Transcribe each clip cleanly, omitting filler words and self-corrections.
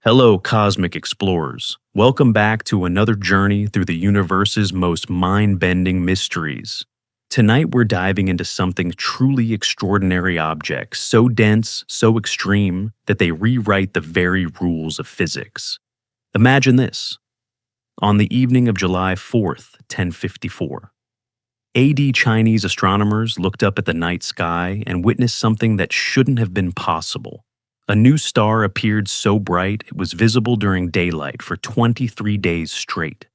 Hello, cosmic explorers. Welcome back to another journey through the universe's most mind-bending mysteries. Tonight, we're diving into something truly extraordinary objects, so dense, so extreme, that they rewrite the very rules of physics. Imagine this. On the evening of July 4th, 1054, AD Chinese astronomers looked up at the night sky and witnessed something that shouldn't have been possible. A new star appeared so bright it was visible during daylight for 23 days straight.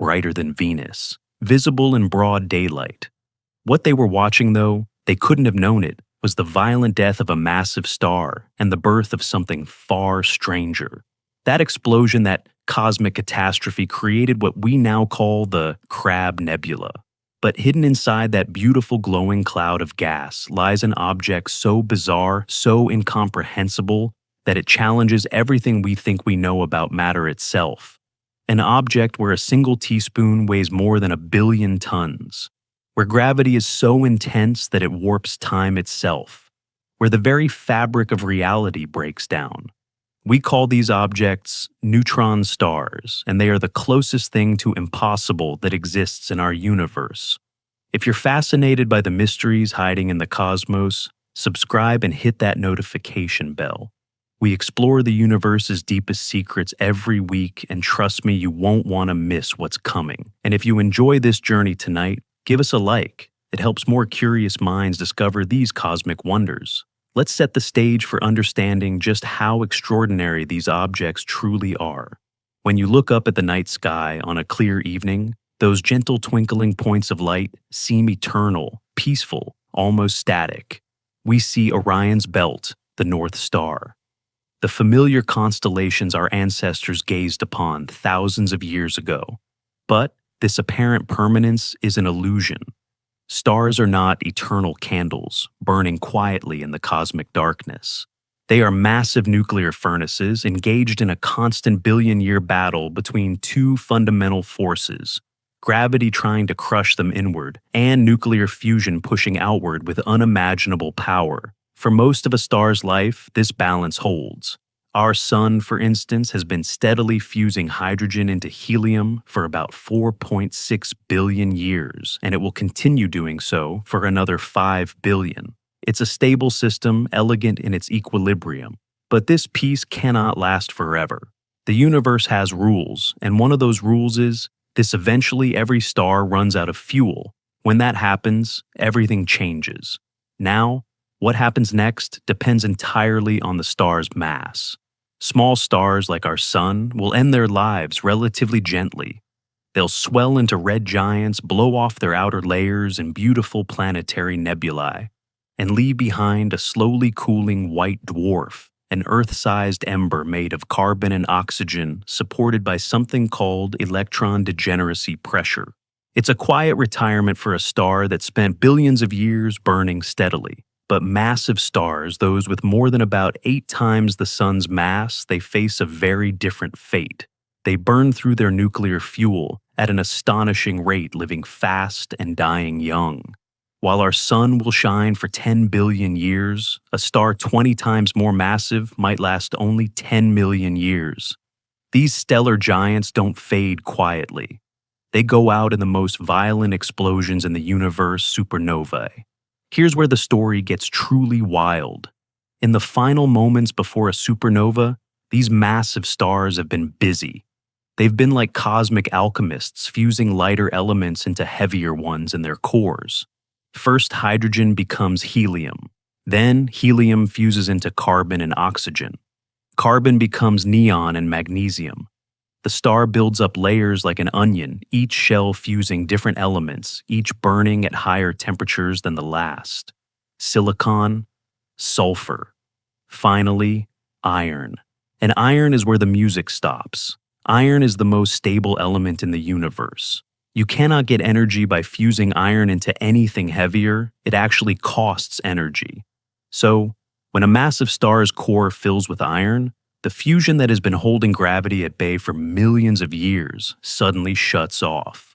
Brighter than Venus, visible in broad daylight. What they were watching, though, they couldn't have known it, was the violent death of a massive star and the birth of something far stranger. That explosion, that cosmic catastrophe, created what we now call the Crab Nebula. But hidden inside that beautiful glowing cloud of gas lies an object so bizarre, so incomprehensible, that it challenges everything we think we know about matter itself. An object where a single teaspoon weighs more than 1 billion tons. Where gravity is so intense that it warps time itself. Where the very fabric of reality breaks down. We call these objects neutron stars, and they are the closest thing to impossible that exists in our universe. If you're fascinated by the mysteries hiding in the cosmos, subscribe and hit that notification bell. We explore the universe's deepest secrets every week, and trust me, you won't want to miss what's coming. And if you enjoy this journey tonight, give us a like. It helps more curious minds discover these cosmic wonders. Let's set the stage for understanding just how extraordinary these objects truly are. When you look up at the night sky on a clear evening, those gentle twinkling points of light seem eternal, peaceful, almost static. We see Orion's belt, the North Star. The familiar constellations our ancestors gazed upon thousands of years ago. But this apparent permanence is an illusion. Stars are not eternal candles, burning quietly in the cosmic darkness. They are massive nuclear furnaces engaged in a constant billion-year battle between two fundamental forces, gravity trying to crush them inward, and nuclear fusion pushing outward with unimaginable power. For most of a star's life, this balance holds. Our sun, for instance, has been steadily fusing hydrogen into helium for about 4.6 billion years, and it will continue doing so for another 5 billion. It's a stable system, elegant in its equilibrium. But this peace cannot last forever. The universe has rules, and one of those rules is this: eventually every star runs out of fuel. When that happens, everything changes. Now, what happens next depends entirely on the star's mass. Small stars like our sun will end their lives relatively gently. They'll swell into red giants, blow off their outer layers in beautiful planetary nebulae, and leave behind a slowly cooling white dwarf, an Earth-sized ember made of carbon and oxygen supported by something called electron degeneracy pressure. It's a quiet retirement for a star that spent billions of years burning steadily. But massive stars, those with more than about 8 times the sun's mass, they face a very different fate. They burn through their nuclear fuel at an astonishing rate, living fast and dying young. While our sun will shine for 10 billion years, a star 20 times more massive might last only 10 million years. These stellar giants don't fade quietly. They go out in the most violent explosions in the universe, supernovae. Here's where the story gets truly wild. In the final moments before a supernova, these massive stars have been busy. They've been like cosmic alchemists, fusing lighter elements into heavier ones in their cores. First, hydrogen becomes helium. Then, helium fuses into carbon and oxygen. Carbon becomes neon and magnesium. The star builds up layers like an onion, each shell fusing different elements, each burning at higher temperatures than the last. Silicon, sulfur. Finally, iron. And iron is where the music stops. Iron is the most stable element in the universe. You cannot get energy by fusing iron into anything heavier. It actually costs energy. So, when a massive star's core fills with iron, the fusion that has been holding gravity at bay for millions of years suddenly shuts off.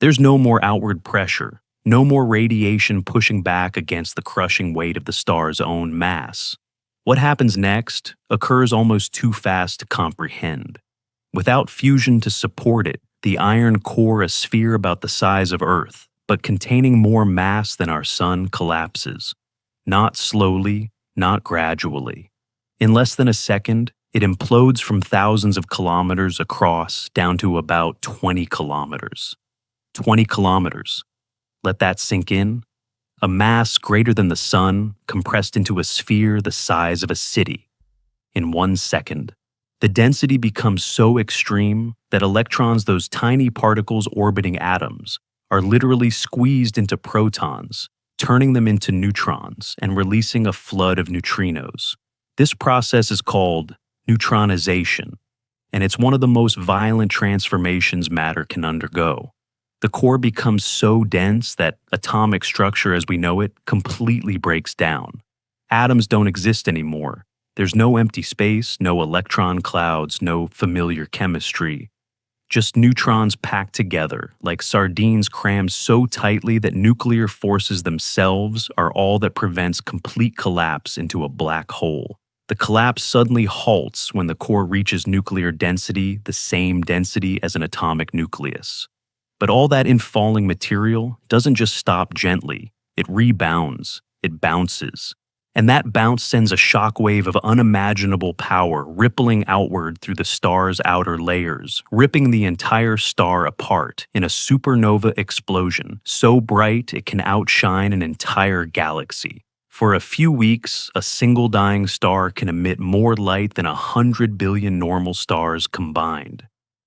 There's no more outward pressure, no more radiation pushing back against the crushing weight of the star's own mass. What happens next occurs almost too fast to comprehend. Without fusion to support it, the iron core, a sphere about the size of Earth, but containing more mass than our Sun, collapses. Not slowly, not gradually. In less than a second, it implodes from thousands of kilometers across down to about 20 kilometers. 20 kilometers. Let that sink in. A mass greater than the Sun compressed into a sphere the size of a city. In 1 second. The density becomes so extreme that electrons, those tiny particles orbiting atoms, are literally squeezed into protons, turning them into neutrons and releasing a flood of neutrinos. This process is called neutronization, and it's one of the most violent transformations matter can undergo. The core becomes so dense that atomic structure as we know it completely breaks down. Atoms don't exist anymore. There's no empty space, no electron clouds, no familiar chemistry. Just neutrons packed together, like sardines crammed so tightly that nuclear forces themselves are all that prevents complete collapse into a black hole. The collapse suddenly halts when the core reaches nuclear density, the same density as an atomic nucleus. But all that infalling material doesn't just stop gently. It rebounds, it bounces. And that bounce sends a shockwave of unimaginable power rippling outward through the star's outer layers, ripping the entire star apart in a supernova explosion so bright it can outshine an entire galaxy. For a few weeks, a single dying star can emit more light than 100 billion normal stars combined.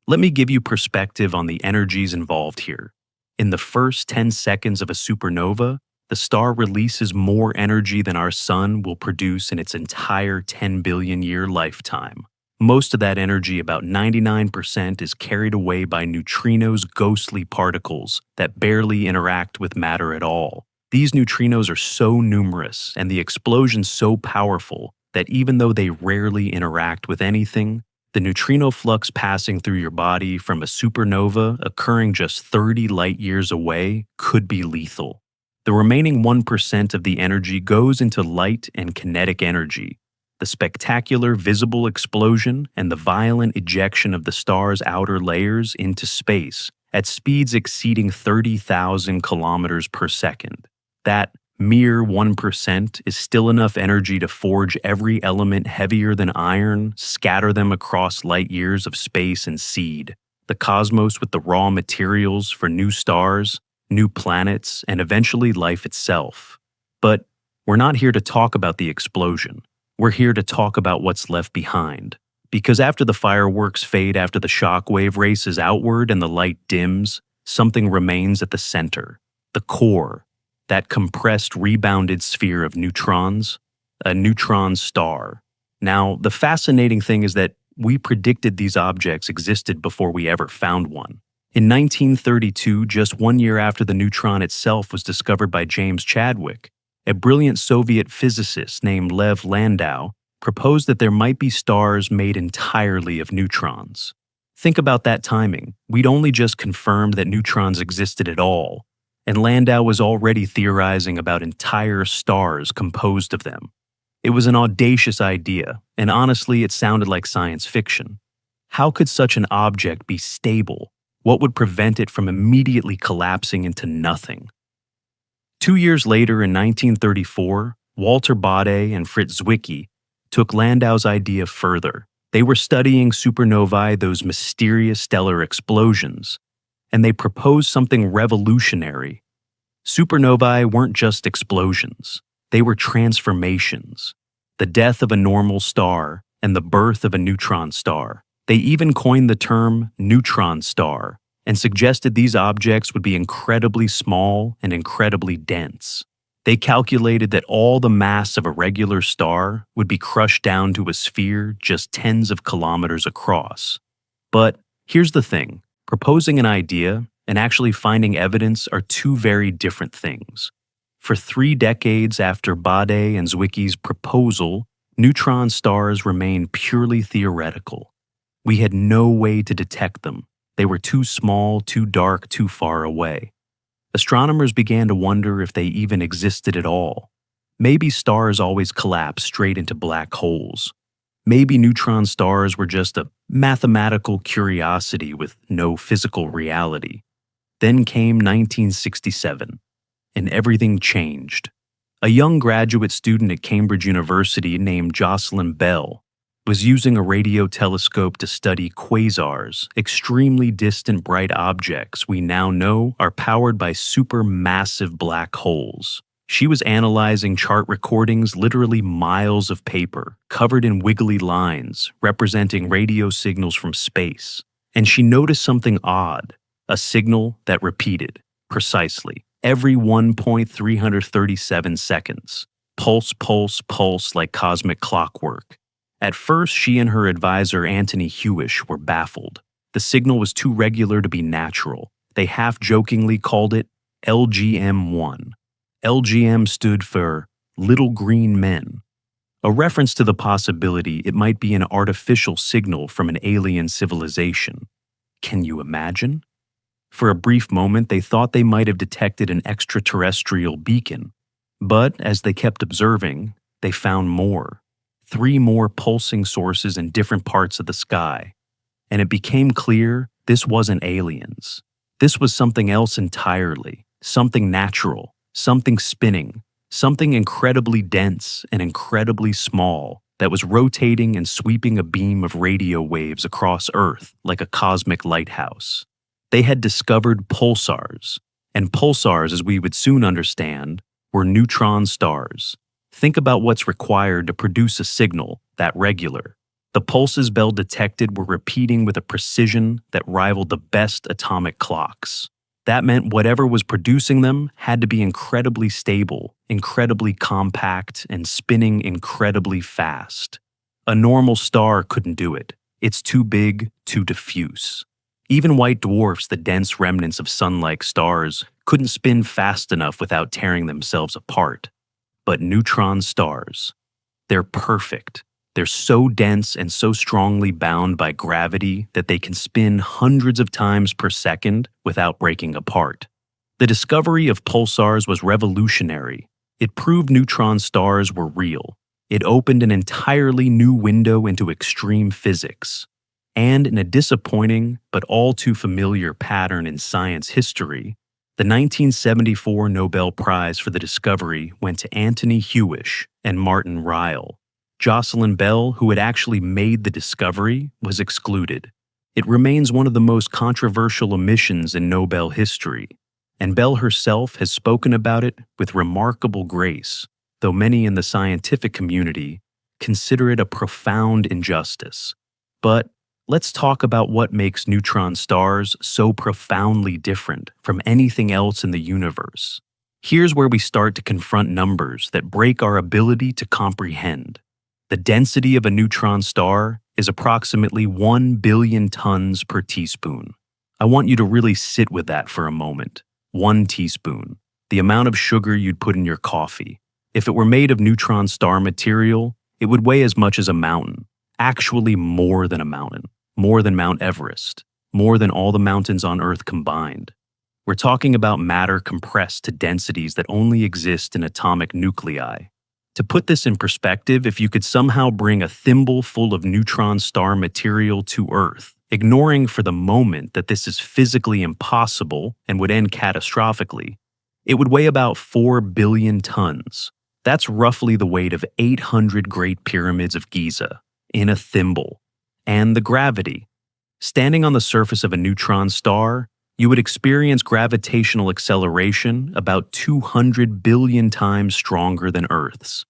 Let me give you perspective on the energies involved here. In the first 10 seconds of a supernova, the star releases more energy than our Sun will produce in its entire 10 billion year lifetime. Most of that energy, about 99%, is carried away by neutrinos, ghostly particles that barely interact with matter at all. These neutrinos are so numerous and the explosion so powerful that even though they rarely interact with anything, the neutrino flux passing through your body from a supernova occurring just 30 light years away could be lethal. The remaining 1% of the energy goes into light and kinetic energy, the spectacular visible explosion and the violent ejection of the star's outer layers into space at speeds exceeding 30,000 kilometers per second. That mere 1% is still enough energy to forge every element heavier than iron, scatter them across light years of space and seed the cosmos with the raw materials for new stars, new planets, and eventually life itself. But we're not here to talk about the explosion. We're here to talk about what's left behind. Because after the fireworks fade, after the shockwave races outward and the light dims, something remains at the center, the core, that compressed, rebounded sphere of neutrons, a neutron star. Now, the fascinating thing is that we predicted these objects existed before we ever found one. In 1932, just 1 year after the neutron itself was discovered by James Chadwick, a brilliant Soviet physicist named Lev Landau proposed that there might be stars made entirely of neutrons. Think about that timing. We'd only just confirmed that neutrons existed at all, and Landau was already theorizing about entire stars composed of them. It was an audacious idea, and honestly, it sounded like science fiction. How could such an object be stable? What would prevent it from immediately collapsing into nothing? 2 years later, in 1934, Walter Baade and Fritz Zwicky took Landau's idea further. They were studying supernovae, those mysterious stellar explosions, and they proposed something revolutionary. Supernovae weren't just explosions. They were transformations. The death of a normal star and the birth of a neutron star. They even coined the term neutron star and suggested these objects would be incredibly small and incredibly dense. They calculated that all the mass of a regular star would be crushed down to a sphere just tens of kilometers across. But here's the thing, proposing an idea and actually finding evidence are two very different things. For 3 decades after Baade and Zwicky's proposal, neutron stars remained purely theoretical. We had no way to detect them. They were too small, too dark, too far away. Astronomers began to wonder if they even existed at all. Maybe stars always collapse straight into black holes. Maybe neutron stars were just a mathematical curiosity with no physical reality. Then came 1967, and everything changed. A young graduate student at Cambridge University named Jocelyn Bell was using a radio telescope to study quasars, extremely distant bright objects we now know are powered by supermassive black holes. She was analyzing chart recordings, literally miles of paper, covered in wiggly lines, representing radio signals from space. And she noticed something odd, a signal that repeated, precisely, every 1.337 seconds. Pulse, pulse, pulse like cosmic clockwork. At first, she and her advisor, Anthony Hewish, were baffled. The signal was too regular to be natural. They half-jokingly called it LGM-1. LGM stood for Little Green Men, a reference to the possibility it might be an artificial signal from an alien civilization. Can you imagine? For a brief moment, they thought they might have detected an extraterrestrial beacon. But as they kept observing, they found more. 3 more pulsing sources in different parts of the sky. And it became clear this wasn't aliens. This was something else entirely, something natural, something spinning, something incredibly dense and incredibly small that was rotating and sweeping a beam of radio waves across Earth like a cosmic lighthouse. They had discovered pulsars, and pulsars, as we would soon understand, were neutron stars. Think about what's required to produce a signal that regular. The pulses Bell detected were repeating with a precision that rivaled the best atomic clocks. That meant whatever was producing them had to be incredibly stable, incredibly compact, and spinning incredibly fast. A normal star couldn't do it. It's too big, too diffuse. Even white dwarfs, the dense remnants of sun-like stars, couldn't spin fast enough without tearing themselves apart. But neutron stars, they're perfect. They're so dense and so strongly bound by gravity that they can spin hundreds of times per second without breaking apart. The discovery of pulsars was revolutionary. It proved neutron stars were real. It opened an entirely new window into extreme physics. And in a disappointing but all too familiar pattern in science history, the 1974 Nobel Prize for the discovery went to Anthony Hewish and Martin Ryle. Jocelyn Bell, who had actually made the discovery, was excluded. It remains one of the most controversial omissions in Nobel history, and Bell herself has spoken about it with remarkable grace, though many in the scientific community consider it a profound injustice. But let's talk about what makes neutron stars so profoundly different from anything else in the universe. Here's where we start to confront numbers that break our ability to comprehend. The density of a neutron star is approximately 1 billion tons per teaspoon. I want you to really sit with that for a moment. 1 teaspoon, the amount of sugar you'd put in your coffee. If it were made of neutron star material, it would weigh as much as a mountain. Actually more than a mountain, more than Mount Everest, more than all the mountains on Earth combined. We're talking about matter compressed to densities that only exist in atomic nuclei. To put this in perspective, if you could somehow bring a thimble full of neutron star material to Earth, ignoring for the moment that this is physically impossible and would end catastrophically, it would weigh about 4 billion tons. That's roughly the weight of 800 Great Pyramids of Giza in a thimble. And the gravity. Standing on the surface of a neutron star, you would experience gravitational acceleration about 200 billion times stronger than Earth's.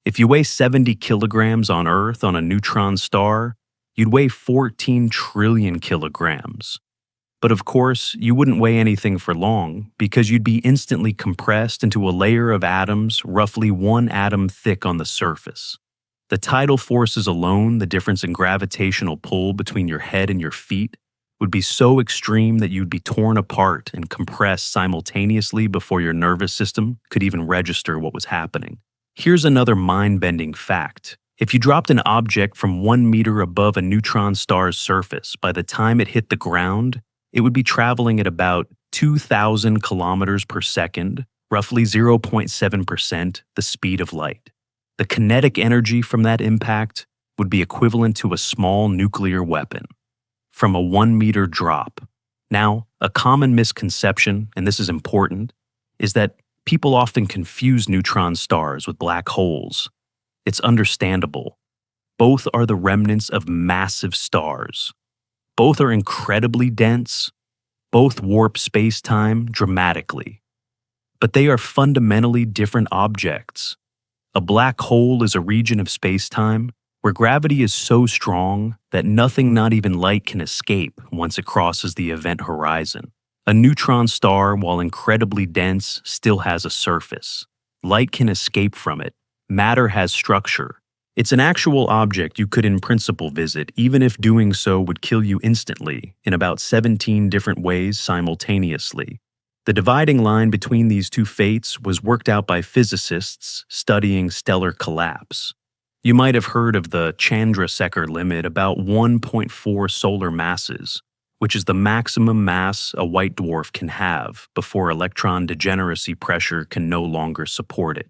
If you weigh 70 kilograms on Earth on a neutron star, you'd weigh 14 trillion kilograms. But of course, you wouldn't weigh anything for long because you'd be instantly compressed into a layer of atoms roughly 1 atom thick on the surface. The tidal forces alone, the difference in gravitational pull between your head and your feet, would be so extreme that you'd be torn apart and compressed simultaneously before your nervous system could even register what was happening. Here's another mind-bending fact. If you dropped an object from 1 meter above a neutron star's surface, by the time it hit the ground, it would be traveling at about 2,000 kilometers per second, roughly 0.7% the speed of light. The kinetic energy from that impact would be equivalent to a small nuclear weapon from a 1-meter drop. Now, a common misconception, and this is important, is that people often confuse neutron stars with black holes. It's understandable. Both are the remnants of massive stars. Both are incredibly dense. Both warp space-time dramatically. But they are fundamentally different objects. A black hole is a region of space-time where gravity is so strong that nothing, not even light, can escape once it crosses the event horizon. A neutron star, while incredibly dense, still has a surface. Light can escape from it. Matter has structure. It's an actual object you could in principle visit, even if doing so would kill you instantly, in about 17 different ways simultaneously. The dividing line between these two fates was worked out by physicists studying stellar collapse. You might have heard of the Chandrasekhar limit, about 1.4 solar masses, which is the maximum mass a white dwarf can have before electron degeneracy pressure can no longer support it.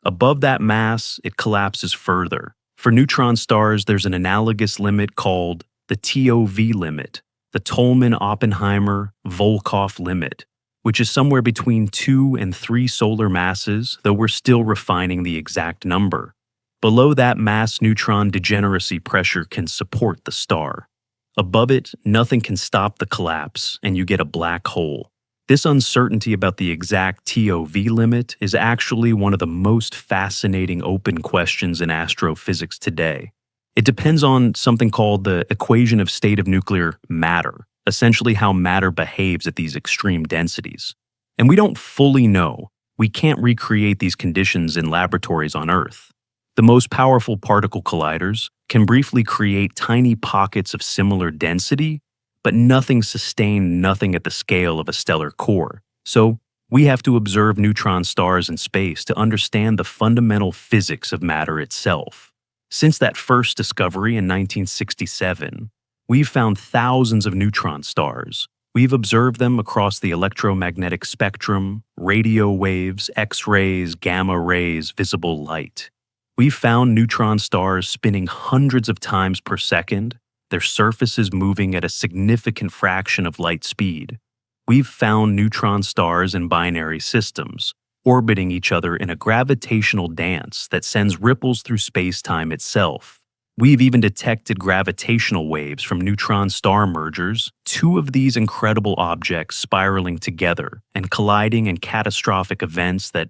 Above that mass, it collapses further. For neutron stars, there's an analogous limit called the TOV limit, the Tolman-Oppenheimer-Volkoff limit, which is somewhere between 2 and 3 solar masses, though we're still refining the exact number. Below that mass, neutron degeneracy pressure can support the star. Above it, nothing can stop the collapse, and you get a black hole. This uncertainty about the exact TOV limit is actually one of the most fascinating open questions in astrophysics today. It depends on something called the equation of state of nuclear matter, essentially how matter behaves at these extreme densities. And we don't fully know. We can't recreate these conditions in laboratories on Earth. The most powerful particle colliders can briefly create tiny pockets of similar density, but nothing sustained, nothing at the scale of a stellar core. So we have to observe neutron stars in space to understand the fundamental physics of matter itself. Since that first discovery in 1967, we've found thousands of neutron stars. We've observed them across the electromagnetic spectrum, radio waves, X-rays, gamma rays, visible light. We've found neutron stars spinning hundreds of times per second, their surfaces moving at a significant fraction of light speed. We've found neutron stars in binary systems, orbiting each other in a gravitational dance that sends ripples through space-time itself. We've even detected gravitational waves from neutron star mergers, 2 of these incredible objects spiraling together and colliding in catastrophic events that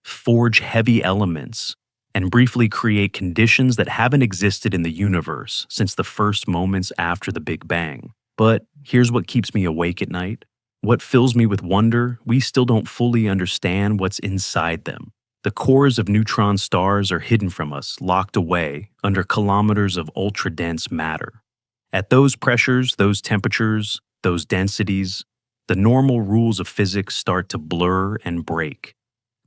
forge heavy elements and briefly create conditions that haven't existed in the universe since the first moments after the Big Bang. But here's what keeps me awake at night. What fills me with wonder, we still don't fully understand what's inside them. The cores of neutron stars are hidden from us, locked away under kilometers of ultra-dense matter. At those pressures, those temperatures, those densities, the normal rules of physics start to blur and break.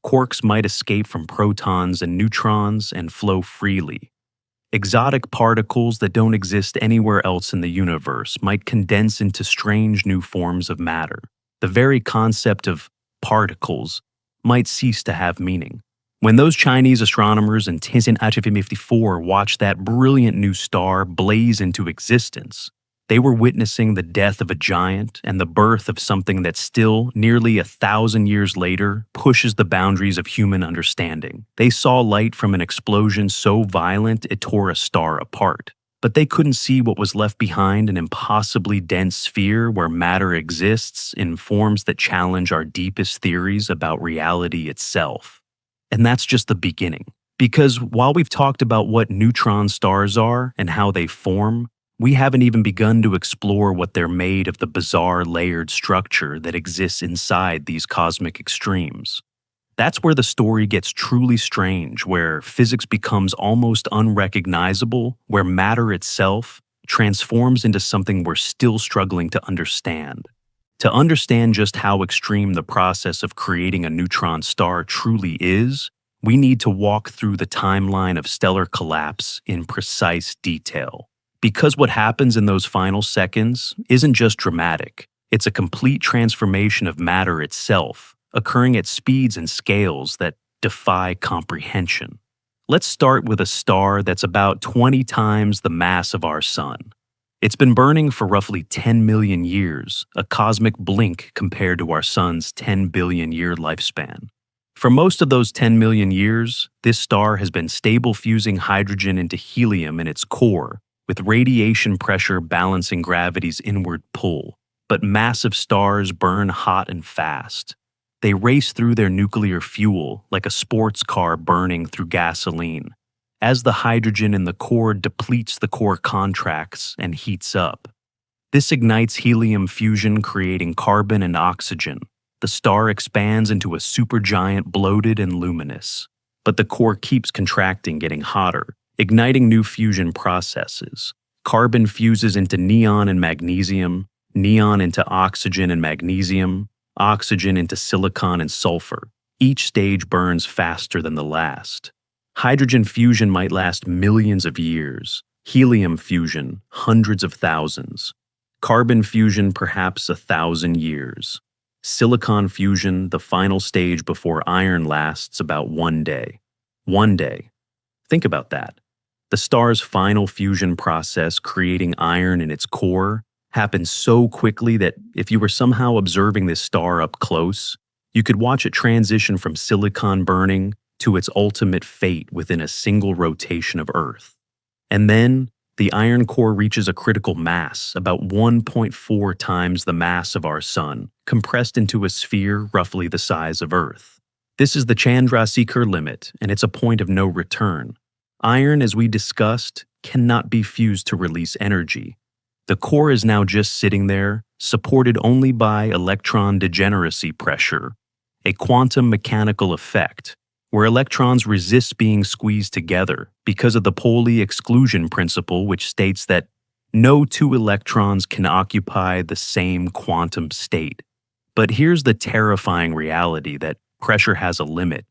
Quarks might escape from protons and neutrons and flow freely. Exotic particles that don't exist anywhere else in the universe might condense into strange new forms of matter. The very concept of particles might cease to have meaning. When those Chinese astronomers in 1954 watched that brilliant new star blaze into existence, they were witnessing the death of a giant and the birth of something that still, nearly 1,000 years later, pushes the boundaries of human understanding. They saw light from an explosion so violent it tore a star apart. But they couldn't see what was left behind, an impossibly dense sphere where matter exists in forms that challenge our deepest theories about reality itself. And that's just the beginning. Because while we've talked about what neutron stars are and how they form, we haven't even begun to explore what they're made of, the bizarre layered structure that exists inside these cosmic extremes. That's where the story gets truly strange, where physics becomes almost unrecognizable, where matter itself transforms into something we're still struggling to understand. To understand just how extreme the process of creating a neutron star truly is, we need to walk through the timeline of stellar collapse in precise detail. Because what happens in those final seconds isn't just dramatic, it's a complete transformation of matter itself, occurring at speeds and scales that defy comprehension. Let's start with a star that's about 20 times the mass of our Sun. It's been burning for roughly 10 million years, a cosmic blink compared to our Sun's 10 billion year lifespan. For most of those 10 million years, this star has been stable fusing hydrogen into helium in its core, with radiation pressure balancing gravity's inward pull. But massive stars burn hot and fast. They race through their nuclear fuel like a sports car burning through gasoline. As the hydrogen in the core depletes, the core contracts and heats up. This ignites helium fusion, creating carbon and oxygen. The star expands into a supergiant, bloated and luminous. But the core keeps contracting, getting hotter, igniting new fusion processes. Carbon fuses into neon and magnesium, neon into oxygen and magnesium, oxygen into silicon and sulfur. Each stage burns faster than the last. Hydrogen fusion might last millions of years. Helium fusion, hundreds of thousands. Carbon fusion, perhaps 1,000 years. Silicon fusion, the final stage before iron, lasts about 1 day. 1 day. Think about that. The star's final fusion process, creating iron in its core, happens so quickly that if you were somehow observing this star up close, you could watch it transition from silicon burning to its ultimate fate within a single rotation of Earth. And then, the iron core reaches a critical mass, about 1.4 times the mass of our Sun, compressed into a sphere roughly the size of Earth. This is the Chandrasekhar limit, and it's a point of no return. Iron, as we discussed, cannot be fused to release energy. The core is now just sitting there, supported only by electron degeneracy pressure, a quantum mechanical effect, where electrons resist being squeezed together because of the Pauli exclusion principle, which states that no two electrons can occupy the same quantum state. But here's the terrifying reality that pressure has a limit.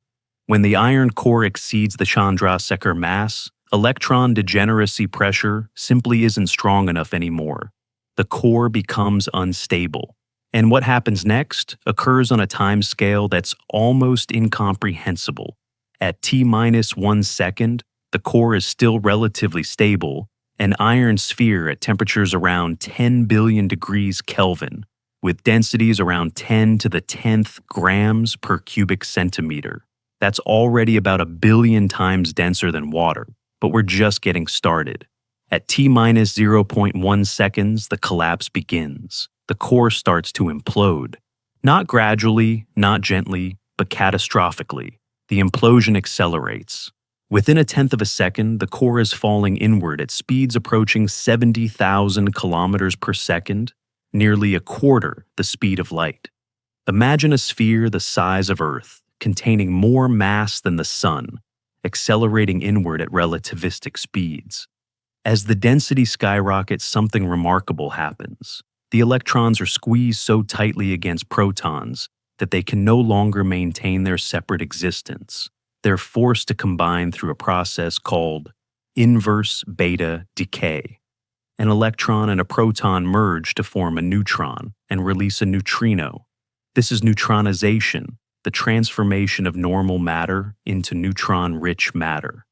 When the iron core exceeds the Chandrasekhar mass, electron degeneracy pressure simply isn't strong enough anymore. The core becomes unstable. And what happens next occurs on a time scale that's almost incomprehensible. At T-1 second, the core is still relatively stable, an iron sphere at temperatures around 10 billion degrees Kelvin, with densities around 10 to the 10th grams per cubic centimeter. That's already about 1 billion times denser than water. But we're just getting started. At T-0.1 seconds, the collapse begins. The core starts to implode. Not gradually, not gently, but catastrophically. The implosion accelerates. Within 1/10 of a second, the core is falling inward at speeds approaching 70,000 kilometers per second, nearly a quarter the speed of light. Imagine a sphere the size of Earth, containing more mass than the Sun, accelerating inward at relativistic speeds. As the density skyrockets, something remarkable happens. The electrons are squeezed so tightly against protons that they can no longer maintain their separate existence. They're forced to combine through a process called inverse beta decay. An electron and a proton merge to form a neutron and release a neutrino. This is neutronization, the transformation of normal matter into neutron-rich matter.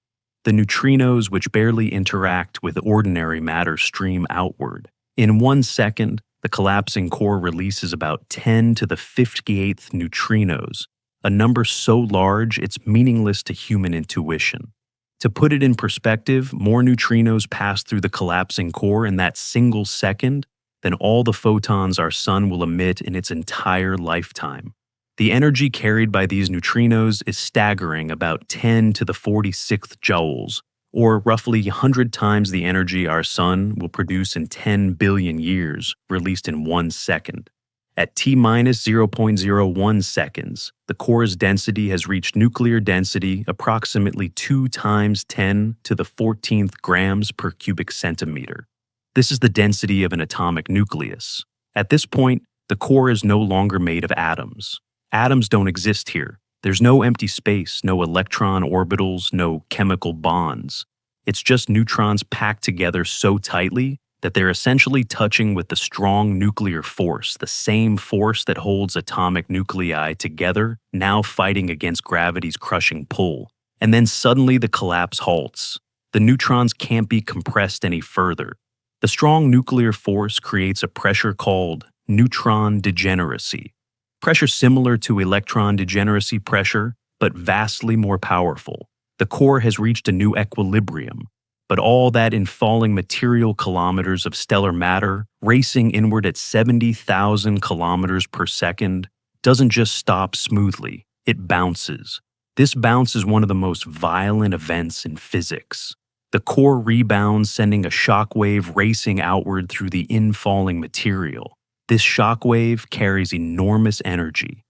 The neutrinos, which barely interact with ordinary matter, stream outward. In 1 second, the collapsing core releases about 10 to the 58th neutrinos, a number so large it's meaningless to human intuition. To put it in perspective, more neutrinos pass through the collapsing core in that single second than all the photons our Sun will emit in its entire lifetime. The energy carried by these neutrinos is staggering, about 10 to the 46th joules, or roughly 100 times the energy our Sun will produce in 10 billion years, released in 1 second. At T-0.01 seconds, the core's density has reached nuclear density approximately 2 times 10 to the 14th grams per cubic centimeter. This is the density of an atomic nucleus. At this point, the core is no longer made of atoms. Atoms don't exist here. There's no empty space, no electron orbitals, no chemical bonds. It's just neutrons packed together so tightly that they're essentially touching with the strong nuclear force, the same force that holds atomic nuclei together, now fighting against gravity's crushing pull. And then suddenly the collapse halts. The neutrons can't be compressed any further. The strong nuclear force creates a pressure called neutron degeneracy. Pressure similar to electron degeneracy pressure, but vastly more powerful. The core has reached a new equilibrium, but all that in falling material kilometers of stellar matter, racing inward at 70,000 kilometers per second, doesn't just stop smoothly, it bounces. This bounce is one of the most violent events in physics. The core rebounds, sending a shockwave racing outward through the infalling material. This shockwave carries enormous energy.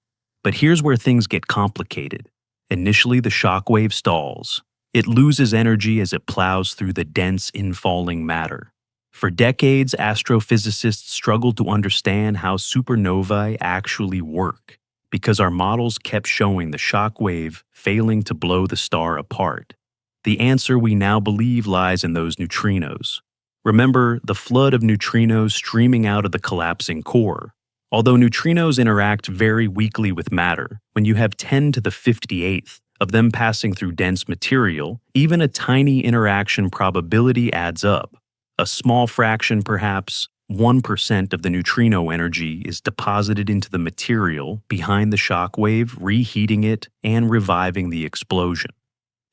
But here's where things get complicated. Initially, the shockwave stalls. It loses energy as it plows through the dense infalling matter. For decades, astrophysicists struggled to understand how supernovae actually work, because our models kept showing the shockwave failing to blow the star apart. The answer we now believe lies in those neutrinos. Remember the flood of neutrinos streaming out of the collapsing core. Although neutrinos interact very weakly with matter, when you have 10 to the 58th of them passing through dense material, even a tiny interaction probability adds up. A small fraction, perhaps 1% of the neutrino energy, is deposited into the material behind the shockwave, reheating it and reviving the explosion.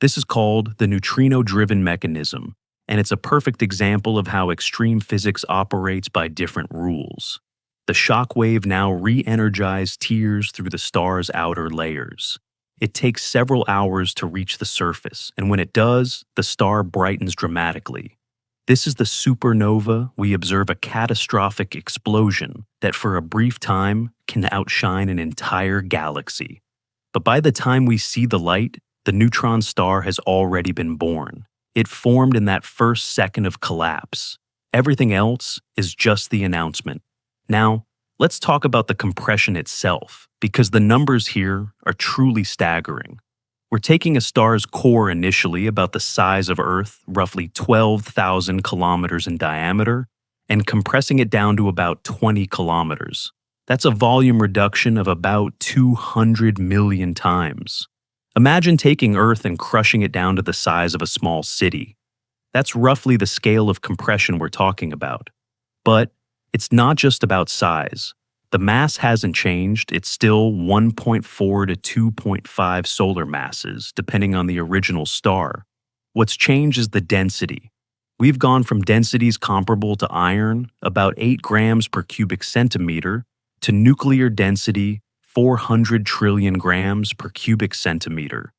This is called the neutrino-driven mechanism, and it's a perfect example of how extreme physics operates by different rules. The shockwave now re-energized tears through the star's outer layers. It takes several hours to reach the surface, and when it does, the star brightens dramatically. This is the supernova. We observe a catastrophic explosion that for a brief time can outshine an entire galaxy. But by the time we see the light, the neutron star has already been born. It formed in that first second of collapse. Everything else is just the announcement. Now, let's talk about the compression itself, because the numbers here are truly staggering. We're taking a star's core initially about the size of Earth, roughly 12,000 kilometers in diameter, and compressing it down to about 20 kilometers. That's a volume reduction of about 200 million times. Imagine taking Earth and crushing it down to the size of a small city. That's roughly the scale of compression we're talking about. But it's not just about size. The mass hasn't changed. It's still 1.4 to 2.5 solar masses, depending on the original star. What's changed is the density. We've gone from densities comparable to iron, about 8 grams per cubic centimeter, to nuclear density, 400 trillion grams per cubic centimeter.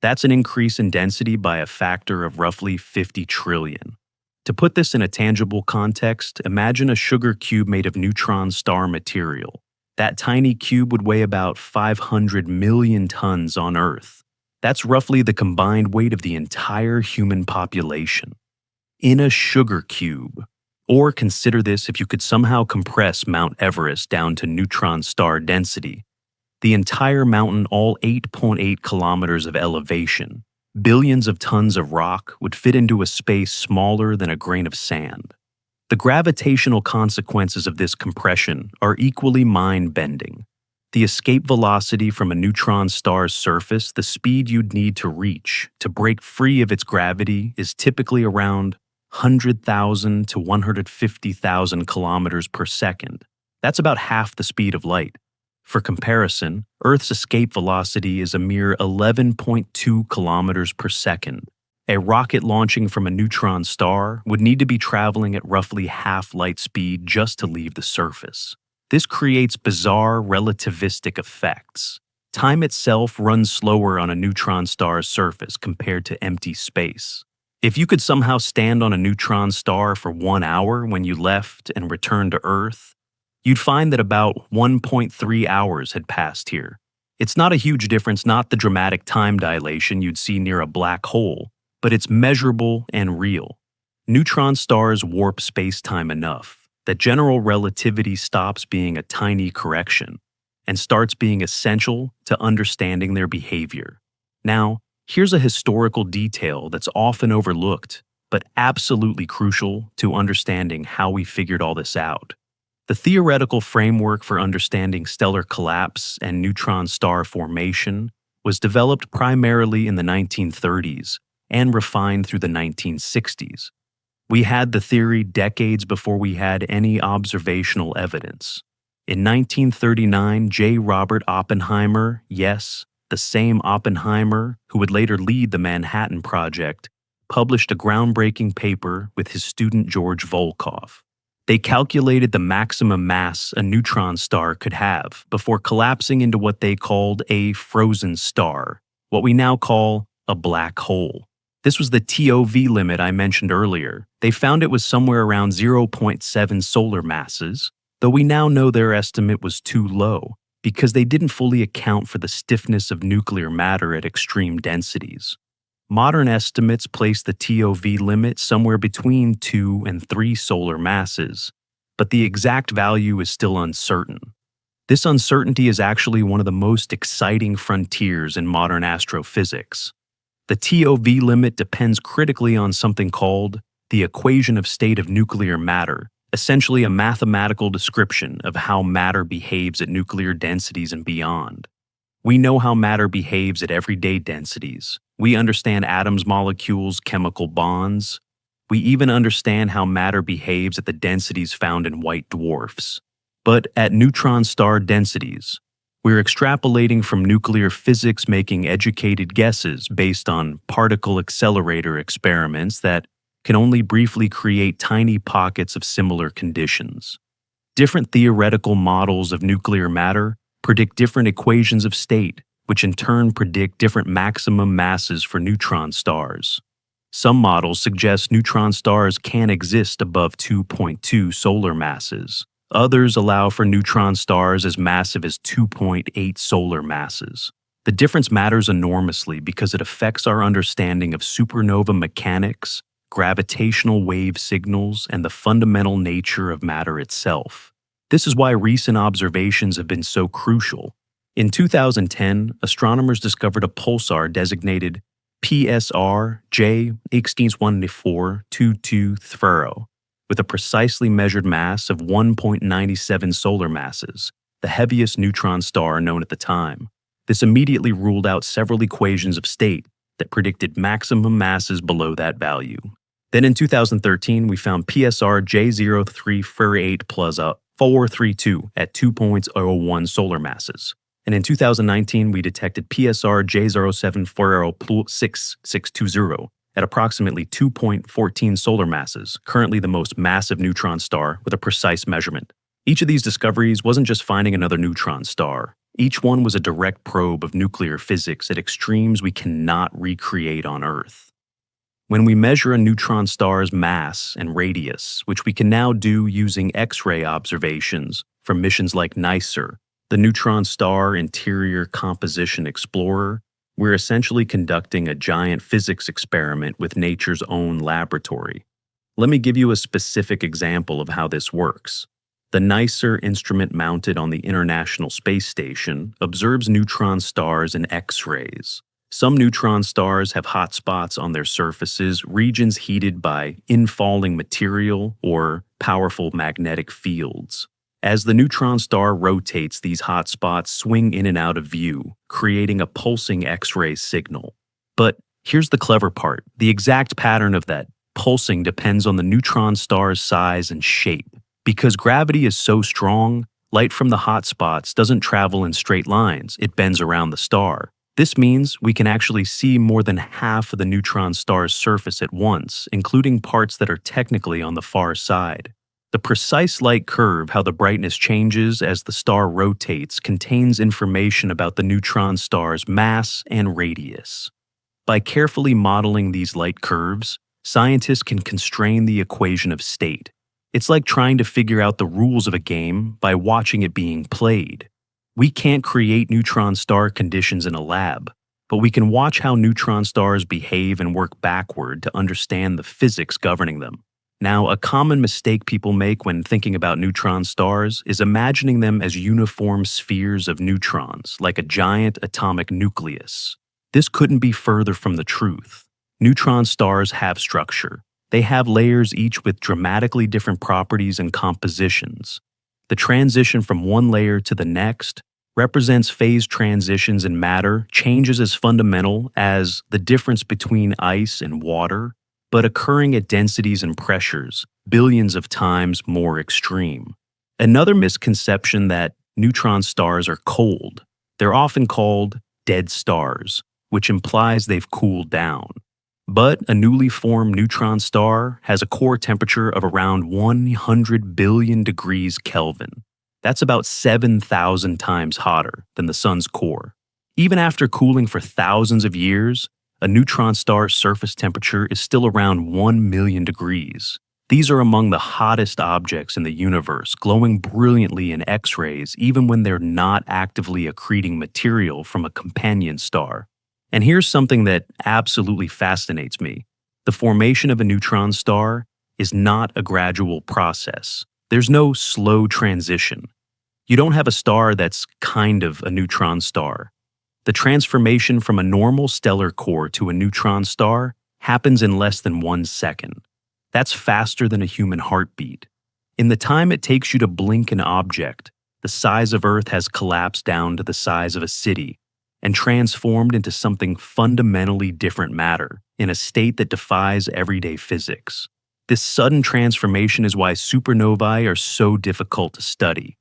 That's an increase in density by a factor of roughly 50 trillion. To put this in a tangible context, imagine a sugar cube made of neutron star material. That tiny cube would weigh about 500 million tons on Earth. That's roughly the combined weight of the entire human population. In a sugar cube. Or consider this if you could somehow compress Mount Everest down to neutron star density. The entire mountain, all 8.8 kilometers of elevation, billions of tons of rock would fit into a space smaller than a grain of sand. The gravitational consequences of this compression are equally mind-bending. The escape velocity from a neutron star's surface, the speed you'd need to reach to break free of its gravity, is typically around 100,000 to 150,000 kilometers per second. That's about half the speed of light. For comparison, Earth's escape velocity is a mere 11.2 kilometers per second. A rocket launching from a neutron star would need to be traveling at roughly half light speed just to leave the surface. This creates bizarre relativistic effects. Time itself runs slower on a neutron star's surface compared to empty space. If you could somehow stand on a neutron star for 1 hour when you left and returned to Earth, you'd find that about 1.3 hours had passed here. It's not a huge difference, not the dramatic time dilation you'd see near a black hole, but it's measurable and real. Neutron stars warp space-time enough that general relativity stops being a tiny correction and starts being essential to understanding their behavior. Now, here's a historical detail that's often overlooked, but absolutely crucial to understanding how we figured all this out. The theoretical framework for understanding stellar collapse and neutron star formation was developed primarily in the 1930s and refined through the 1960s. We had the theory decades before we had any observational evidence. In 1939, J. Robert Oppenheimer, yes, the same Oppenheimer who would later lead the Manhattan Project, published a groundbreaking paper with his student George Volkoff. They calculated the maximum mass a neutron star could have before collapsing into what they called a frozen star, what we now call a black hole. This was the TOV limit I mentioned earlier. They found it was somewhere around 0.7 solar masses, though we now know their estimate was too low because they didn't fully account for the stiffness of nuclear matter at extreme densities. Modern estimates place the TOV limit somewhere between 2 and 3 solar masses, but the exact value is still uncertain. This uncertainty is actually one of the most exciting frontiers in modern astrophysics. The TOV limit depends critically on something called the equation of state of nuclear matter, essentially a mathematical description of how matter behaves at nuclear densities and beyond. We know how matter behaves at everyday densities. We understand atoms, molecules, chemical bonds. We even understand how matter behaves at the densities found in white dwarfs. But at neutron star densities, we're extrapolating from nuclear physics, making educated guesses based on particle accelerator experiments that can only briefly create tiny pockets of similar conditions. Different theoretical models of nuclear matter predict different equations of state, which in turn predict different maximum masses for neutron stars. Some models suggest neutron stars can exist above 2.2 solar masses. Others allow for neutron stars as massive as 2.8 solar masses. The difference matters enormously because it affects our understanding of supernova mechanics, gravitational wave signals, and the fundamental nature of matter itself. This is why recent observations have been so crucial. In 2010, astronomers discovered a pulsar designated PSR J16422 with a precisely measured mass of 1.97 solar masses, the heaviest neutron star known at the time. This immediately ruled out several equations of state that predicted maximum masses below that value. Then in 2013, we found PSR J0348 plus 432 at 2.01 solar masses. And in 2019, we detected PSR J0740+6620 at approximately 2.14 solar masses, currently the most massive neutron star with a precise measurement. Each of these discoveries wasn't just finding another neutron star. Each one was a direct probe of nuclear physics at extremes we cannot recreate on Earth. When we measure a neutron star's mass and radius, which we can now do using X-ray observations from missions like NICER, the Neutron Star Interior Composition Explorer, we're essentially conducting a giant physics experiment with nature's own laboratory. Let me give you a specific example of how this works. The NICER instrument mounted on the International Space Station observes neutron stars in X-rays. Some neutron stars have hot spots on their surfaces, regions heated by infalling material or powerful magnetic fields. As the neutron star rotates, these hot spots swing in and out of view, creating a pulsing X-ray signal. But here's the clever part. The exact pattern of that pulsing depends on the neutron star's size and shape. Because gravity is so strong, light from the hot spots doesn't travel in straight lines, it bends around the star. This means we can actually see more than half of the neutron star's surface at once, including parts that are technically on the far side. The precise light curve, how the brightness changes as the star rotates, contains information about the neutron star's mass and radius. By carefully modeling these light curves, scientists can constrain the equation of state. It's like trying to figure out the rules of a game by watching it being played. We can't create neutron star conditions in a lab, but we can watch how neutron stars behave and work backward to understand the physics governing them. Now, a common mistake people make when thinking about neutron stars is imagining them as uniform spheres of neutrons, like a giant atomic nucleus. This couldn't be further from the truth. Neutron stars have structure. They have layers each with dramatically different properties and compositions. The transition from one layer to the next represents phase transitions in matter, changes as fundamental as the difference between ice and water, but occurring at densities and pressures billions of times more extreme. Another misconception that neutron stars are cold. They're often called dead stars, which implies they've cooled down. But a newly formed neutron star has a core temperature of around 100 billion degrees Kelvin. That's about 7,000 times hotter than the sun's core. Even after cooling for thousands of years, a neutron star's surface temperature is still around 1 million degrees. These are among the hottest objects in the universe, glowing brilliantly in X-rays even when they're not actively accreting material from a companion star. And here's something that absolutely fascinates me. The formation of a neutron star is not a gradual process. There's no slow transition. You don't have a star that's kind of a neutron star. The transformation from a normal stellar core to a neutron star happens in less than 1 second. That's faster than a human heartbeat. In the time it takes you to blink an object, the size of Earth has collapsed down to the size of a city and transformed into something fundamentally different matter in a state that defies everyday physics. This sudden transformation is why supernovae are so difficult to study.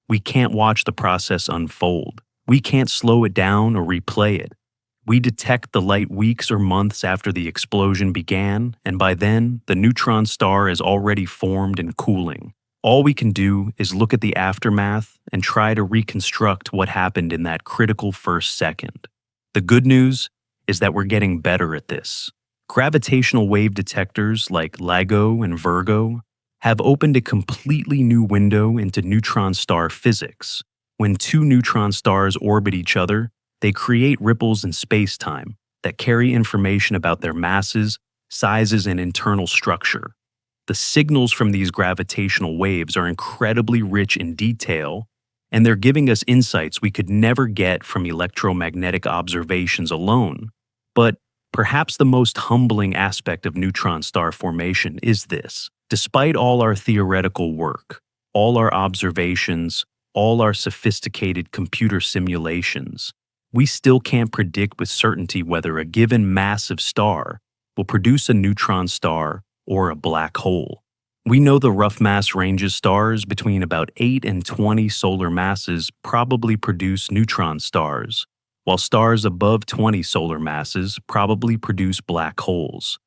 We can't watch the process unfold. We can't slow it down or replay it. We detect the light weeks or months after the explosion began, and by then, the neutron star is already formed and cooling. All we can do is look at the aftermath and try to reconstruct what happened in that critical first second. The good news is that we're getting better at this. Gravitational wave detectors like LIGO and Virgo have opened a completely new window into neutron star physics. When two neutron stars orbit each other, they create ripples in space-time that carry information about their masses, sizes, and internal structure. The signals from these gravitational waves are incredibly rich in detail, and they're giving us insights we could never get from electromagnetic observations alone. But perhaps the most humbling aspect of neutron star formation is this. Despite all our theoretical work, all our observations, all our sophisticated computer simulations, we still can't predict with certainty whether a given massive star will produce a neutron star or a black hole. We know the rough mass ranges stars between about 8 and 20 solar masses probably produce neutron stars, while stars above 20 solar masses probably produce black holes.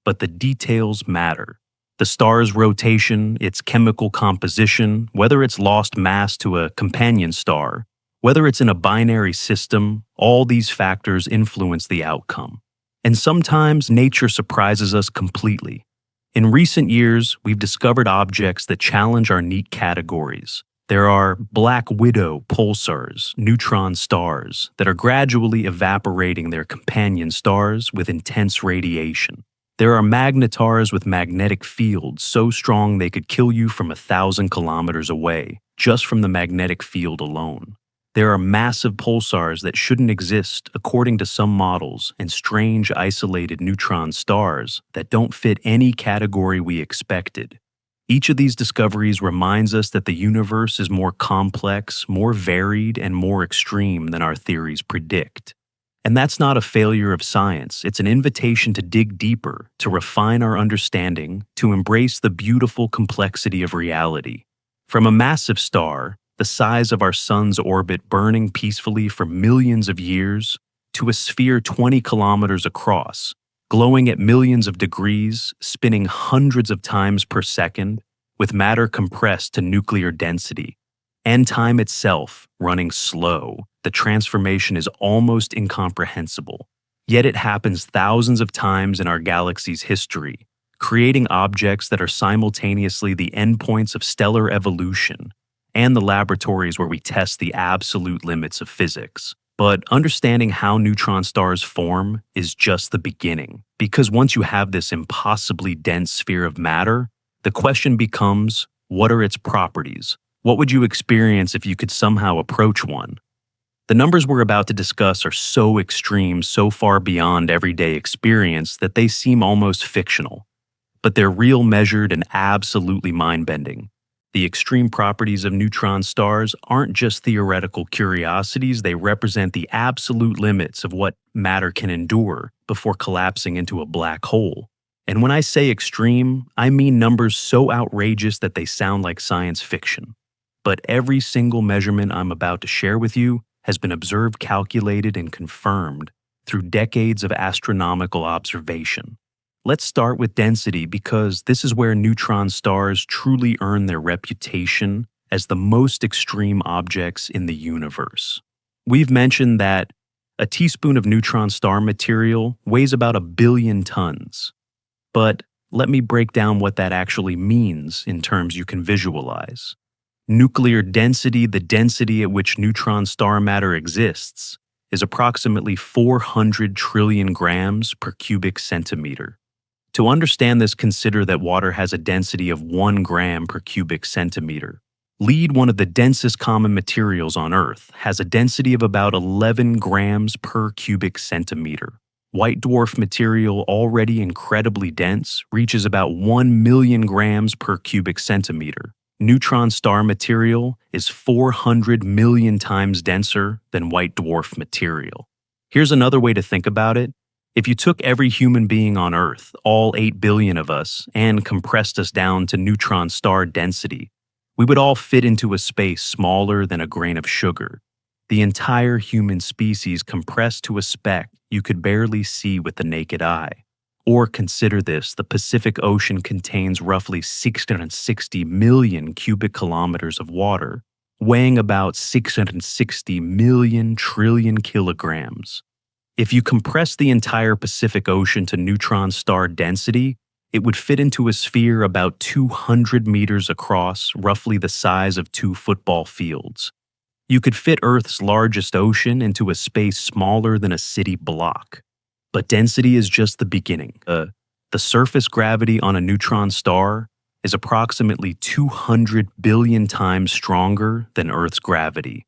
But the details matter. The star's rotation, its chemical composition, whether it's lost mass to a companion star, whether it's in a binary system, all these factors influence the outcome. And sometimes nature surprises us completely. In recent years, we've discovered objects that challenge our neat categories. There are black widow pulsars, neutron stars, that are gradually evaporating their companion stars with intense radiation. There are magnetars with magnetic fields so strong they could kill you from 1,000 kilometers away, just from the magnetic field alone. There are massive pulsars that shouldn't exist according to some models, and strange isolated neutron stars that don't fit any category we expected. Each of these discoveries reminds us that the universe is more complex, more varied, and more extreme than our theories predict. And that's not a failure of science. It's an invitation to dig deeper, to refine our understanding, to embrace the beautiful complexity of reality. From a massive star, the size of our sun's orbit burning peacefully for millions of years, to a sphere 20 kilometers across, glowing at millions of degrees, spinning hundreds of times per second, with matter compressed to nuclear density, and time itself running slow, the transformation is almost incomprehensible. Yet it happens thousands of times in our galaxy's history, creating objects that are simultaneously the endpoints of stellar evolution and the laboratories where we test the absolute limits of physics. But understanding how neutron stars form is just the beginning, because once you have this impossibly dense sphere of matter, the question becomes, what are its properties? What would you experience if you could somehow approach one? The numbers we're about to discuss are so extreme, so far beyond everyday experience that they seem almost fictional. but they're real, measured, and absolutely mind-bending. The extreme properties of neutron stars aren't just theoretical curiosities, they represent the absolute limits of what matter can endure before collapsing into a black hole. And when I say extreme, I mean numbers so outrageous that they sound like science fiction. But every single measurement I'm about to share with you has been observed, calculated, and confirmed through decades of astronomical observation. Let's start with density because this is where neutron stars truly earn their reputation as the most extreme objects in the universe. We've mentioned that a teaspoon of neutron star material weighs about 1 billion tons. But let me break down what that actually means in terms you can visualize. Nuclear density, the density at which neutron star matter exists, is approximately 400 trillion grams per cubic centimeter. To understand this, consider that water has a density of 1 gram per cubic centimeter. Lead, one of the densest common materials on Earth, has a density of about 11 grams per cubic centimeter. White dwarf material, already incredibly dense, reaches about 1 million grams per cubic centimeter. Neutron star material is 400 million times denser than white dwarf material. Here's another way to think about it. If you took every human being on Earth, all 8 billion of us, and compressed us down to neutron star density, we would all fit into a space smaller than a grain of sugar. The entire human species compressed to a speck you could barely see with the naked eye. Or consider this, the Pacific Ocean contains roughly 660 million cubic kilometers of water, weighing about 660 million trillion kilograms. If you compress the entire Pacific Ocean to neutron star density, it would fit into a sphere about 200 meters across, roughly the size of 2 football fields. You could fit Earth's largest ocean into a space smaller than a city block. But density is just the beginning. The surface gravity on a neutron star is approximately 200 billion times stronger than Earth's gravity.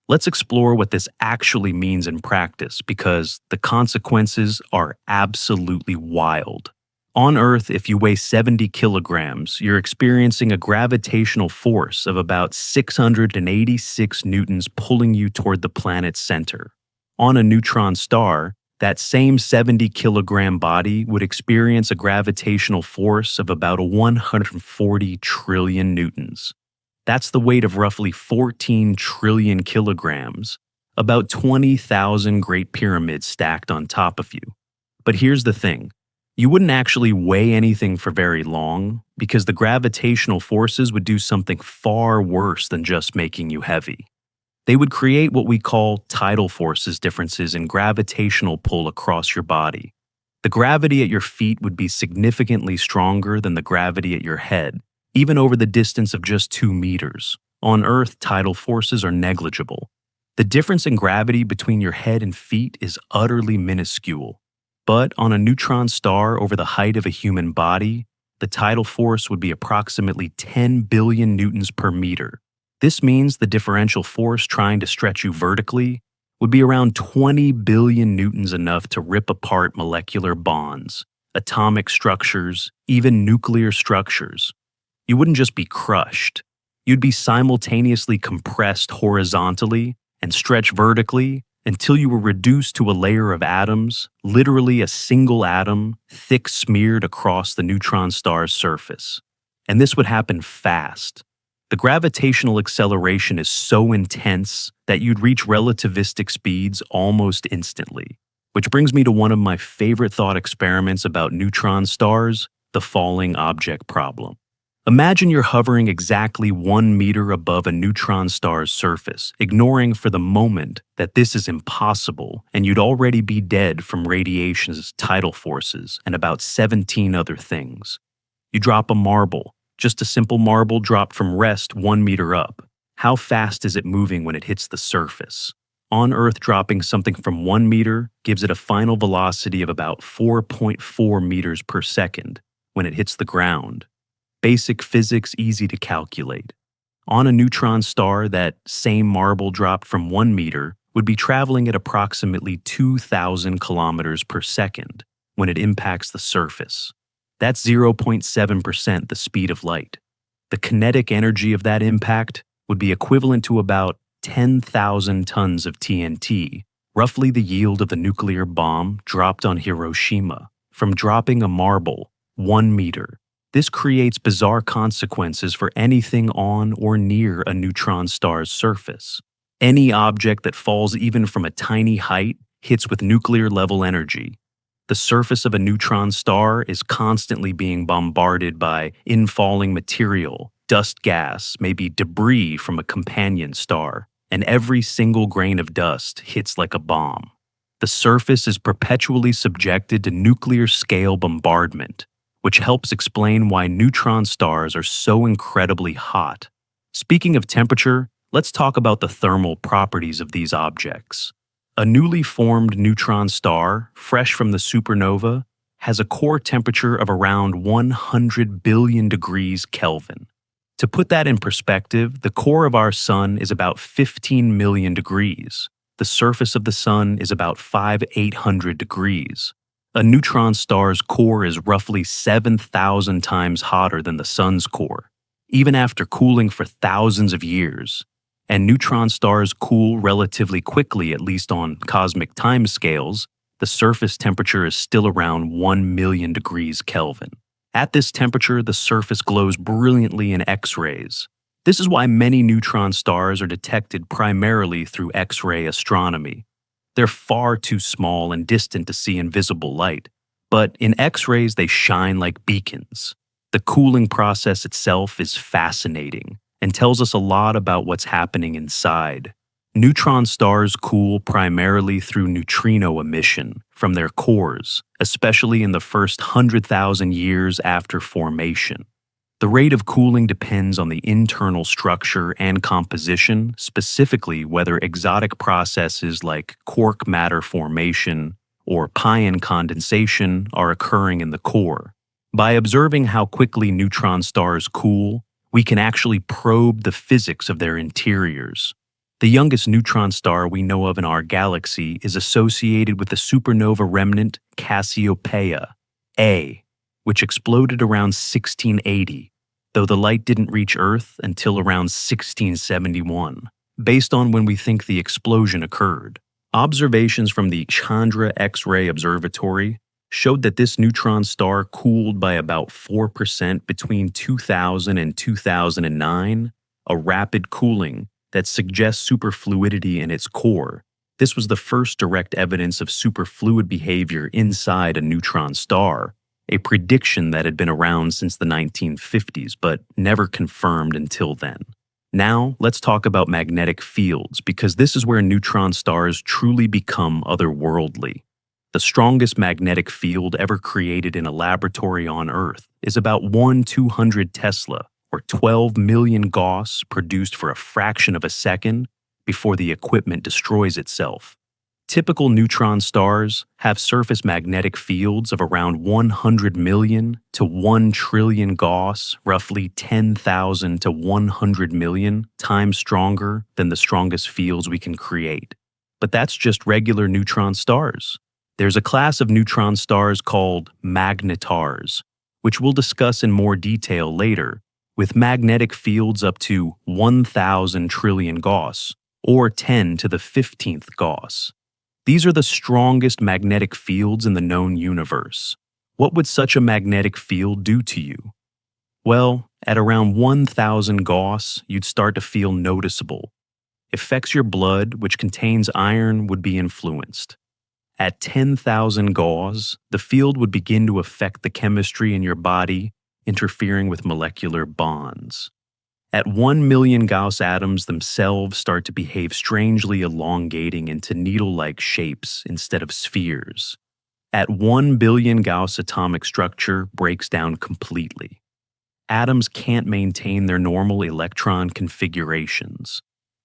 Let's explore what this actually means in practice because the consequences are absolutely wild. On Earth, if you weigh 70 kilograms, you're experiencing a gravitational force of about 686 newtons pulling you toward the planet's center. On a neutron star, that same 70-kilogram body would experience a gravitational force of about 140 trillion newtons. That's the weight of roughly 14 trillion kilograms, about 20,000 Great Pyramids stacked on top of you. But here's the thing. You wouldn't actually weigh anything for very long because the gravitational forces would do something far worse than just making you heavy. They would create what we call tidal forces differences in gravitational pull across your body. The gravity at your feet would be significantly stronger than the gravity at your head, even over the distance of just 2 meters. On Earth, tidal forces are negligible. The difference in gravity between your head and feet is utterly minuscule. But on a neutron star over the height of a human body, the tidal force would be approximately 10 billion newtons per meter. This means the differential force trying to stretch you vertically would be around 20 billion newtons, enough to rip apart molecular bonds, atomic structures, even nuclear structures. You wouldn't just be crushed. You'd be simultaneously compressed horizontally and stretched vertically until you were reduced to a layer of atoms, literally a single atom, thick smeared across the neutron star's surface. And this would happen fast. The gravitational acceleration is so intense that you'd reach relativistic speeds almost instantly. Which brings me to one of my favorite thought experiments about neutron stars, the falling object problem. Imagine you're hovering exactly 1 meter above a neutron star's surface, ignoring for the moment that this is impossible and you'd already be dead from radiation's tidal forces and about 17 other things. You drop a marble, just a simple marble dropped from rest 1 meter up. How fast is it moving when it hits the surface? On Earth, dropping something from 1 meter gives it a final velocity of about 4.4 meters per second when it hits the ground. Basic physics, easy to calculate. On a neutron star, that same marble dropped from 1 meter would be traveling at approximately 2,000 kilometers per second when it impacts the surface. That's 0.7% the speed of light. The kinetic energy of that impact would be equivalent to about 10,000 tons of TNT, roughly the yield of the nuclear bomb dropped on Hiroshima, from dropping a marble 1 meter. This creates bizarre consequences for anything on or near a neutron star's surface. Any object that falls even from a tiny height hits with nuclear-level energy. The surface of a neutron star is constantly being bombarded by infalling material, dust gas, maybe debris from a companion star, and every single grain of dust hits like a bomb. The surface is perpetually subjected to nuclear-scale bombardment, which helps explain why neutron stars are so incredibly hot. Speaking of temperature, let's talk about the thermal properties of these objects. A newly formed neutron star, fresh from the supernova, has a core temperature of around 100 billion degrees Kelvin. To put that in perspective, the core of our sun is about 15 million degrees. The surface of the sun is about 5,800 degrees. A neutron star's core is roughly 7,000 times hotter than the sun's core, even after cooling for thousands of years. And neutron stars cool relatively quickly, at least on cosmic timescales. The surface temperature is still around 1 million degrees Kelvin. At this temperature, the surface glows brilliantly in X-rays. This is why many neutron stars are detected primarily through X-ray astronomy. They're far too small and distant to see in visible light, but in X-rays they shine like beacons. The cooling process itself is fascinating and tells us a lot about what's happening inside. Neutron stars cool primarily through neutrino emission from their cores, especially in the first 100,000 years after formation. The rate of cooling depends on the internal structure and composition, specifically whether exotic processes like quark matter formation or pion condensation are occurring in the core. By observing how quickly neutron stars cool, we can actually probe the physics of their interiors. The youngest neutron star we know of in our galaxy is associated with the supernova remnant Cassiopeia A, which exploded around 1680, though the light didn't reach Earth until around 1671, based on when we think the explosion occurred. Observations from the Chandra X-ray Observatory showed that this neutron star cooled by about 4% between 2000 and 2009, a rapid cooling that suggests superfluidity in its core. This was the first direct evidence of superfluid behavior inside a neutron star, a prediction that had been around since the 1950s but never confirmed until then. Now, let's talk about magnetic fields, because this is where neutron stars truly become otherworldly. The strongest magnetic field ever created in a laboratory on Earth is about 1/200 Tesla, or 12 million Gauss produced for a fraction of a second before the equipment destroys itself. Typical neutron stars have surface magnetic fields of around 100 million to 1 trillion Gauss, roughly 10,000 to 100 million times stronger than the strongest fields we can create. But that's just regular neutron stars. There's a class of neutron stars called magnetars, which we'll discuss in more detail later, with magnetic fields up to 1,000 trillion Gauss, or 10 to the 15th Gauss. These are the strongest magnetic fields in the known universe. What would such a magnetic field do to you? Well, at around 1,000 Gauss, you'd start to feel noticeable. Affects your blood, which contains iron, would be influenced. At 10,000 Gauss, the field would begin to affect the chemistry in your body, interfering with molecular bonds. At 1 million Gauss, atoms themselves start to behave strangely, elongating into needle-like shapes instead of spheres. At 1 billion Gauss, atomic structure breaks down completely. Atoms can't maintain their normal electron configurations.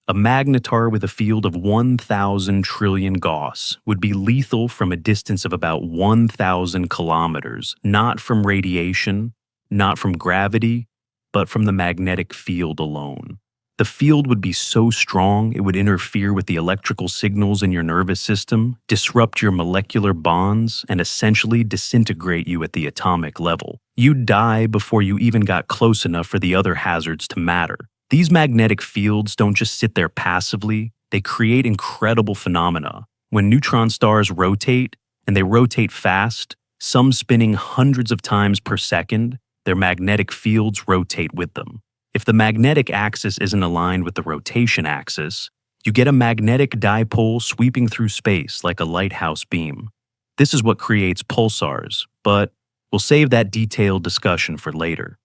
A magnetar with a field of 1,000 trillion Gauss would be lethal from a distance of about 1,000 kilometers, not from radiation, not from gravity, but from the magnetic field alone. The field would be so strong it would interfere with the electrical signals in your nervous system, disrupt your molecular bonds, and essentially disintegrate you at the atomic level. You'd die before you even got close enough for the other hazards to matter. These magnetic fields don't just sit there passively, they create incredible phenomena. When neutron stars rotate, and they rotate fast, some spinning hundreds of times per second, their magnetic fields rotate with them. If the magnetic axis isn't aligned with the rotation axis, you get a magnetic dipole sweeping through space like a lighthouse beam. This is what creates pulsars, but we'll save that detailed discussion for later.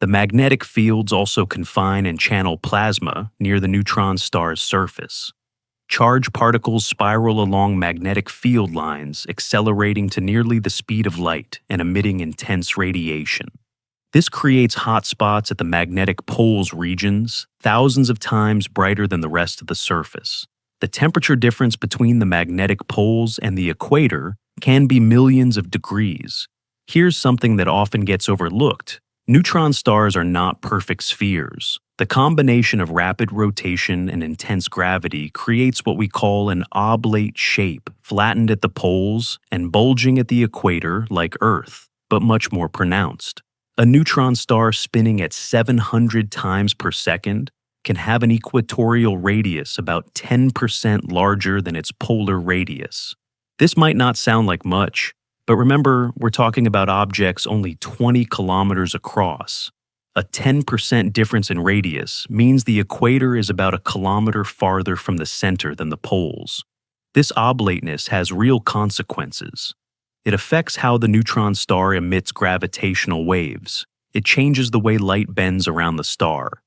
The magnetic fields also confine and channel plasma near the neutron star's surface. Charged particles spiral along magnetic field lines, accelerating to nearly the speed of light and emitting intense radiation. This creates hotspots at the magnetic poles regions, thousands of times brighter than the rest of the surface. The temperature difference between the magnetic poles and the equator can be millions of degrees. Here's something that often gets overlooked. Neutron stars are not perfect spheres. The combination of rapid rotation and intense gravity creates what we call an oblate shape, flattened at the poles and bulging at the equator like Earth, but much more pronounced. A neutron star spinning at 700 times per second can have an equatorial radius about 10% larger than its polar radius. This might not sound like much, but remember, we're talking about objects only 20 kilometers across. A 10% difference in radius means the equator is about a kilometer farther from the center than the poles. This oblateness has real consequences. It affects how the neutron star emits gravitational waves. It changes the way light bends around the star.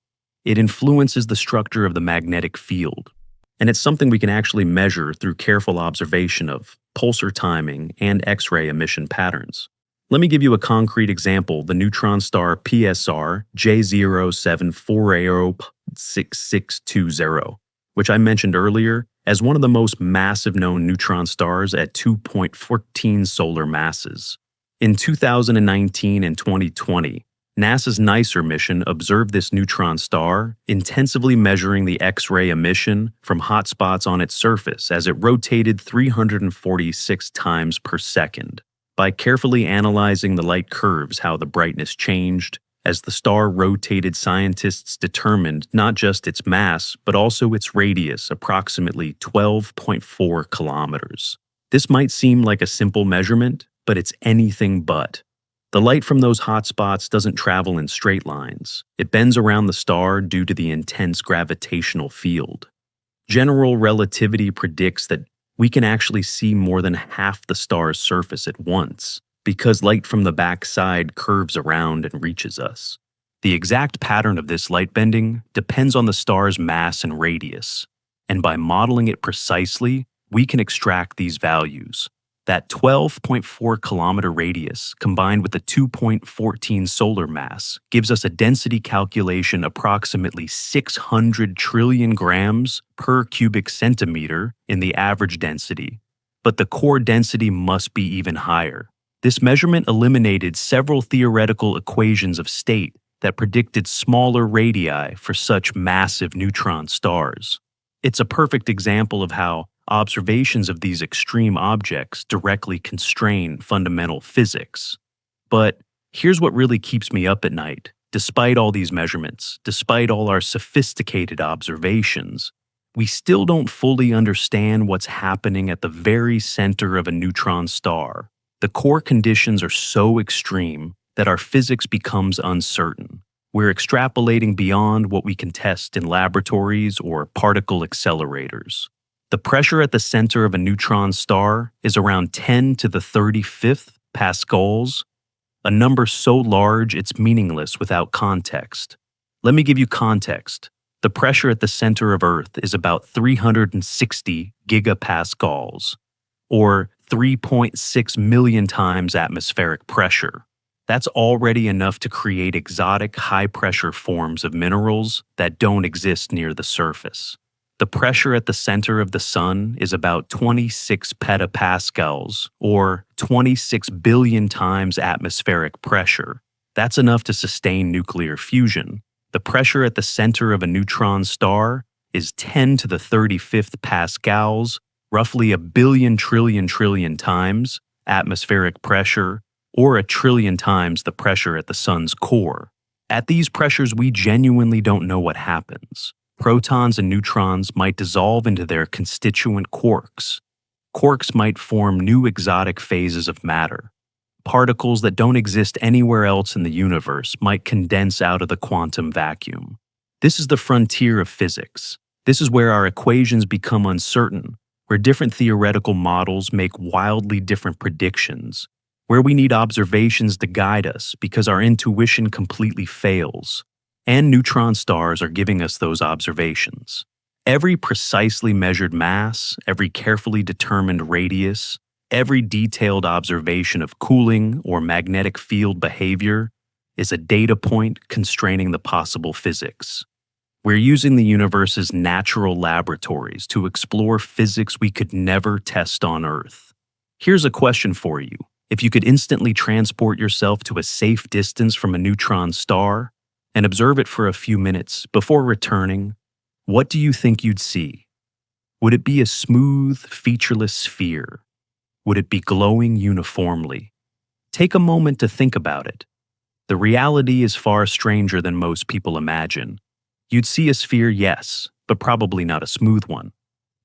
It influences the structure of the magnetic field. And it's something we can actually measure through careful observation of pulsar timing and X-ray emission patterns. Let me give you a concrete example, the neutron star PSR J07406620, which I mentioned earlier as one of the most massive known neutron stars at 2.14 solar masses. In 2019 and 2020, NASA's NICER mission observed this neutron star, intensively measuring the X-ray emission from hotspots on its surface as it rotated 346 times per second. By carefully analyzing the light curves, how the brightness changed, as the star rotated, scientists determined not just its mass, but also its radius, approximately 12.4 kilometers. This might seem like a simple measurement, but it's anything but. The light from those hotspots doesn't travel in straight lines. It bends around the star due to the intense gravitational field. General relativity predicts that we can actually see more than half the star's surface at once, because light from the backside curves around and reaches us. The exact pattern of this light bending depends on the star's mass and radius, and by modeling it precisely, we can extract these values. That 12.4 kilometer radius combined with the 2.14 solar mass gives us a density calculation approximately 600 trillion grams per cubic centimeter in the average density. But the core density must be even higher. This measurement eliminated several theoretical equations of state that predicted smaller radii for such massive neutron stars. It's a perfect example of how observations of these extreme objects directly constrain fundamental physics. But here's what really keeps me up at night. Despite all these measurements, despite all our sophisticated observations, we still don't fully understand what's happening at the very center of a neutron star. The core conditions are so extreme that our physics becomes uncertain. We're extrapolating beyond what we can test in laboratories or particle accelerators. The pressure at the center of a neutron star is around 10 to the 35th pascals, a number so large it's meaningless without context. Let me give you context. The pressure at the center of Earth is about 360 gigapascals, or 3.6 million times atmospheric pressure. That's already enough to create exotic high-pressure forms of minerals that don't exist near the surface. The pressure at the center of the Sun is about 26 petapascals, or 26 billion times atmospheric pressure. That's enough to sustain nuclear fusion. The pressure at the center of a neutron star is 10 to the 35th pascals, roughly a billion trillion times atmospheric pressure, or a trillion times the pressure at the sun's core. At these pressures, we genuinely don't know what happens. Protons and neutrons might dissolve into their constituent quarks. Quarks might form new exotic phases of matter. Particles that don't exist anywhere else in the universe might condense out of the quantum vacuum. This is the frontier of physics. This is where our equations become uncertain, where different theoretical models make wildly different predictions, where we need observations to guide us because our intuition completely fails. And neutron stars are giving us those observations. Every precisely measured mass, every carefully determined radius, every detailed observation of cooling or magnetic field behavior is a data point constraining the possible physics. We're using the universe's natural laboratories to explore physics we could never test on Earth. Here's a question for you. If you could instantly transport yourself to a safe distance from a neutron star and observe it for a few minutes before returning, what do you think you'd see? Would it be a smooth, featureless sphere? Would it be glowing uniformly? Take a moment to think about it. The reality is far stranger than most people imagine. You'd see a sphere, yes, but probably not a smooth one.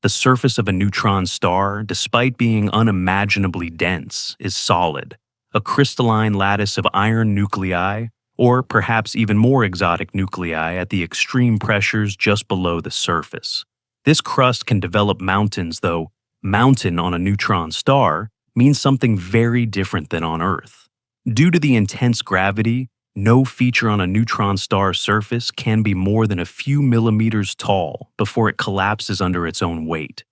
The surface of a neutron star, despite being unimaginably dense, is solid, a crystalline lattice of iron nuclei, or perhaps even more exotic nuclei at the extreme pressures just below the surface. This crust can develop mountains, though mountain on a neutron star means something very different than on Earth. Due to the intense gravity, no feature on a neutron star surface can be more than a few millimeters tall before it collapses under its own weight.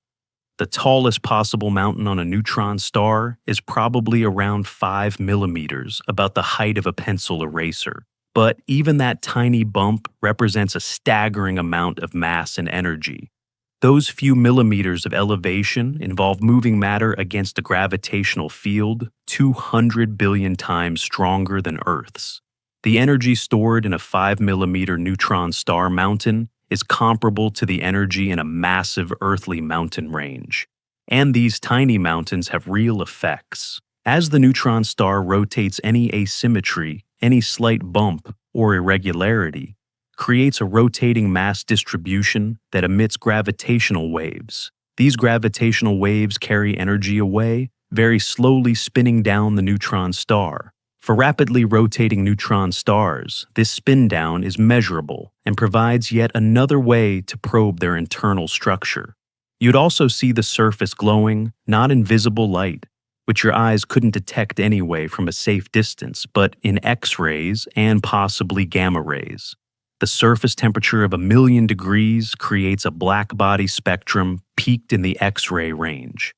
The tallest possible mountain on a neutron star is probably around 5 millimeters, about the height of a pencil eraser. But even that tiny bump represents a staggering amount of mass and energy. Those few millimeters of elevation involve moving matter against a gravitational field 200 billion times stronger than Earth's. The energy stored in a 5 millimeter neutron star mountain is comparable to the energy in a massive earthly mountain range. And these tiny mountains have real effects. As the neutron star rotates, any asymmetry, any slight bump or irregularity, creates a rotating mass distribution that emits gravitational waves. These gravitational waves carry energy away, very slowly spinning down the neutron star. For rapidly rotating neutron stars, this spin down is measurable and provides yet another way to probe their internal structure. You'd also see the surface glowing, not in visible light, which your eyes couldn't detect anyway from a safe distance, but in X-rays and possibly gamma rays. The surface temperature of 1,000,000 degrees creates a black body spectrum peaked in the X-ray range.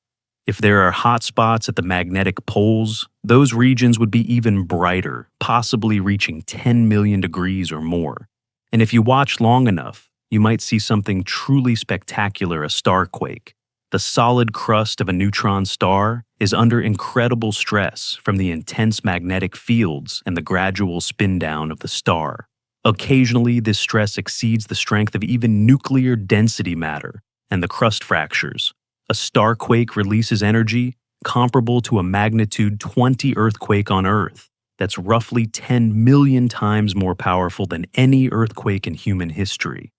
If there are hot spots at the magnetic poles, those regions would be even brighter, possibly reaching 10 million degrees or more. And if you watch long enough, you might see something truly spectacular, a starquake. The solid crust of a neutron star is under incredible stress from the intense magnetic fields and the gradual spin down of the star. Occasionally, this stress exceeds the strength of even nuclear density matter, and the crust fractures. A starquake releases energy comparable to a magnitude 20 earthquake on Earth. That's roughly 10 million times more powerful than any earthquake in human history.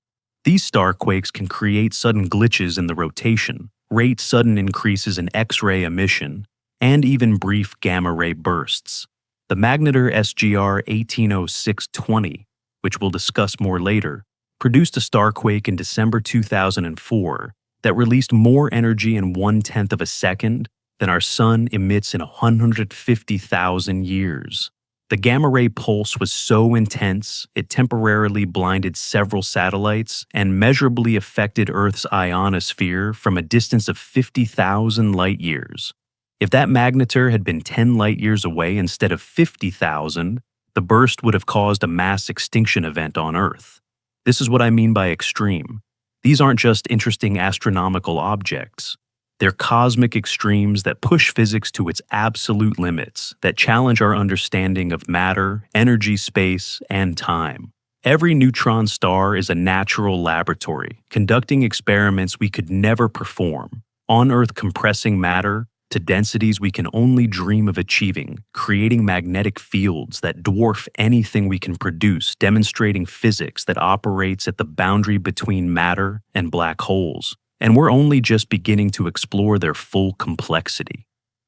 These starquakes can create sudden glitches in the rotation, rate sudden increases in X-ray emission, and even brief gamma-ray bursts. The magnetar SGR 180620, which we'll discuss more later, produced a starquake in December 2004 that released more energy in 1/10 of a second than our sun emits in 150,000 years. The gamma-ray pulse was so intense, it temporarily blinded several satellites and measurably affected Earth's ionosphere from a distance of 50,000 light-years. If that magnetar had been 10 light-years away instead of 50,000, the burst would have caused a mass extinction event on Earth. This is what I mean by extreme. These aren't just interesting astronomical objects. They're cosmic extremes that push physics to its absolute limits, that challenge our understanding of matter, energy, space, and time. Every neutron star is a natural laboratory, conducting experiments we could never perform, on Earth compressing matter to densities we can only dream of achieving, creating magnetic fields that dwarf anything we can produce, demonstrating physics that operates at the boundary between matter and black holes. And we're only just beginning to explore their full complexity.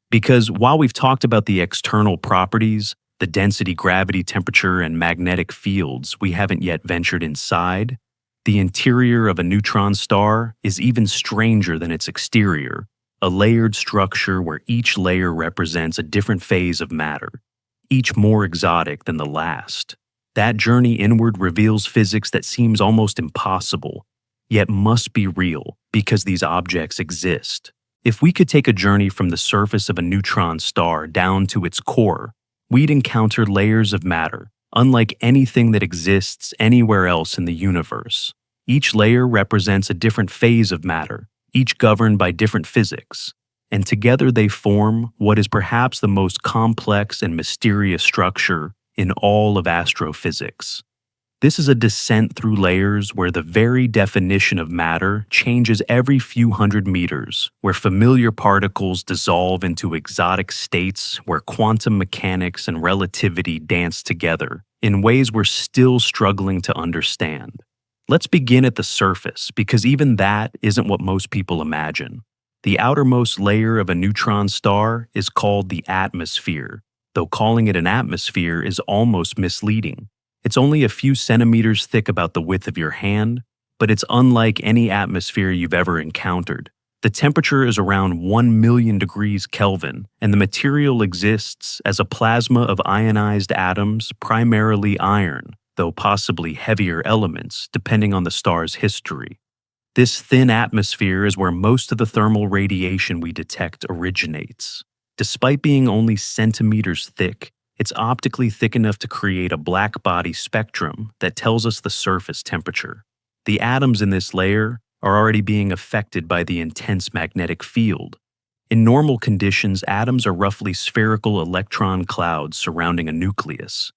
Because while we've talked about the external properties, the density, gravity, temperature, and magnetic fields, we haven't yet ventured inside. The interior of a neutron star is even stranger than its exterior, a layered structure where each layer represents a different phase of matter, each more exotic than the last. That journey inward reveals physics that seems almost impossible, yet must be real because these objects exist. If we could take a journey from the surface of a neutron star down to its core, we'd encounter layers of matter, unlike anything that exists anywhere else in the universe. Each layer represents a different phase of matter, each governed by different physics, and together they form what is perhaps the most complex and mysterious structure in all of astrophysics. This is a descent through layers where the very definition of matter changes every few hundred meters, where familiar particles dissolve into exotic states, where quantum mechanics and relativity dance together in ways we're still struggling to understand. Let's begin at the surface, because even that isn't what most people imagine. The outermost layer of a neutron star is called the atmosphere, though calling it an atmosphere is almost misleading. It's only a few centimeters thick, about the width of your hand, but it's unlike any atmosphere you've ever encountered. The temperature is around 1 million degrees Kelvin, and the material exists as a plasma of ionized atoms, primarily iron, though possibly heavier elements, depending on the star's history. This thin atmosphere is where most of the thermal radiation we detect originates. Despite being only centimeters thick, it's optically thick enough to create a black body spectrum that tells us the surface temperature. The atoms in this layer are already being affected by the intense magnetic field. In normal conditions, atoms are roughly spherical electron clouds surrounding a nucleus.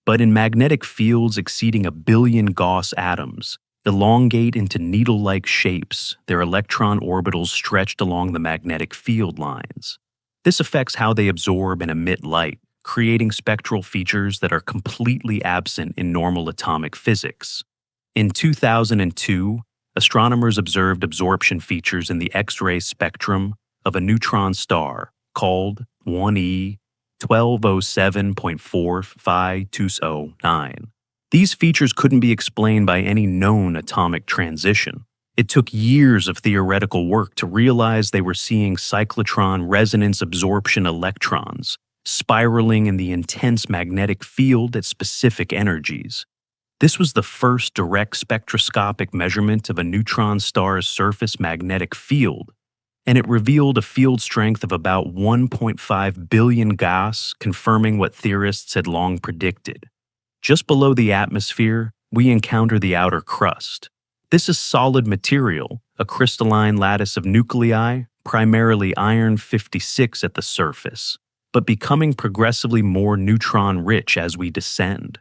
But in magnetic fields exceeding 1 billion Gauss atoms, elongate into needle-like shapes, their electron orbitals stretched along the magnetic field lines. This affects how they absorb and emit light, creating spectral features that are completely absent in normal atomic physics. In 2002, astronomers observed absorption features in the X-ray spectrum of a neutron star called 1E 1207.45209. These features couldn't be explained by any known atomic transition. It took years of theoretical work to realize they were seeing cyclotron resonance absorption electrons, spiraling in the intense magnetic field at specific energies. This was the first direct spectroscopic measurement of a neutron star's surface magnetic field, and it revealed a field strength of about 1.5 billion Gauss, confirming what theorists had long predicted. Just below the atmosphere, we encounter the outer crust. This is solid material, a crystalline lattice of nuclei, primarily iron-56 at the surface, but becoming progressively more neutron-rich as we descend.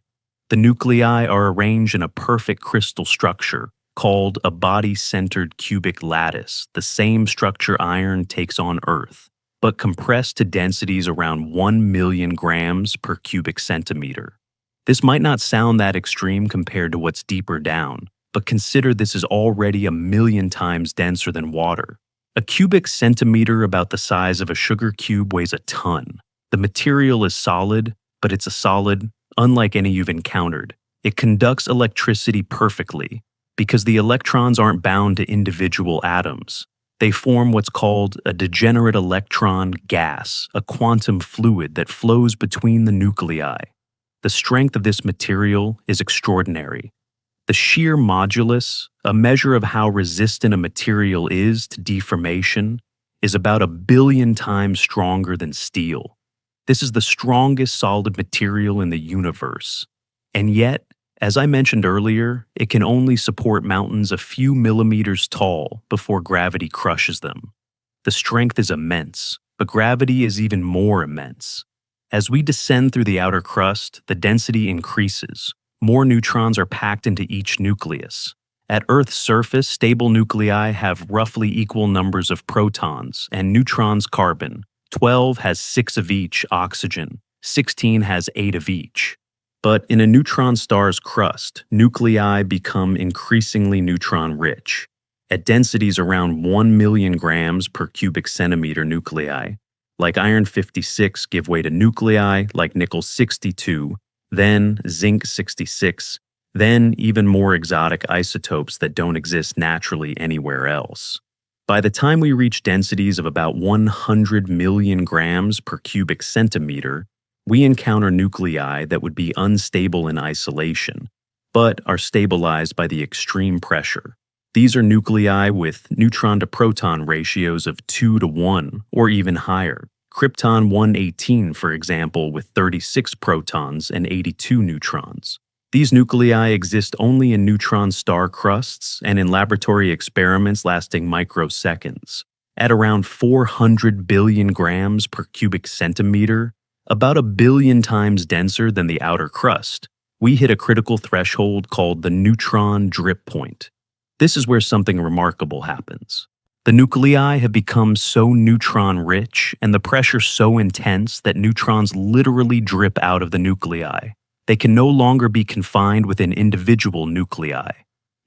The nuclei are arranged in a perfect crystal structure, called a body-centered cubic lattice, the same structure iron takes on Earth, but compressed to densities around 1 million grams per cubic centimeter. This might not sound that extreme compared to what's deeper down, but consider this is already 1 million times denser than water. A cubic centimeter about the size of a sugar cube weighs a ton. The material is solid, but it's a solid unlike any you've encountered. It conducts electricity perfectly, because the electrons aren't bound to individual atoms. They form what's called a degenerate electron gas, a quantum fluid that flows between the nuclei. The strength of this material is extraordinary. The shear modulus, a measure of how resistant a material is to deformation, is about 1 billion times stronger than steel. This is the strongest solid material in the universe. And yet, as I mentioned earlier, it can only support mountains a few millimeters tall before gravity crushes them. The strength is immense, but gravity is even more immense. As we descend through the outer crust, the density increases. more neutrons are packed into each nucleus. At Earth's surface, stable nuclei have roughly equal numbers of protons and neutrons carbon. 12 has 6 of each oxygen, 16 has 8 of each. But in a neutron star's crust, nuclei become increasingly neutron-rich. At densities around 1 million grams per cubic centimeter nuclei, like iron-56 give way to nuclei like nickel-62, then zinc-66, then even more exotic isotopes that don't exist naturally anywhere else. By the time we reach densities of about 100 million grams per cubic centimeter, we encounter nuclei that would be unstable in isolation, but are stabilized by the extreme pressure. These are nuclei with neutron-to-proton ratios of 2 to 1 or even higher. Krypton-118, for example, with 36 protons and 82 neutrons. These nuclei exist only in neutron star crusts and in laboratory experiments lasting microseconds. At around 400 billion grams per cubic centimeter, about 1 billion times denser than the outer crust, we hit a critical threshold called the neutron drip point. This is where something remarkable happens. The nuclei have become so neutron-rich and the pressure so intense that neutrons literally drip out of the nuclei. They can no longer be confined within individual nuclei.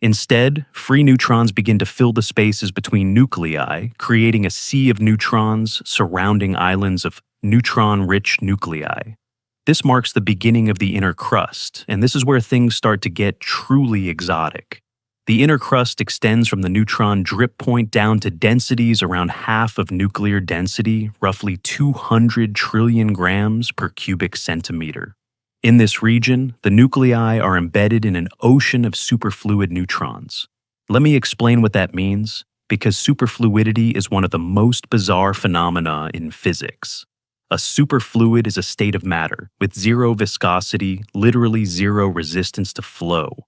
Instead, free neutrons begin to fill the spaces between nuclei, creating a sea of neutrons surrounding islands of neutron-rich nuclei. This marks the beginning of the inner crust, and this is where things start to get truly exotic. The inner crust extends from the neutron drip point down to densities around half of nuclear density, roughly 200 trillion grams per cubic centimeter. In this region, the nuclei are embedded in an ocean of superfluid neutrons. Let me explain what that means, because superfluidity is one of the most bizarre phenomena in physics. A superfluid is a state of matter with zero viscosity, literally zero resistance to flow.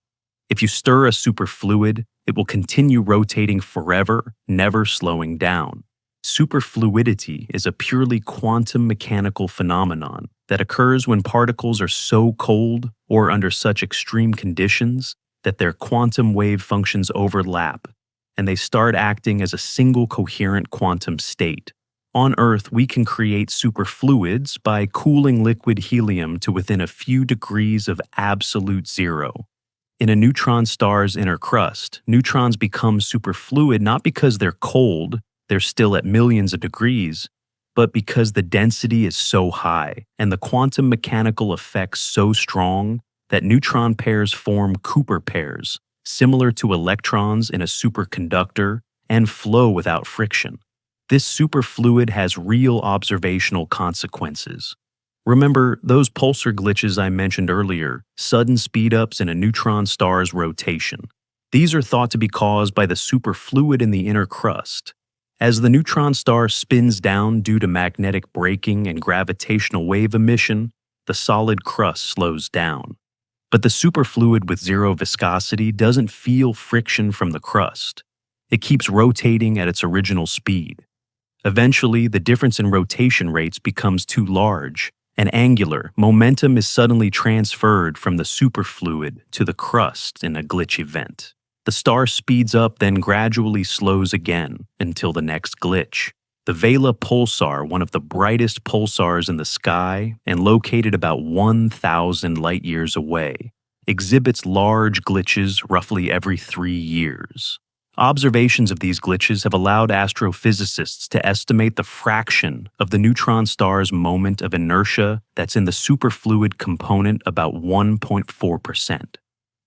If you stir a superfluid, it will continue rotating forever, never slowing down. Superfluidity is a purely quantum mechanical phenomenon that occurs when particles are so cold or under such extreme conditions that their quantum wave functions overlap and they start acting as a single coherent quantum state. On Earth, we can create superfluids by cooling liquid helium to within a few degrees of absolute zero. In a neutron star's inner crust, neutrons become superfluid not because they're cold, they're still at millions of degrees, but because the density is so high and the quantum mechanical effects so strong that neutron pairs form Cooper pairs, similar to electrons in a superconductor, and flow without friction. This superfluid has real observational consequences. Remember those pulsar glitches I mentioned earlier, sudden speedups in a neutron star's rotation. These are thought to be caused by the superfluid in the inner crust. As the neutron star spins down due to magnetic braking and gravitational wave emission, the solid crust slows down. But the superfluid with zero viscosity doesn't feel friction from the crust. It keeps rotating at its original speed. Eventually, the difference in rotation rates becomes too large, and angular momentum is suddenly transferred from the superfluid to the crust in a glitch event. The star speeds up, then gradually slows again until the next glitch. The Vela pulsar, one of the brightest pulsars in the sky and located about 1,000 light-years away, exhibits large glitches roughly every 3 years. Observations of these glitches have allowed astrophysicists to estimate the fraction of the neutron star's moment of inertia that's in the superfluid component about 1.4%.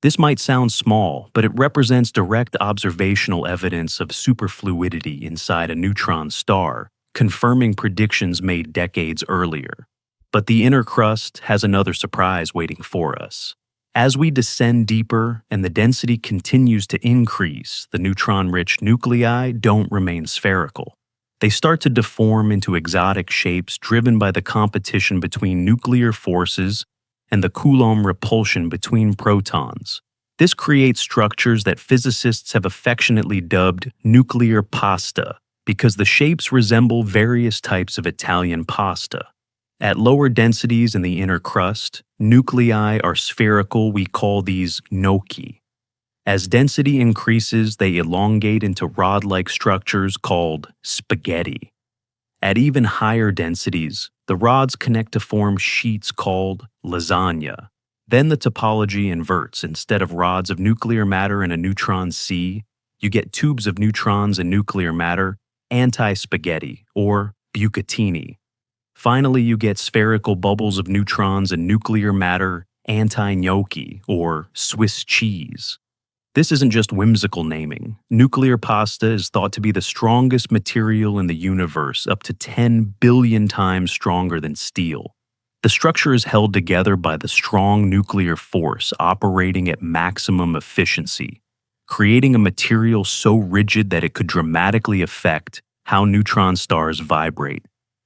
This might sound small, but it represents direct observational evidence of superfluidity inside a neutron star, confirming predictions made decades earlier. But the inner crust has another surprise waiting for us. As we descend deeper and the density continues to increase, the neutron-rich nuclei don't remain spherical. They start to deform into exotic shapes driven by the competition between nuclear forces and the Coulomb repulsion between protons. This creates structures that physicists have affectionately dubbed nuclear pasta because the shapes resemble various types of Italian pasta. At lower densities in the inner crust, nuclei are spherical. We call these gnocchi. As density increases, they elongate into rod-like structures called spaghetti. At even higher densities, the rods connect to form sheets called lasagna. Then the topology inverts. Instead of rods of nuclear matter in a neutron sea, you get tubes of neutrons and nuclear matter, anti-spaghetti, or bucatini. Finally, you get spherical bubbles of neutrons and nuclear matter, anti-gnocchi, or Swiss cheese. This isn't just whimsical naming. Nuclear pasta is thought to be the strongest material in the universe, up to 10 billion times stronger than steel. The structure is held together by the strong nuclear force operating at maximum efficiency, creating a material so rigid that it could dramatically affect how neutron stars vibrate,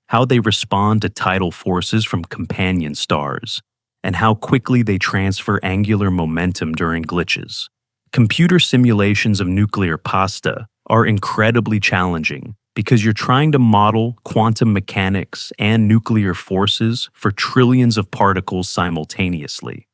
how they respond to tidal forces from companion stars, and how quickly they transfer angular momentum during glitches. Computer simulations of nuclear pasta are incredibly challenging because you're trying to model quantum mechanics and nuclear forces for trillions of particles simultaneously.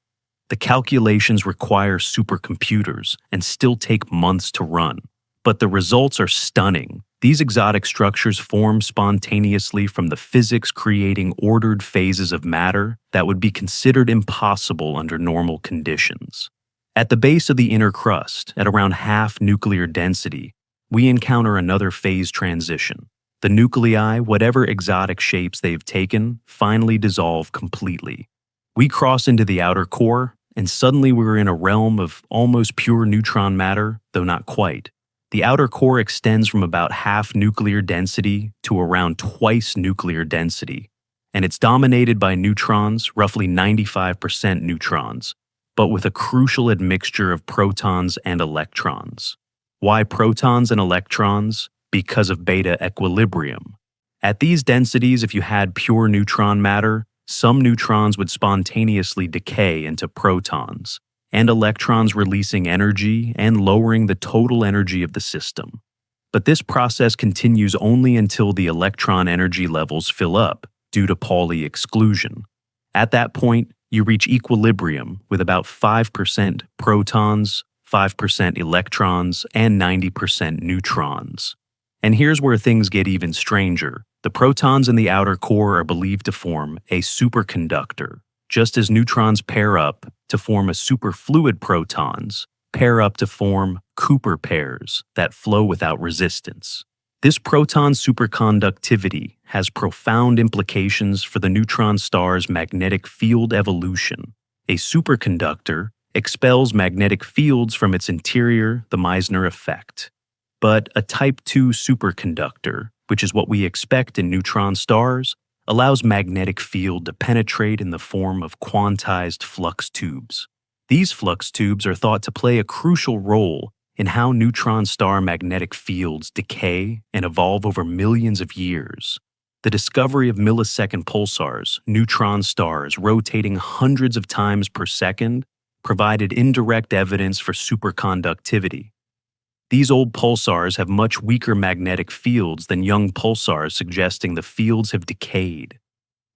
The calculations require supercomputers and still take months to run, but the results are stunning. These exotic structures form spontaneously from the physics creating ordered phases of matter that would be considered impossible under normal conditions. At the base of the inner crust, at around half nuclear density, we encounter another phase transition. The nuclei, whatever exotic shapes they've taken, finally dissolve completely. We cross into the outer core, and suddenly we're in a realm of almost pure neutron matter, though not quite. The outer core extends from about half nuclear density to around twice nuclear density, and it's dominated by neutrons, roughly 95% neutrons, but with a crucial admixture of protons and electrons. Why protons and electrons? Because of beta equilibrium. At these densities, if you had pure neutron matter, some neutrons would spontaneously decay into protons, and electrons releasing energy and lowering the total energy of the system. But this process continues only until the electron energy levels fill up due to Pauli exclusion. At that point, you reach equilibrium with about 5% protons, 5% electrons, and 90% neutrons. And here's where things get even stranger. The protons in the outer core are believed to form a superconductor, just as neutrons pair up to form a superfluid protons pair up to form Cooper pairs that flow without resistance. This proton superconductivity has profound implications for the neutron star's magnetic field evolution. A superconductor expels magnetic fields from its interior, the Meissner effect. But a type II superconductor, which is what we expect in neutron stars, allows magnetic field to penetrate in the form of quantized flux tubes. These flux tubes are thought to play a crucial role in how neutron star magnetic fields decay and evolve over millions of years. The discovery of millisecond pulsars, neutron stars rotating hundreds of times per second, provided indirect evidence for superconductivity. These old pulsars have much weaker magnetic fields than young pulsars, suggesting the fields have decayed.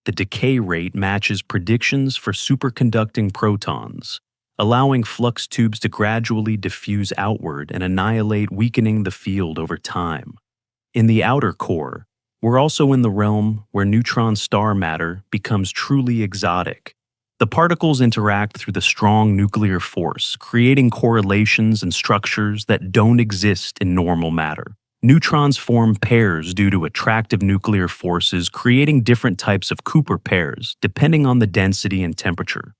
The decay rate matches predictions for superconducting protons, allowing flux tubes to gradually diffuse outward and annihilate, weakening the field over time. In the outer core, we're also in the realm where neutron star matter becomes truly exotic. The particles interact through the strong nuclear force, creating correlations and structures that don't exist in normal matter. Neutrons form pairs due to attractive nuclear forces, creating different types of Cooper pairs, depending on the density and temperature.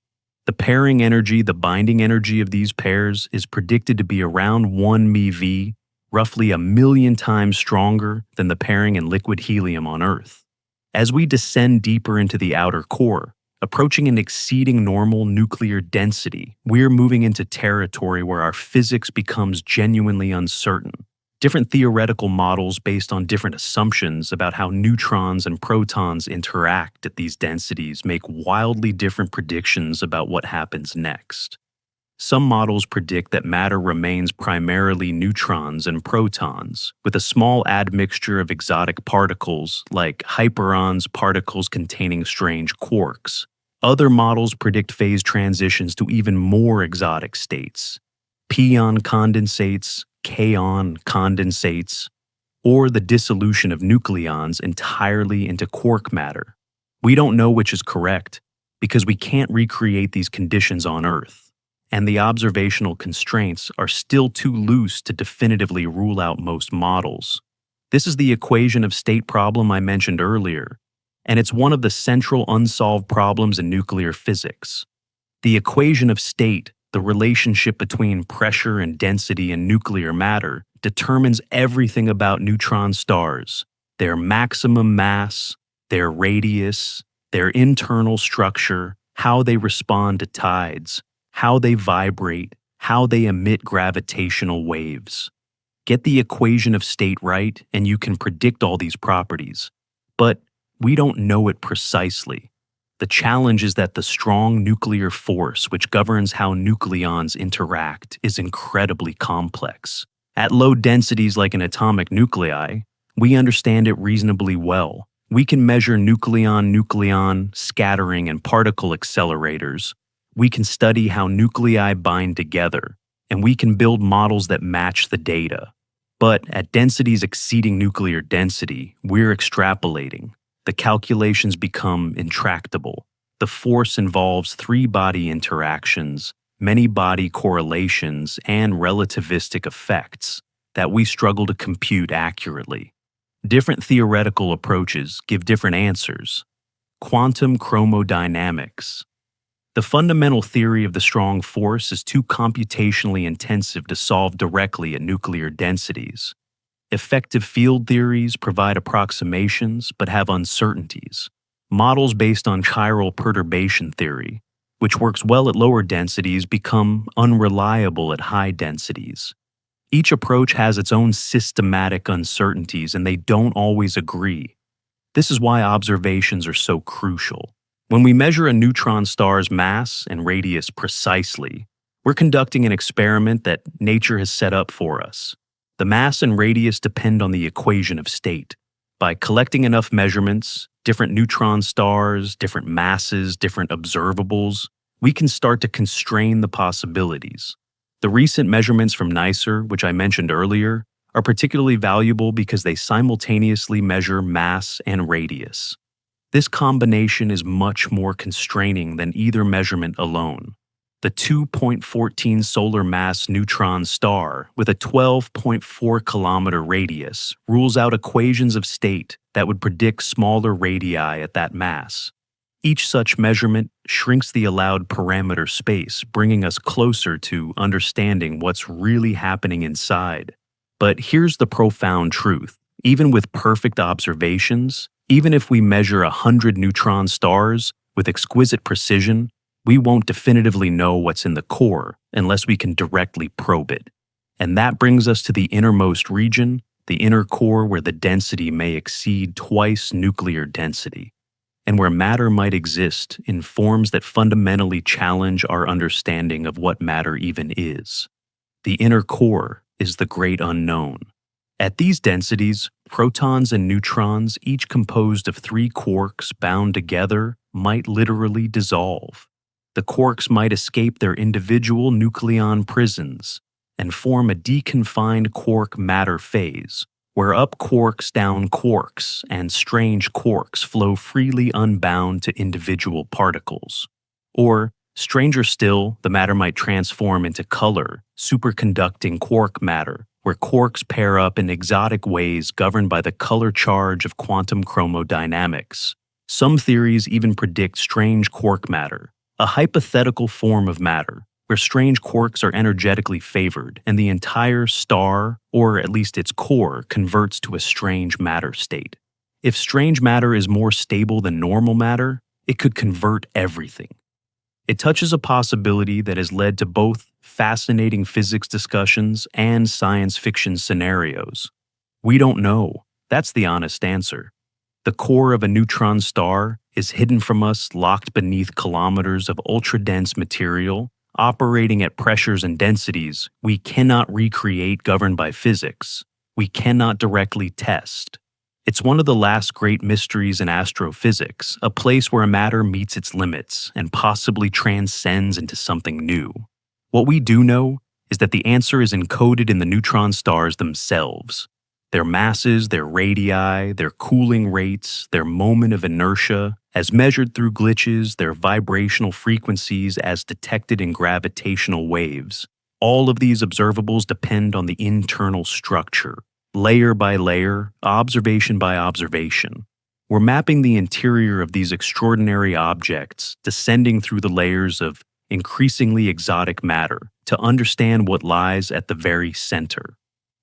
The pairing energy, the binding energy of these pairs, is predicted to be around 1 MeV, roughly 1,000,000 times stronger than the pairing in liquid helium on Earth. As we descend deeper into the outer core, approaching an exceeding normal nuclear density, we're moving into territory where our physics becomes genuinely uncertain. Different theoretical models based on different assumptions about how neutrons and protons interact at these densities make wildly different predictions about what happens next. Some models predict that matter remains primarily neutrons and protons, with a small admixture of exotic particles like hyperons, particles containing strange quarks. Other models predict phase transitions to even more exotic states: pion condensates, kaon condensates, or the dissolution of nucleons entirely into quark matter. We don't know which is correct because we can't recreate these conditions on Earth, and the observational constraints are still too loose to definitively rule out most models. This is the equation of state problem I mentioned earlier, and it's one of the central unsolved problems in nuclear physics. The equation of state, the relationship between pressure and density in nuclear matter, determines everything about neutron stars: their maximum mass, their radius, their internal structure, how they respond to tides, how they vibrate, how they emit gravitational waves. Get the equation of state right, and you can predict all these properties. But we don't know it precisely. The challenge is that the strong nuclear force which governs how nucleons interact is incredibly complex. At low densities like an atomic nuclei, we understand it reasonably well. We can measure nucleon-nucleon scattering and particle accelerators. We can study how nuclei bind together, and we can build models that match the data. But at densities exceeding nuclear density, we're extrapolating. The calculations become intractable. The force involves three-body interactions, many-body correlations, and relativistic effects that we struggle to compute accurately. Different theoretical approaches give different answers. Quantum chromodynamics. The fundamental theory of the strong force is too computationally intensive to solve directly at nuclear densities. Effective field theories provide approximations but have uncertainties. Models based on chiral perturbation theory, which works well at lower densities, become unreliable at high densities. Each approach has its own systematic uncertainties, and they don't always agree. This is why observations are so crucial. When we measure a neutron star's mass and radius precisely, we're conducting an experiment that nature has set up for us. The mass and radius depend on the equation of state. By collecting enough measurements, different neutron stars, different masses, different observables, we can start to constrain the possibilities. The recent measurements from NICER, which I mentioned earlier, are particularly valuable because they simultaneously measure mass and radius. This combination is much more constraining than either measurement alone. The 2.14 solar mass neutron star with a 12.4 kilometer radius rules out equations of state that would predict smaller radii at that mass. Each such measurement shrinks the allowed parameter space, bringing us closer to understanding what's really happening inside. But here's the profound truth. Even with perfect observations, even if we measure 100 neutron stars with exquisite precision, we won't definitively know what's in the core unless we can directly probe it. And that brings us to the innermost region, the inner core, where the density may exceed twice nuclear density, and where matter might exist in forms that fundamentally challenge our understanding of what matter even is. The inner core is the great unknown. At these densities, protons and neutrons, each composed of three quarks bound together, might literally dissolve. The quarks might escape their individual nucleon prisons and form a deconfined quark matter phase, where up quarks, down quarks, and strange quarks flow freely unbound to individual particles. Or, stranger still, the matter might transform into color, superconducting quark matter, where quarks pair up in exotic ways governed by the color charge of quantum chromodynamics. Some theories even predict strange quark matter, a hypothetical form of matter, where strange quarks are energetically favored and the entire star, or at least its core, converts to a strange matter state. If strange matter is more stable than normal matter, it could convert everything. It touches a possibility that has led to both fascinating physics discussions and science fiction scenarios. We don't know. That's the honest answer. The core of a neutron star is hidden from us, locked beneath kilometers of ultra-dense material, operating at pressures and densities we cannot recreate governed by physics, we cannot directly test. It's one of the last great mysteries in astrophysics, a place where matter meets its limits and possibly transcends into something new. What we do know is that the answer is encoded in the neutron stars themselves. Their masses, their radii, their cooling rates, their moment of inertia, as measured through glitches, their vibrational frequencies as detected in gravitational waves. All of these observables depend on the internal structure, layer by layer, observation by observation. We're mapping the interior of these extraordinary objects, descending through the layers of increasingly exotic matter to understand what lies at the very center.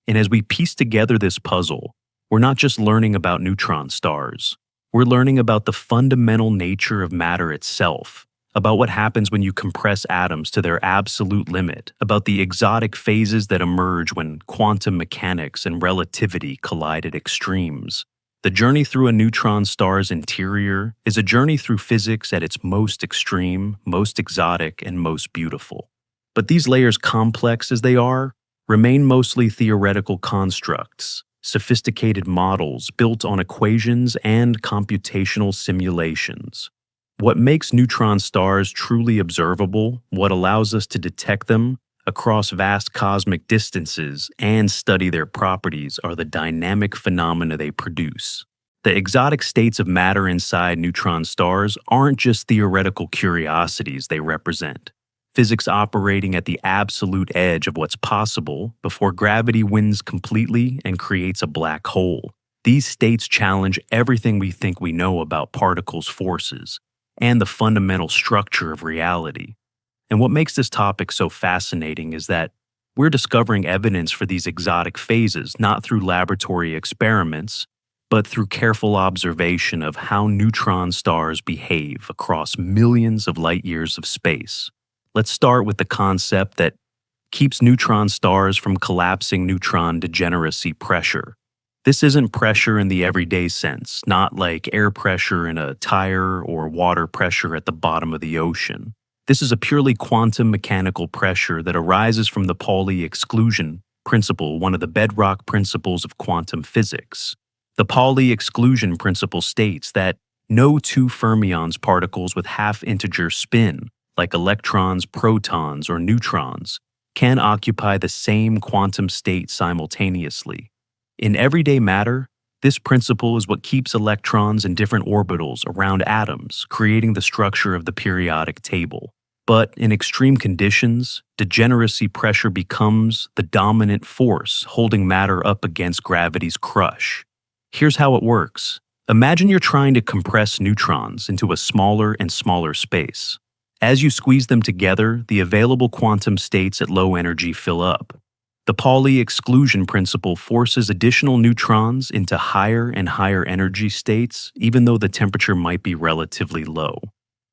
And as we piece together this puzzle, we're not just learning about neutron stars. We're learning about the fundamental nature of matter itself, about what happens when you compress atoms to their absolute limit, about the exotic phases that emerge when quantum mechanics and relativity collide at extremes. The journey through a neutron star's interior is a journey through physics at its most extreme, most exotic, and most beautiful. But these layers, complex as they are, remain mostly theoretical constructs, sophisticated models built on equations and computational simulations. What makes neutron stars truly observable, what allows us to detect them across vast cosmic distances and study their properties, are the dynamic phenomena they produce. The exotic states of matter inside neutron stars aren't just theoretical curiosities they represent. Physics operating at the absolute edge of what's possible before gravity wins completely and creates a black hole. These states challenge everything we think we know about particles' forces and the fundamental structure of reality. And what makes this topic so fascinating is that we're discovering evidence for these exotic phases not through laboratory experiments, but through careful observation of how neutron stars behave across millions of light years of space. Let's start with the concept that keeps neutron stars from collapsing: neutron degeneracy pressure. This isn't pressure in the everyday sense, not like air pressure in a tire or water pressure at the bottom of the ocean. This is a purely quantum mechanical pressure that arises from the Pauli exclusion principle, one of the bedrock principles of quantum physics. The Pauli exclusion principle states that no two fermions particles with half-integer spin, like electrons, protons, or neutrons, can occupy the same quantum state simultaneously. In everyday matter, this principle is what keeps electrons in different orbitals around atoms, creating the structure of the periodic table. But in extreme conditions, degeneracy pressure becomes the dominant force holding matter up against gravity's crush. Here's how it works. Imagine you're trying to compress neutrons into a smaller and smaller space. As you squeeze them together, the available quantum states at low energy fill up. The Pauli exclusion principle forces additional neutrons into higher and higher energy states, even though the temperature might be relatively low.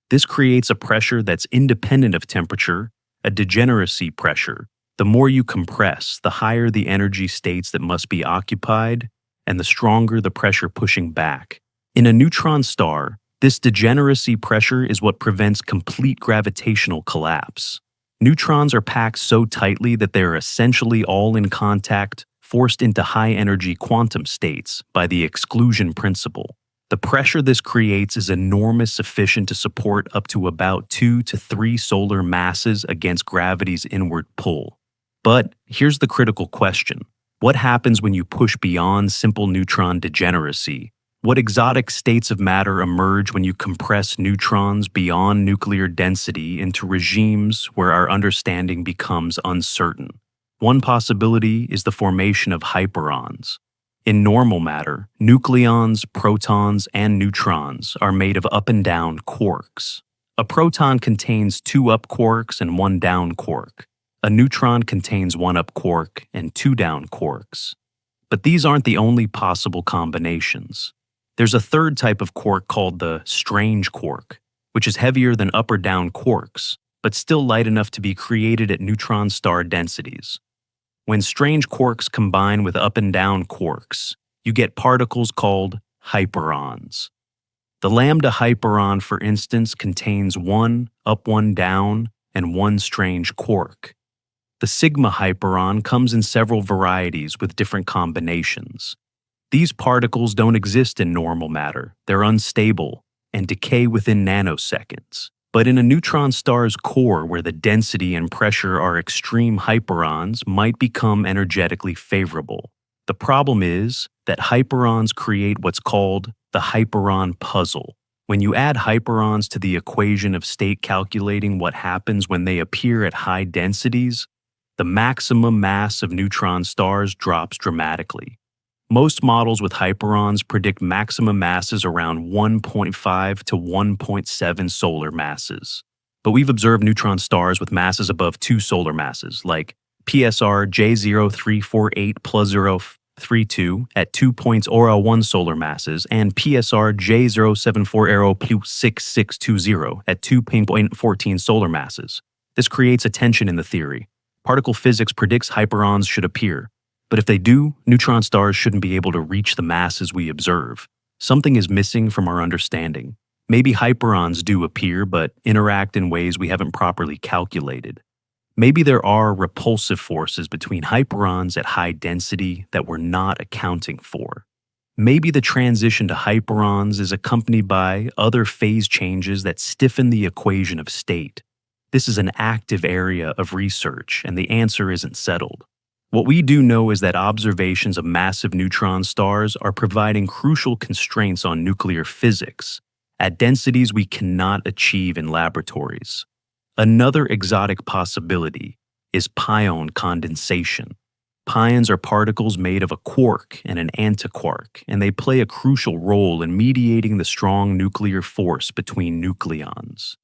This creates a pressure that's independent of temperature, a degeneracy pressure. The more you compress, the higher the energy states that must be occupied, and the stronger the pressure pushing back. In a neutron star, this degeneracy pressure is what prevents complete gravitational collapse. Neutrons are packed so tightly that they are essentially all in contact, forced into high-energy quantum states by the exclusion principle. The pressure this creates is enormous, sufficient to support up to about 2 to 3 solar masses against gravity's inward pull. But here's the critical question. What happens when you push beyond simple neutron degeneracy? What exotic states of matter emerge when you compress neutrons beyond nuclear density into regimes where our understanding becomes uncertain? One possibility is the formation of hyperons. In normal matter, nucleons, protons, and neutrons are made of up and down quarks. A proton contains 2 up quarks and 1 down quark. A neutron contains 1 up quark and 2 down quarks. But these aren't the only possible combinations. There's a third type of quark called the strange quark, which is heavier than up or down quarks, but still light enough to be created at neutron star densities. When strange quarks combine with up and down quarks, you get particles called hyperons. The lambda hyperon, for instance, contains 1 up, 1 down, and one strange quark. The sigma hyperon comes in several varieties with different combinations. These particles don't exist in normal matter, they're unstable, and decay within nanoseconds. But in a neutron star's core where the density and pressure are extreme, hyperons might become energetically favorable. The problem is that hyperons create what's called the hyperon puzzle. When you add hyperons to the equation of state calculating what happens when they appear at high densities, the maximum mass of neutron stars drops dramatically. Most models with hyperons predict maximum masses around 1.5 to 1.7 solar masses. But we've observed neutron stars with masses above 2 solar masses, like PSR J0348 plus 032 at 2.01 solar masses and PSR J0740 plus 6620 at 2.14 solar masses. This creates a tension in the theory. Particle physics predicts hyperons should appear, but if they do, neutron stars shouldn't be able to reach the masses we observe. Something is missing from our understanding. Maybe hyperons do appear, but interact in ways we haven't properly calculated. Maybe there are repulsive forces between hyperons at high density that we're not accounting for. Maybe the transition to hyperons is accompanied by other phase changes that stiffen the equation of state. This is an active area of research, and the answer isn't settled. What we do know is that observations of massive neutron stars are providing crucial constraints on nuclear physics at densities we cannot achieve in laboratories. Another exotic possibility is pion condensation. Pions are particles made of a quark and an antiquark, and they play a crucial role in mediating the strong nuclear force between nucleons.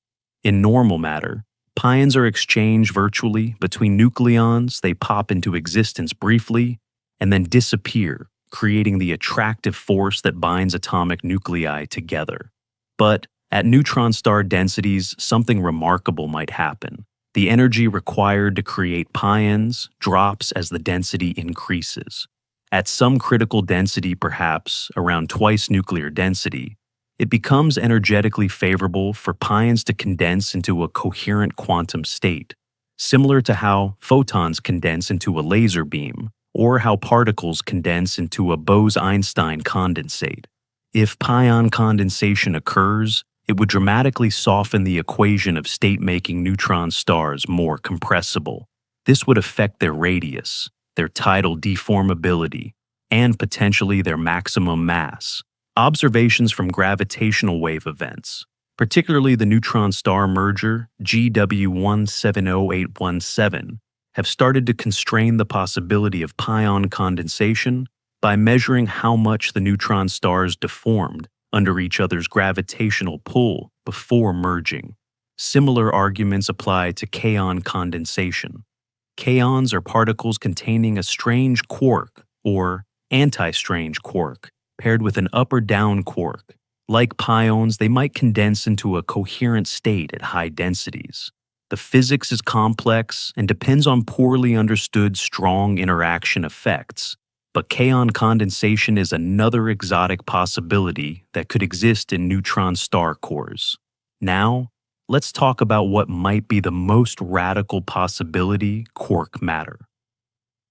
In normal matter, pions are exchanged virtually between nucleons. They pop into existence briefly and then disappear, creating the attractive force that binds atomic nuclei together. But at neutron star densities, something remarkable might happen. The energy required to create pions drops as the density increases. At some critical density, perhaps around twice nuclear density, it becomes energetically favorable for pions to condense into a coherent quantum state, similar to how photons condense into a laser beam, or how particles condense into a Bose-Einstein condensate. If pion condensation occurs, it would dramatically soften the equation of state-making neutron stars more compressible. This would affect their radius, their tidal deformability, and potentially their maximum mass. Observations from gravitational wave events, particularly the neutron star merger GW170817, have started to constrain the possibility of pion condensation by measuring how much the neutron stars deformed under each other's gravitational pull before merging. Similar arguments apply to kaon condensation. Kaons are particles containing a strange quark or anti-strange quark paired with an up or down quark. Like pions, they might condense into a coherent state at high densities. The physics is complex and depends on poorly understood strong interaction effects, but kaon condensation is another exotic possibility that could exist in neutron star cores. Now, let's talk about what might be the most radical possibility: quark matter.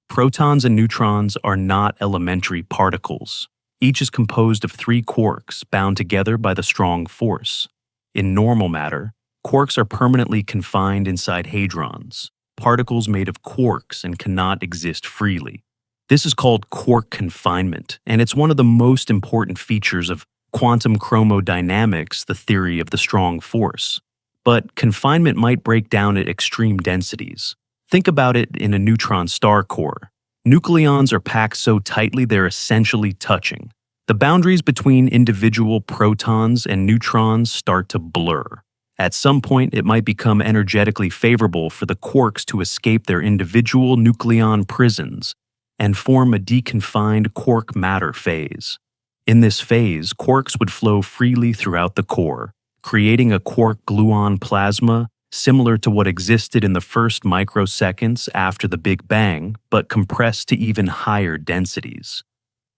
Protons and neutrons are not elementary particles. Each is composed of 3 quarks bound together by the strong force. In normal matter, quarks are permanently confined inside hadrons, particles made of quarks and cannot exist freely. This is called quark confinement, and it's one of the most important features of quantum chromodynamics, the theory of the strong force. But confinement might break down at extreme densities. Think about it in a neutron star core. Nucleons are packed so tightly they're essentially touching. The boundaries between individual protons and neutrons start to blur. At some point, it might become energetically favorable for the quarks to escape their individual nucleon prisons and form a deconfined quark matter phase. In this phase, quarks would flow freely throughout the core, creating a quark-gluon plasma similar to what existed in the first microseconds after the Big Bang, but compressed to even higher densities.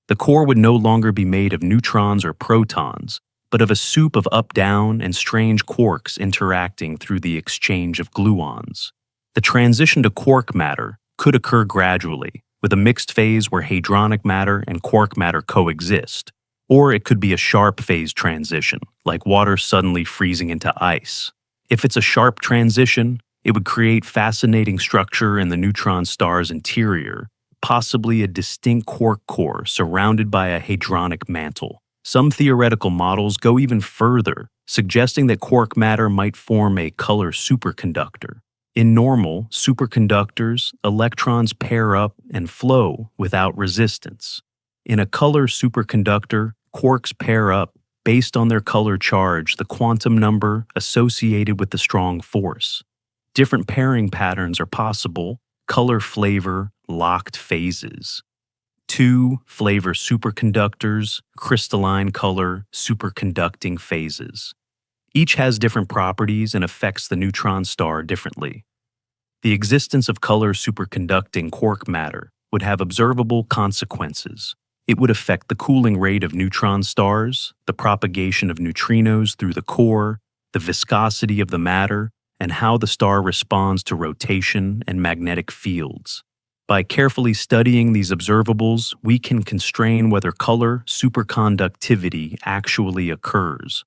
The core would no longer be made of neutrons or protons, but of a soup of up-down and strange quarks interacting through the exchange of gluons. The transition to quark matter could occur gradually, with a mixed phase where hadronic matter and quark matter coexist, or it could be a sharp phase transition, like water suddenly freezing into ice. If it's a sharp transition, it would create fascinating structure in the neutron star's interior, possibly a distinct quark core surrounded by a hadronic mantle. Some theoretical models go even further, suggesting that quark matter might form a color superconductor. In normal superconductors, electrons pair up and flow without resistance. In a color superconductor, quarks pair up based on their color charge, the quantum number associated with the strong force. Different pairing patterns are possible: color flavor, locked phases. 2 flavor superconductors, crystalline color, superconducting phases. Each has different properties and affects the neutron star differently. The existence of color superconducting quark matter would have observable consequences. It would affect the cooling rate of neutron stars, the propagation of neutrinos through the core, the viscosity of the matter, and how the star responds to rotation and magnetic fields. By carefully studying these observables, we can constrain whether color superconductivity actually occurs.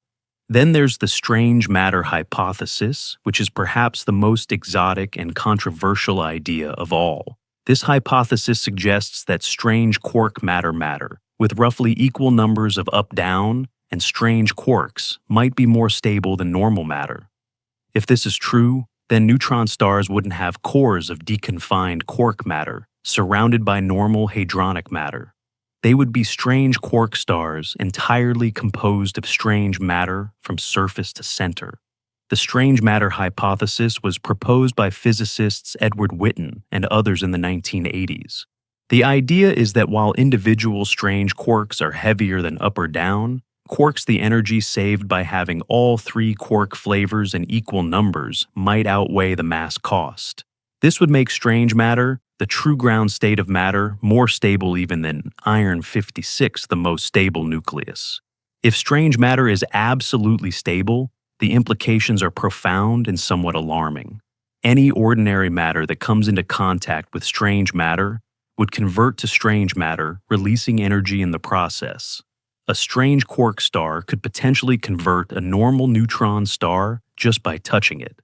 Then there's the strange matter hypothesis, which is perhaps the most exotic and controversial idea of all. This hypothesis suggests that strange quark matter, with roughly equal numbers of up-down and strange quarks, might be more stable than normal matter. If this is true, then neutron stars wouldn't have cores of deconfined quark matter surrounded by normal hadronic matter. They would be strange quark stars entirely composed of strange matter from surface to center. The strange matter hypothesis was proposed by physicists Edward Witten and others in the 1980s. The idea is that while individual strange quarks are heavier than up or down, quarks the energy saved by having all 3 quark flavors in equal numbers might outweigh the mass cost. This would make strange matter, the true ground state of matter, more stable even than iron-56, the most stable nucleus. If strange matter is absolutely stable, the implications are profound and somewhat alarming. Any ordinary matter that comes into contact with strange matter would convert to strange matter, releasing energy in the process. A strange quark star could potentially convert a normal neutron star just by touching it.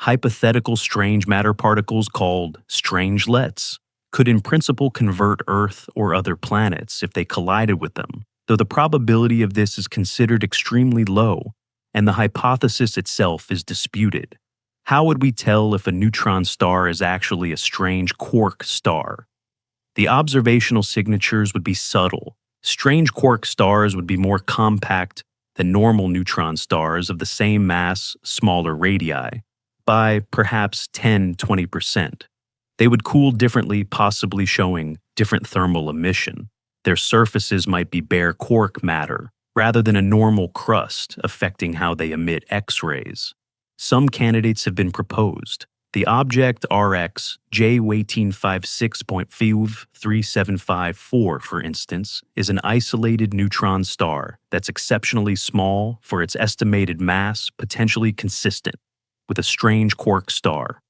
Hypothetical strange matter particles called strangelets could in principle convert Earth or other planets if they collided with them, though the probability of this is considered extremely low, and the hypothesis itself is disputed. How would we tell if a neutron star is actually a strange quark star? The observational signatures would be subtle. Strange quark stars would be more compact than normal neutron stars of the same mass, smaller radii, by perhaps 10–20%. They would cool differently, possibly showing different thermal emission. Their surfaces might be bare quark matter, rather than a normal crust affecting how they emit X-rays. Some candidates have been proposed. The object RX J1856.53754, for instance, is an isolated neutron star that's exceptionally small for its estimated mass, potentially consistent with a strange quark star.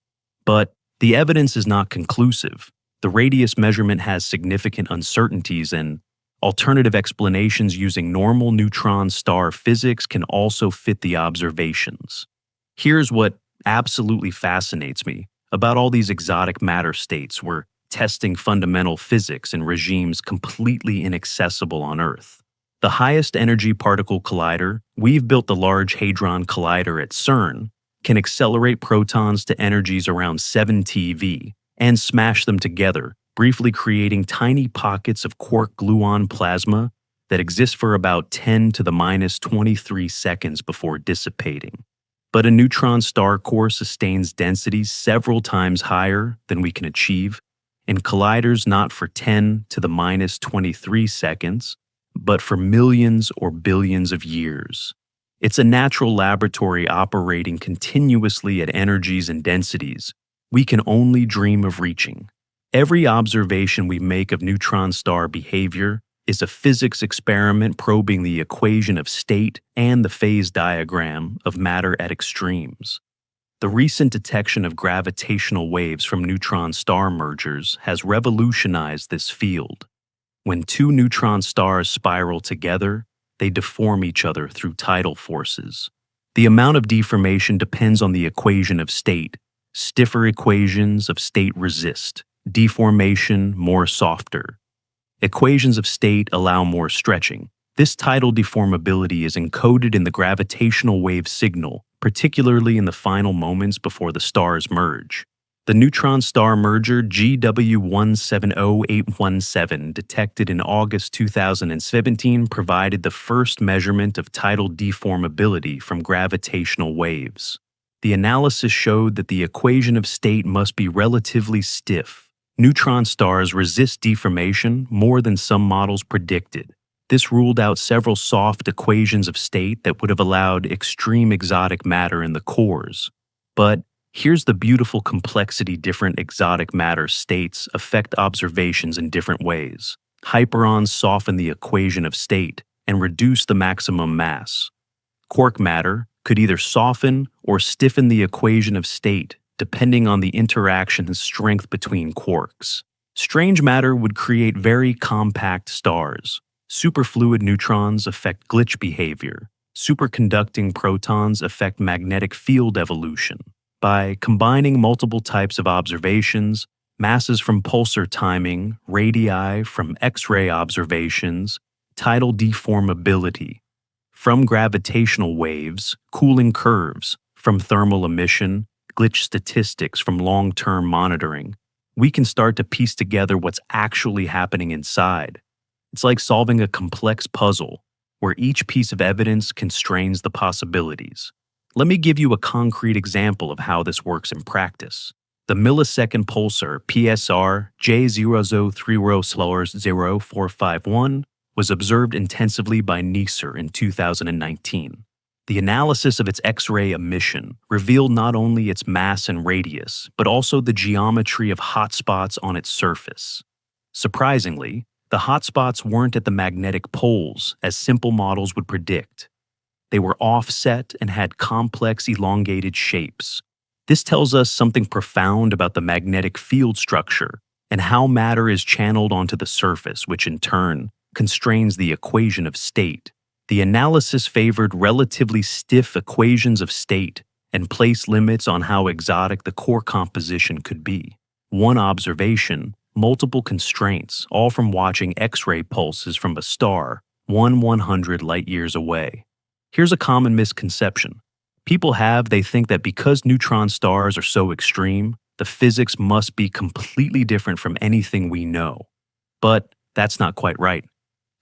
But the evidence is not conclusive. The radius measurement has significant uncertainties, and alternative explanations using normal neutron star physics can also fit the observations. Here's what absolutely fascinates me about all these exotic matter states we're testing fundamental physics in regimes completely inaccessible on Earth. The highest energy particle collider, we've built the Large Hadron Collider at CERN, can accelerate protons to energies around 7 TeV and smash them together, briefly creating tiny pockets of quark-gluon plasma that exist for about 10⁻23 seconds before dissipating. But a neutron star core sustains densities several times higher than we can achieve, in colliders not for 10⁻23 seconds, but for millions or billions of years. It's a natural laboratory operating continuously at energies and densities we can only dream of reaching. Every observation we make of neutron star behavior is a physics experiment probing the equation of state and the phase diagram of matter at extremes. The recent detection of gravitational waves from neutron star mergers has revolutionized this field. When two neutron stars spiral together, they deform each other through tidal forces. The amount of deformation depends on the equation of state. Stiffer equations of state resist, deformation more softer. Equations of state allow more stretching. This tidal deformability is encoded in the gravitational wave signal, particularly in the final moments before the stars merge. The neutron star merger GW170817, detected in August 2017, provided the first measurement of tidal deformability from gravitational waves. The analysis showed that the equation of state must be relatively stiff. Neutron stars resist deformation more than some models predicted. This ruled out several soft equations of state that would have allowed extreme exotic matter in the cores. But here's the beautiful complexity: different exotic matter states affect observations in different ways. Hyperons soften the equation of state and reduce the maximum mass. Quark matter could either soften or stiffen the equation of state, depending on the interaction and strength between quarks. Strange matter would create very compact stars. Superfluid neutrons affect glitch behavior. Superconducting protons affect magnetic field evolution. By combining multiple types of observations, masses from pulsar timing, radii from X-ray observations, tidal deformability, from gravitational waves, cooling curves, from thermal emission, glitch statistics from long-term monitoring, we can start to piece together what's actually happening inside. It's like solving a complex puzzle where each piece of evidence constrains the possibilities. Let me give you a concrete example of how this works in practice. The millisecond pulsar PSR J0030/0451 was observed intensively by NICER in 2019. The analysis of its X-ray emission revealed not only its mass and radius, but also the geometry of hotspots on its surface. Surprisingly, the hotspots weren't at the magnetic poles, as simple models would predict. They were offset and had complex, elongated shapes. This tells us something profound about the magnetic field structure and how matter is channeled onto the surface, which in turn constrains the equation of state. The analysis favored relatively stiff equations of state and placed limits on how exotic the core composition could be. One observation, multiple constraints, all from watching X-ray pulses from a star 100 light-years away. Here's a common misconception. They think that because neutron stars are so extreme, the physics must be completely different from anything we know. But that's not quite right.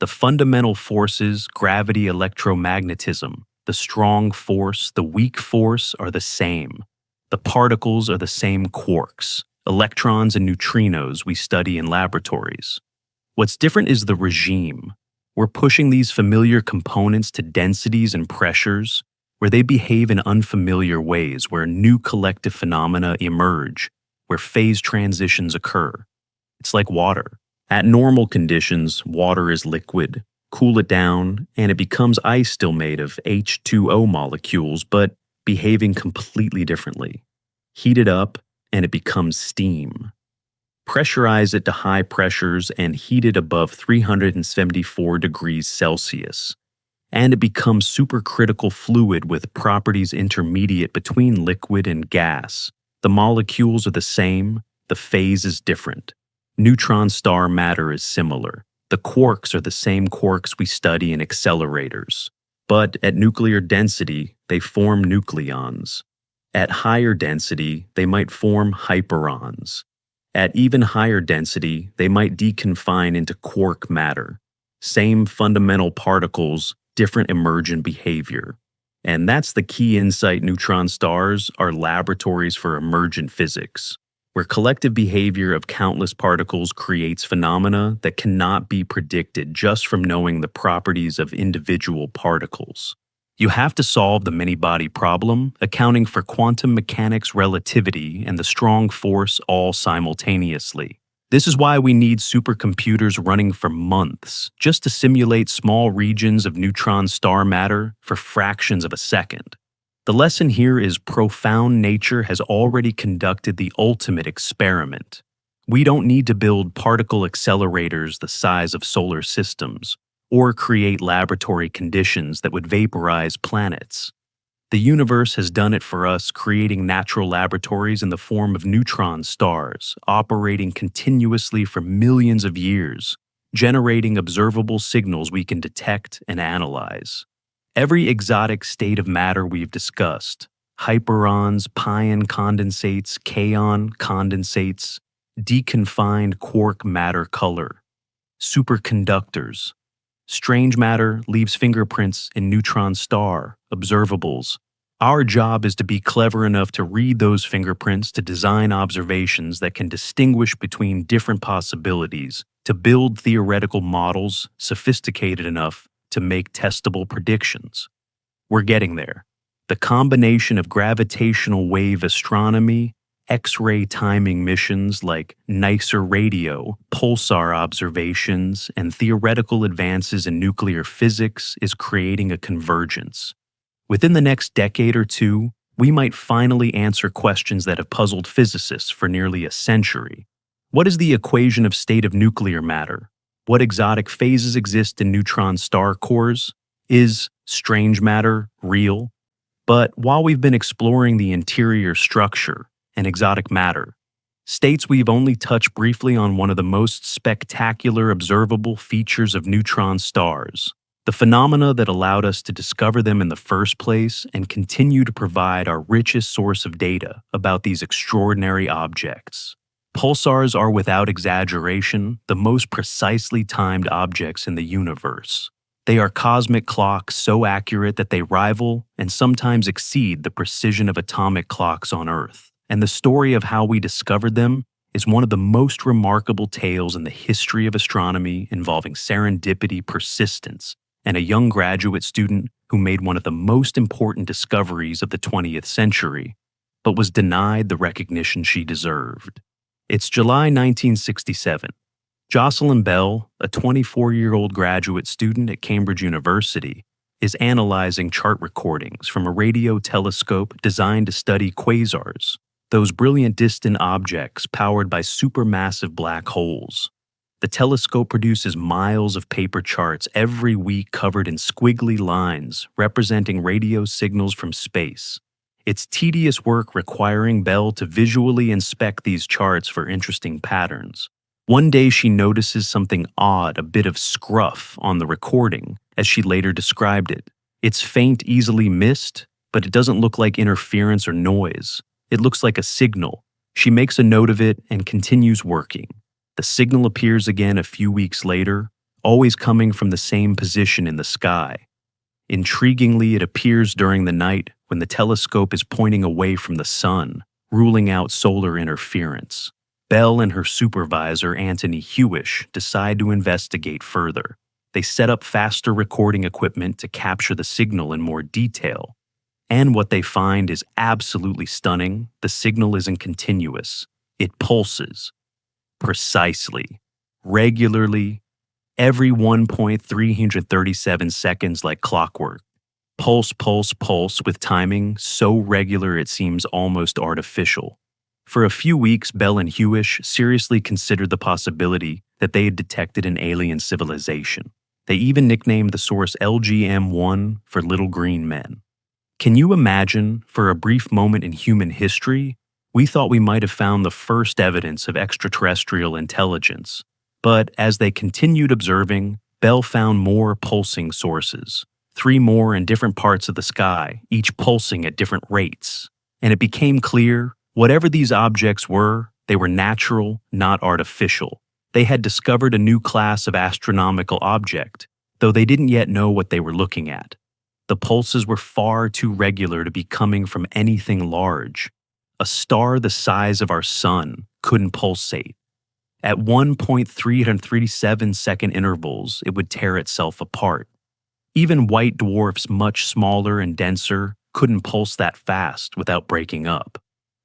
The fundamental forces, gravity, electromagnetism, the strong force, the weak force are the same. The particles are the same quarks, electrons and neutrinos we study in laboratories. What's different is the regime. We're pushing these familiar components to densities and pressures where they behave in unfamiliar ways, where new collective phenomena emerge, where phase transitions occur. It's like water. At normal conditions, water is liquid. Cool it down, and it becomes ice still made of H2O molecules, but behaving completely differently. Heat it up, and it becomes steam. Pressurize it to high pressures and heat it above 374 degrees Celsius, and it becomes supercritical fluid with properties intermediate between liquid and gas. The molecules are the same, the phase is different. Neutron star matter is similar. The quarks are the same quarks we study in accelerators. But at nuclear density, they form nucleons. At higher density, they might form hyperons. At even higher density, they might deconfine into quark matter. Same fundamental particles, different emergent behavior. And that's the key insight. Neutron stars are laboratories for emergent physics, where collective behavior of countless particles creates phenomena that cannot be predicted just from knowing the properties of individual particles. You have to solve the many-body problem, accounting for quantum mechanics, relativity, and the strong force all simultaneously. This is why we need supercomputers running for months just to simulate small regions of neutron star matter for fractions of a second. The lesson here is profound nature has already conducted the ultimate experiment. We don't need to build particle accelerators the size of solar systems or create laboratory conditions that would vaporize planets. The universe has done it for us, creating natural laboratories in the form of neutron stars, operating continuously for millions of years, generating observable signals we can detect and analyze. Every exotic state of matter we've discussed, hyperons, pion condensates, kaon condensates, deconfined quark matter color, superconductors. Strange matter leaves fingerprints in neutron star observables. Our job is to be clever enough to read those fingerprints to design observations that can distinguish between different possibilities, to build theoretical models sophisticated enough to make testable predictions. We're getting there. The combination of gravitational wave astronomy, X-ray timing missions like NICER radio, pulsar observations, and theoretical advances in nuclear physics is creating a convergence. Within the next decade or two, we might finally answer questions that have puzzled physicists for nearly a century. What is the equation of state of nuclear matter? What exotic phases exist in neutron star cores? Is strange matter real? But while we've been exploring the interior structure and exotic matter, states we've only touched briefly on one of the most spectacular observable features of neutron stars, the phenomena that allowed us to discover them in the first place and continue to provide our richest source of data about these extraordinary objects. Pulsars are, without exaggeration, the most precisely timed objects in the universe. They are cosmic clocks so accurate that they rival and sometimes exceed the precision of atomic clocks on Earth. And the story of how we discovered them is one of the most remarkable tales in the history of astronomy, involving serendipity, persistence, and a young graduate student who made one of the most important discoveries of the 20th century, but was denied the recognition she deserved. It's July 1967. Jocelyn Bell, a 24-year-old graduate student at Cambridge University, is analyzing chart recordings from a radio telescope designed to study quasars, those brilliant distant objects powered by supermassive black holes. The telescope produces miles of paper charts every week covered in squiggly lines representing radio signals from space. It's tedious work requiring Bell to visually inspect these charts for interesting patterns. One day she notices something odd, a bit of scruff on the recording, as she later described it. It's faint, easily missed, but it doesn't look like interference or noise. It looks like a signal. She makes a note of it and continues working. The signal appears again a few weeks later, always coming from the same position in the sky. Intriguingly, it appears during the night when the telescope is pointing away from the sun, ruling out solar interference. Bell and her supervisor, Anthony Hewish, decide to investigate further. They set up faster recording equipment to capture the signal in more detail. And what they find is absolutely stunning. The signal isn't continuous. It pulses. Precisely. Regularly. Every 1.337 seconds, like clockwork. Pulse, pulse, pulse, with timing so regular it seems almost artificial. For a few weeks, Bell and Hewish seriously considered the possibility that they had detected an alien civilization. They even nicknamed the source LGM-1 for Little Green Men. Can you imagine, for a brief moment in human history, we thought we might have found the first evidence of extraterrestrial intelligence. But as they continued observing, Bell found more pulsing sources, 3 more in different parts of the sky, each pulsing at different rates. And it became clear, whatever these objects were, they were natural, not artificial. They had discovered a new class of astronomical object, though they didn't yet know what they were looking at. The pulses were far too regular to be coming from anything large. A star the size of our sun couldn't pulsate. At 1.337 second intervals, it would tear itself apart. Even white dwarfs much smaller and denser couldn't pulse that fast without breaking up.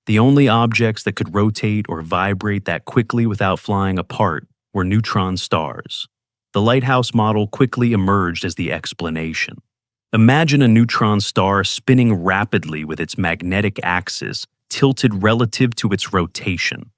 The only objects that could rotate or vibrate that quickly without flying apart were neutron stars. The lighthouse model quickly emerged as the explanation. Imagine a neutron star spinning rapidly with its magnetic axis tilted relative to its rotation.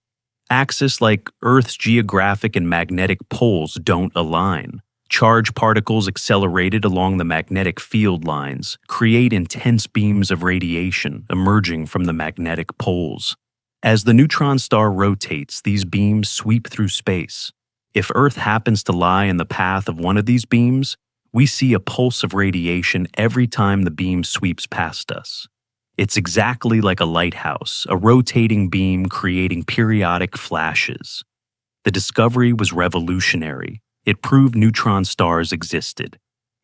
Axes like Earth's geographic and magnetic poles don't align. Charged particles accelerated along the magnetic field lines create intense beams of radiation emerging from the magnetic poles. As the neutron star rotates, these beams sweep through space. If Earth happens to lie in the path of one of these beams, we see a pulse of radiation every time the beam sweeps past us. It's exactly like a lighthouse, a rotating beam creating periodic flashes. The discovery was revolutionary. It proved neutron stars existed.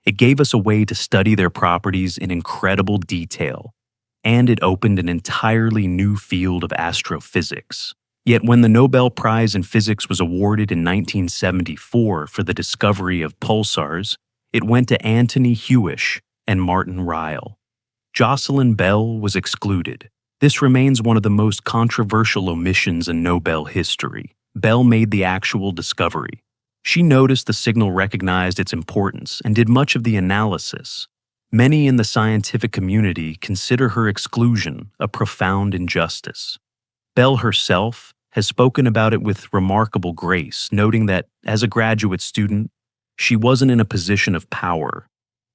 It gave us a way to study their properties in incredible detail, and it opened an entirely new field of astrophysics. Yet when the Nobel Prize in Physics was awarded in 1974 for the discovery of pulsars, it went to Anthony Hewish and Martin Ryle. Jocelyn Bell was excluded. This remains one of the most controversial omissions in Nobel history. Bell made the actual discovery. She noticed the signal, recognized its importance, and did much of the analysis. Many in the scientific community consider her exclusion a profound injustice. Bell herself has spoken about it with remarkable grace, noting that, as a graduate student, she wasn't in a position of power,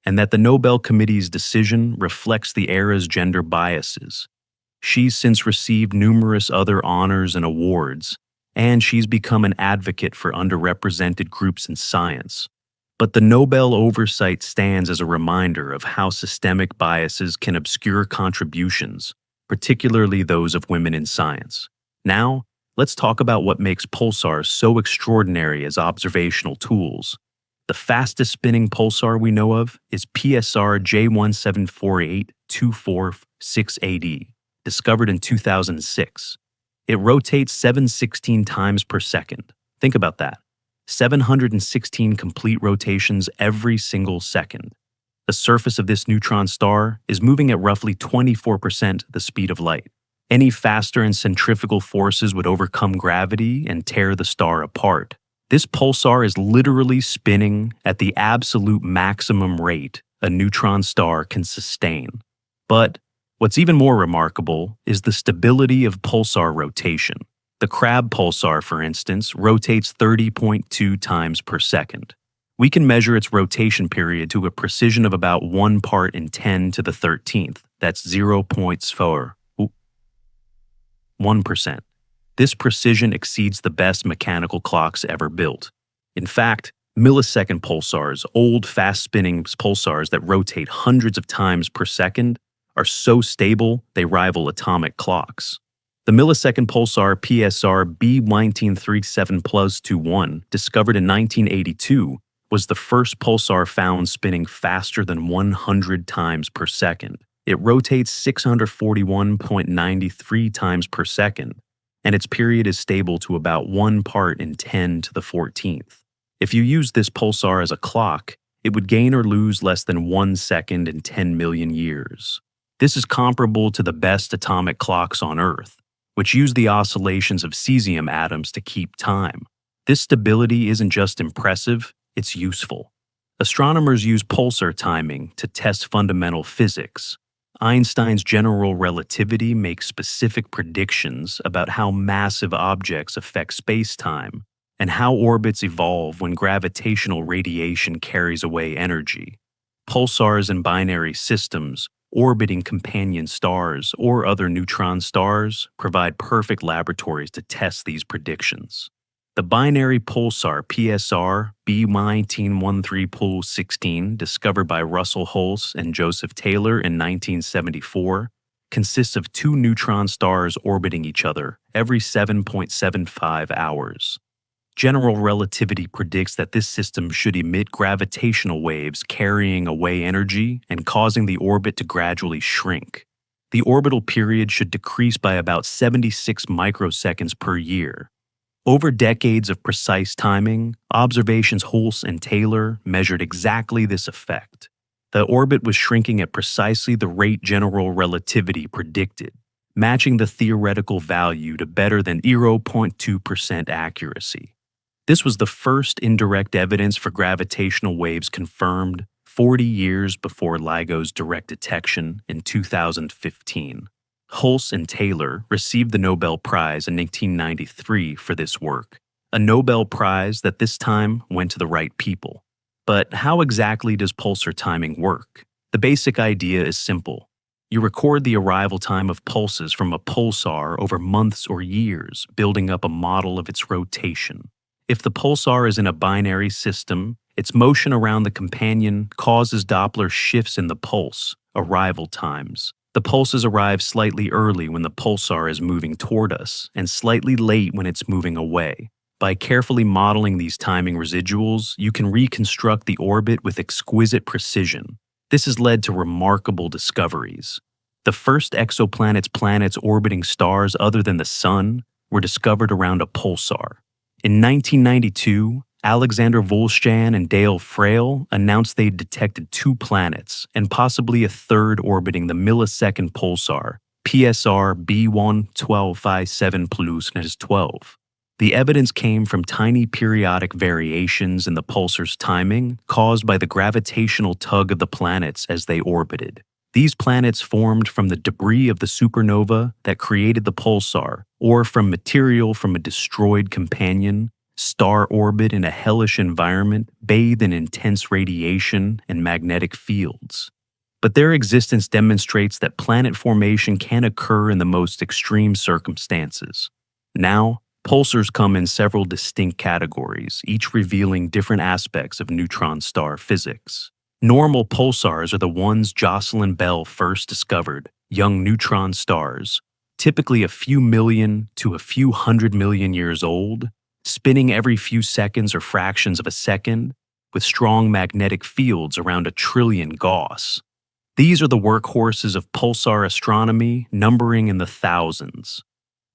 and that the Nobel Committee's decision reflects the era's gender biases. She's since received numerous other honors and awards, and she's become an advocate for underrepresented groups in science. But the Nobel oversight stands as a reminder of how systemic biases can obscure contributions, particularly those of women in science. Now, let's talk about what makes pulsars so extraordinary as observational tools. The fastest spinning pulsar we know of is PSR J1748246AD, discovered in 2006. It rotates 716 times per second. Think about that. 716 complete rotations every single second. The surface of this neutron star is moving at roughly 24% the speed of light. Any faster and centrifugal forces would overcome gravity and tear the star apart. This pulsar is literally spinning at the absolute maximum rate a neutron star can sustain. But what's even more remarkable is the stability of pulsar rotation. The Crab pulsar, for instance, rotates 30.2 times per second. We can measure its rotation period to a precision of about 1 part in 10 to the 13th. That's 0.1%. This precision exceeds the best mechanical clocks ever built. In fact, millisecond pulsars, old fast-spinning pulsars that rotate hundreds of times per second, are so stable they rival atomic clocks. The millisecond pulsar PSR B1937+21, discovered in 1982, was the first pulsar found spinning faster than 100 times per second. It rotates 641.93 times per second, and its period is stable to about 1 part in 10 to the 14th. If you use this pulsar as a clock, it would gain or lose less than 1 second in 10 million years. This is comparable to the best atomic clocks on Earth, which use the oscillations of cesium atoms to keep time. This stability isn't just impressive, it's useful. Astronomers use pulsar timing to test fundamental physics. Einstein's general relativity makes specific predictions about how massive objects affect space-time and how orbits evolve when gravitational radiation carries away energy. Pulsars in binary systems, orbiting companion stars, or other neutron stars provide perfect laboratories to test these predictions. The binary pulsar PSR B1913-16, discovered by Russell Hulse and Joseph Taylor in 1974, consists of 2 neutron stars orbiting each other every 7.75 hours. General relativity predicts that this system should emit gravitational waves carrying away energy and causing the orbit to gradually shrink. The orbital period should decrease by about 76 microseconds per year. Over decades of precise timing, observations Hulse and Taylor measured exactly this effect. The orbit was shrinking at precisely the rate general relativity predicted. matching the theoretical value to better than 0.2% accuracy. This was the first indirect evidence for gravitational waves confirmed 40 years before LIGO's direct detection in 2015. Hulse and Taylor received the Nobel Prize in 1993 for this work, a Nobel Prize that this time went to the right people. But how exactly does pulsar timing work? The basic idea is simple. You record the arrival time of pulses from a pulsar over months or years, building up a model of its rotation. If the pulsar is in a binary system, its motion around the companion causes Doppler shifts in the pulse, arrival times. The pulses arrive slightly early when the pulsar is moving toward us, and slightly late when it's moving away. By carefully modeling these timing residuals, you can reconstruct the orbit with exquisite precision. This has led to remarkable discoveries. The first planets orbiting stars other than the Sun were discovered around a pulsar. In 1992, Alexander Volshan and Dale Frail announced they'd detected 2 planets and possibly a third orbiting the millisecond pulsar, PSR B11257+12. The evidence came from tiny periodic variations in the pulsar's timing caused by the gravitational tug of the planets as they orbited. These planets formed from the debris of the supernova that created the pulsar, or from material from a destroyed companion, star orbit in a hellish environment bathed in intense radiation and magnetic fields. But their existence demonstrates that planet formation can occur in the most extreme circumstances. Now, pulsars come in several distinct categories, each revealing different aspects of neutron star physics. Normal pulsars are the ones Jocelyn Bell first discovered, young neutron stars, typically a few million to a few 100 million years old, spinning every few seconds or fractions of a second, with strong magnetic fields around 1 trillion Gauss. These are the workhorses of pulsar astronomy, numbering in the thousands.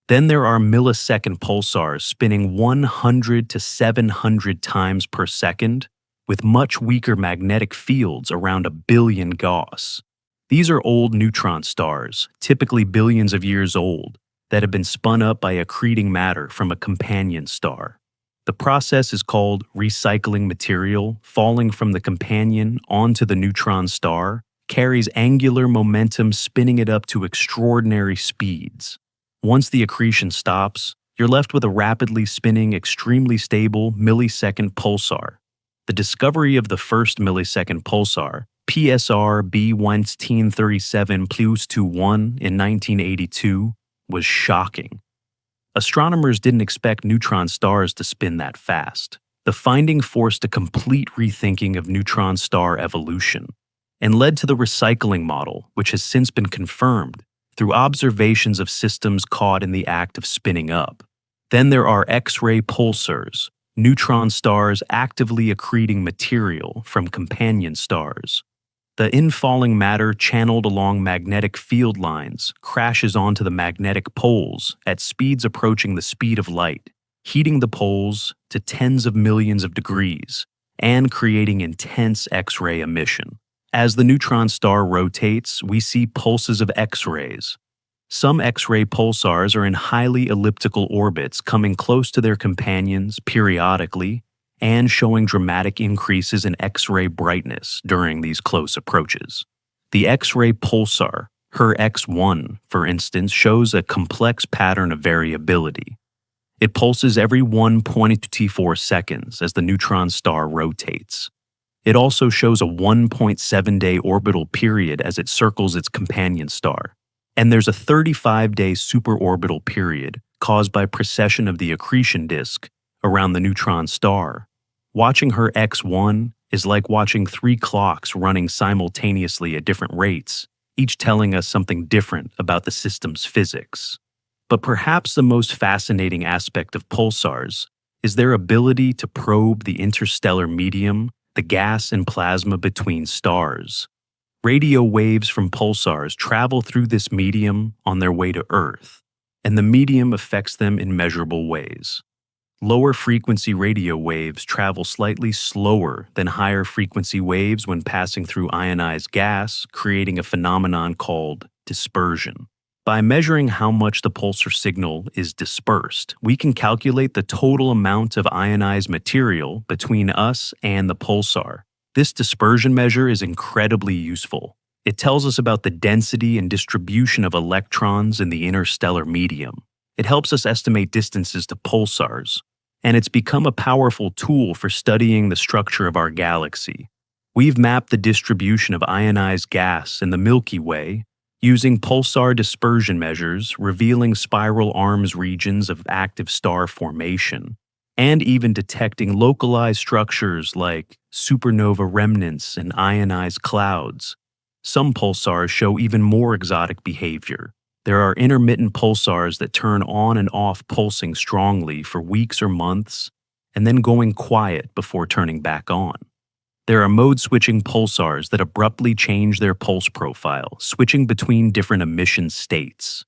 Then there are millisecond pulsars spinning 100 to 700 times per second, with much weaker magnetic fields around 1 billion Gauss. These are old neutron stars, typically billions of years old, that have been spun up by accreting matter from a companion star. The process is called recycling material falling from the companion onto the neutron star, carries angular momentum spinning it up to extraordinary speeds. Once the accretion stops, you're left with a rapidly spinning, extremely stable millisecond pulsar. The discovery of the first millisecond pulsar, PSR B11337+21 in 1982, was shocking. Astronomers didn't expect neutron stars to spin that fast. The finding forced a complete rethinking of neutron star evolution and led to the recycling model, which has since been confirmed through observations of systems caught in the act of spinning up. Then there are X-ray pulsars, neutron stars actively accreting material from companion stars. The infalling matter channeled along magnetic field lines crashes onto the magnetic poles at speeds approaching the speed of light, heating the poles to tens of millions of degrees and creating intense X-ray emission. As the neutron star rotates, we see pulses of X-rays. Some X-ray pulsars are in highly elliptical orbits coming close to their companions periodically and showing dramatic increases in X-ray brightness during these close approaches. The X-ray pulsar, HER X1, for instance, shows a complex pattern of variability. It pulses every 1.24 seconds as the neutron star rotates. It also shows a 1.7-day orbital period as it circles its companion star. And there's a 35-day superorbital period caused by precession of the accretion disk around the neutron star. Watching HER X1 is like watching 3 clocks running simultaneously at different rates, each telling us something different about the system's physics. But perhaps the most fascinating aspect of pulsars is their ability to probe the interstellar medium, the gas and plasma between stars. Radio waves from pulsars travel through this medium on their way to Earth, and the medium affects them in measurable ways. Lower frequency radio waves travel slightly slower than higher frequency waves when passing through ionized gas, creating a phenomenon called dispersion. By measuring how much the pulsar signal is dispersed, we can calculate the total amount of ionized material between us and the pulsar. This dispersion measure is incredibly useful. It tells us about the density and distribution of electrons in the interstellar medium. It helps us estimate distances to pulsars, and it's become a powerful tool for studying the structure of our galaxy. We've mapped the distribution of ionized gas in the Milky Way using pulsar dispersion measures, revealing spiral arms regions of active star formation, and even detecting localized structures like supernova remnants and ionized clouds. Some pulsars show even more exotic behavior. There are intermittent pulsars that turn on and off pulsing strongly for weeks or months, and then going quiet before turning back on. There are mode-switching pulsars that abruptly change their pulse profile, switching between different emission states.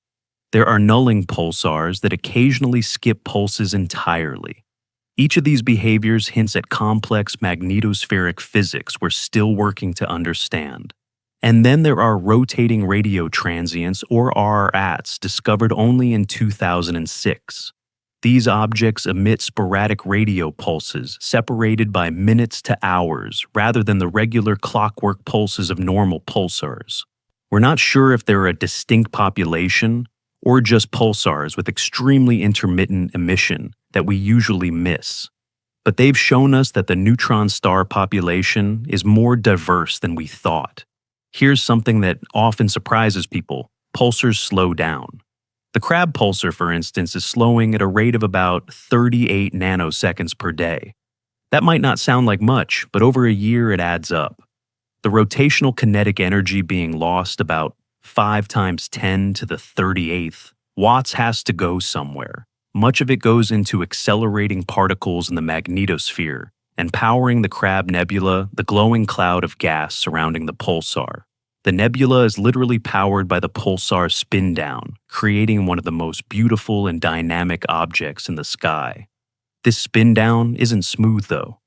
There are nulling pulsars that occasionally skip pulses entirely. Each of these behaviors hints at complex magnetospheric physics we're still working to understand. And then there are rotating radio transients, or RRATs, discovered only in 2006. These objects emit sporadic radio pulses separated by minutes to hours rather than the regular clockwork pulses of normal pulsars. We're not sure if they're a distinct population or just pulsars with extremely intermittent emission that we usually miss. But they've shown us that the neutron star population is more diverse than we thought. Here's something that often surprises people: pulsars slow down. The Crab pulsar, for instance, is slowing at a rate of about 38 nanoseconds per day. That might not sound like much, but over a year it adds up. The rotational kinetic energy being lost about 5 times 10 to the 38th watts has to go somewhere. Much of it goes into accelerating particles in the magnetosphere and powering the Crab Nebula, the glowing cloud of gas surrounding the pulsar. The nebula is literally powered by the pulsar's spin down, creating one of the most beautiful and dynamic objects in the sky. This spin down isn't smooth though.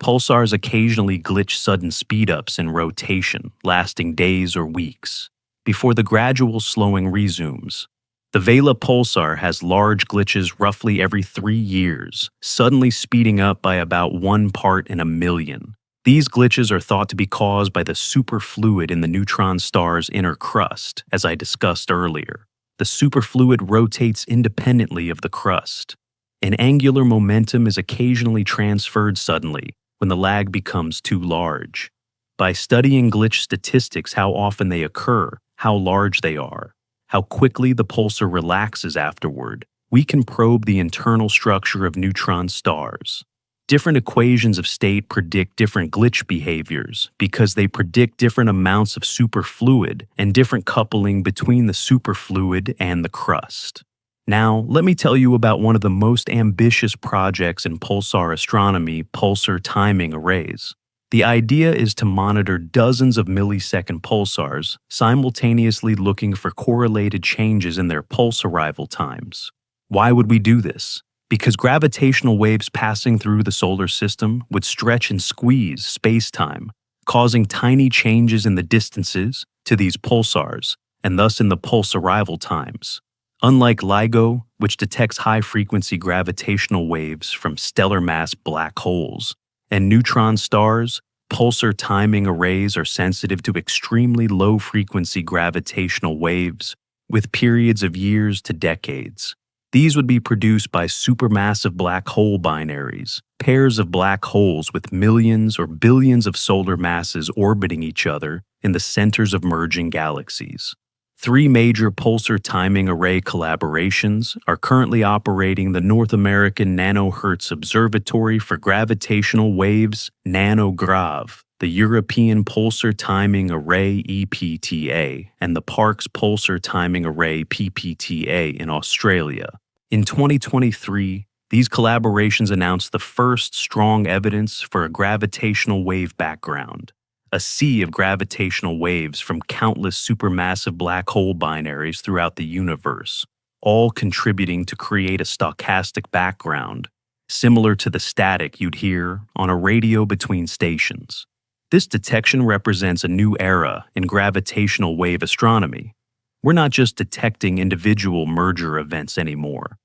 Pulsars occasionally glitch sudden speed-ups in rotation, lasting days or weeks, before the gradual slowing resumes. The Vela pulsar has large glitches roughly every 3 years, suddenly speeding up by about 1 part in a million. These glitches are thought to be caused by the superfluid in the neutron star's inner crust, as I discussed earlier. The superfluid rotates independently of the crust. An angular momentum is occasionally transferred suddenly when the lag becomes too large. By studying glitch statistics, how often they occur, how large they are, how quickly the pulsar relaxes afterward, we can probe the internal structure of neutron stars. Different equations of state predict different glitch behaviors because they predict different amounts of superfluid and different coupling between the superfluid and the crust. Now, let me tell you about one of the most ambitious projects in pulsar astronomy: pulsar timing arrays. The idea is to monitor dozens of millisecond pulsars, simultaneously looking for correlated changes in their pulse arrival times. Why would we do this? Because gravitational waves passing through the solar system would stretch and squeeze space-time, causing tiny changes in the distances to these pulsars, and thus in the pulse arrival times. Unlike LIGO, which detects high-frequency gravitational waves from stellar mass black holes, and neutron stars, pulsar timing arrays are sensitive to extremely low-frequency gravitational waves, with periods of years to decades. These would be produced by supermassive black hole binaries, pairs of black holes with millions or billions of solar masses orbiting each other in the centers of merging galaxies. 3 major pulsar timing array collaborations are currently operating: the North American Nanohertz Observatory for Gravitational Waves, NanoGrav, the European Pulsar Timing Array EPTA, and the Parkes Pulsar Timing Array PPTA in Australia. In 2023, these collaborations announced the first strong evidence for a gravitational wave background, a sea of gravitational waves from countless supermassive black hole binaries throughout the universe, all contributing to create a stochastic background, similar to the static you'd hear on a radio between stations. This detection represents a new era in gravitational wave astronomy. We're not just detecting individual merger events anymore.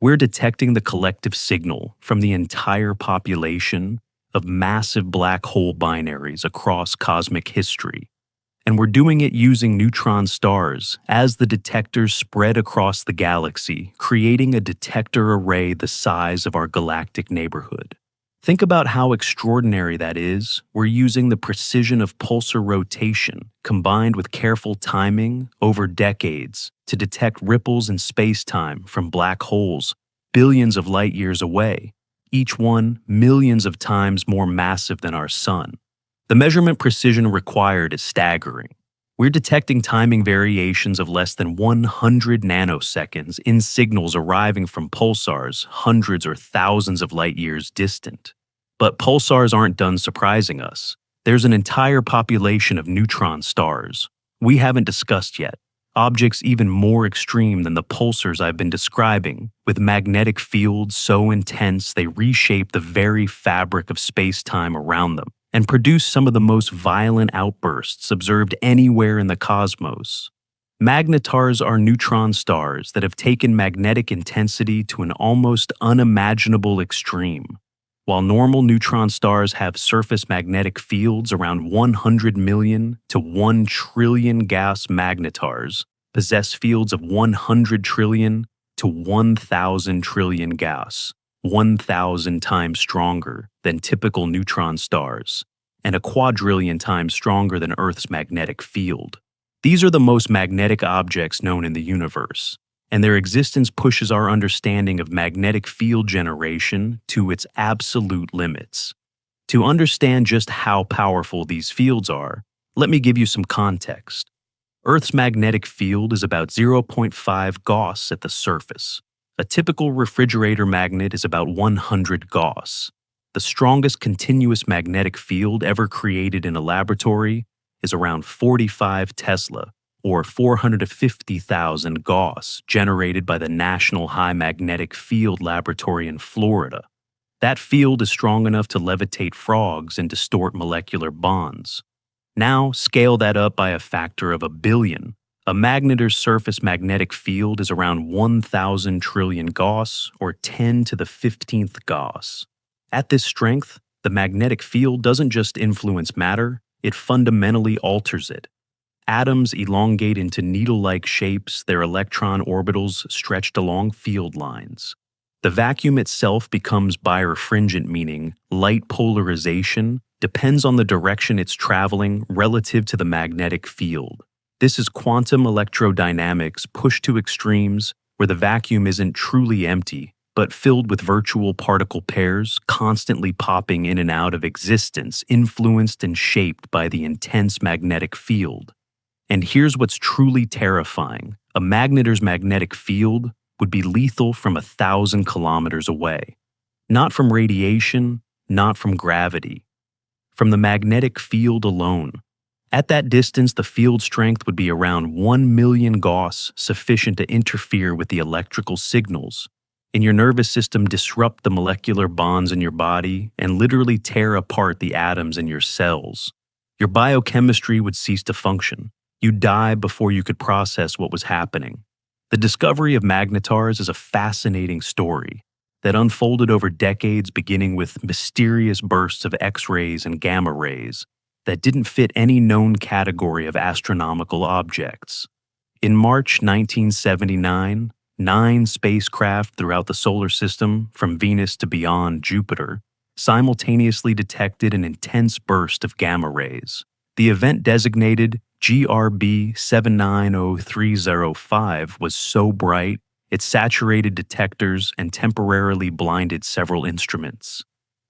We're detecting the collective signal from the entire population of massive black hole binaries across cosmic history. And we're doing it using neutron stars as the detectors spread across the galaxy, creating a detector array the size of our galactic neighborhood. Think about how extraordinary that is. We're using the precision of pulsar rotation combined with careful timing over decades to detect ripples in space-time from black holes billions of light years away, each one millions of times more massive than our sun. The measurement precision required is staggering. We're detecting timing variations of less than 100 nanoseconds in signals arriving from pulsars hundreds or thousands of light years distant. But pulsars aren't done surprising us. There's an entire population of neutron stars we haven't discussed yet, objects even more extreme than the pulsars I've been describing, with magnetic fields so intense they reshape the very fabric of space-time around them and produce some of the most violent outbursts observed anywhere in the cosmos. Magnetars are neutron stars that have taken magnetic intensity to an almost unimaginable extreme. While normal neutron stars have surface magnetic fields around 100 million to 1 trillion gas magnetars possess fields of 100 trillion to 1,000 trillion gas, 1,000 times stronger than typical neutron stars, and a quadrillion times stronger than Earth's magnetic field. These are the most magnetic objects known in the universe, and their existence pushes our understanding of magnetic field generation to its absolute limits. To understand just how powerful these fields are, let me give you some context. Earth's magnetic field is about 0.5 Gauss at the surface. A typical refrigerator magnet is about 100 Gauss. The strongest continuous magnetic field ever created in a laboratory is around 45 Tesla, or 450,000 Gauss, generated by the National High Magnetic Field Laboratory in Florida. That field is strong enough to levitate frogs and distort molecular bonds. Now, scale that up by a factor of 1,000,000,000. A magnetar's surface magnetic field is around 1,000 trillion Gauss, or 10 to the 15th Gauss. At this strength, the magnetic field doesn't just influence matter, it fundamentally alters it. Atoms elongate into needle-like shapes, their electron orbitals stretched along field lines. The vacuum itself becomes birefringent, meaning light polarization depends on the direction it's traveling relative to the magnetic field. This is quantum electrodynamics pushed to extremes where the vacuum isn't truly empty, but filled with virtual particle pairs constantly popping in and out of existence, influenced and shaped by the intense magnetic field. And here's what's truly terrifying. A magnetar's magnetic field would be lethal from 1,000 kilometers away. Not from radiation, not from gravity. From the magnetic field alone. At that distance, the field strength would be around 1,000,000 Gauss, sufficient to interfere with the electrical signals in your nervous system, disrupt the molecular bonds in your body, and literally tear apart the atoms in your cells. Your biochemistry would cease to function. You'd die before you could process what was happening. The discovery of magnetars is a fascinating story that unfolded over decades, beginning with mysterious bursts of X-rays and gamma rays that didn't fit any known category of astronomical objects. In March 1979, 9 spacecraft throughout the solar system, from Venus to beyond Jupiter, simultaneously detected an intense burst of gamma rays. The event, designated GRB 790305, was so bright it saturated detectors and temporarily blinded several instruments.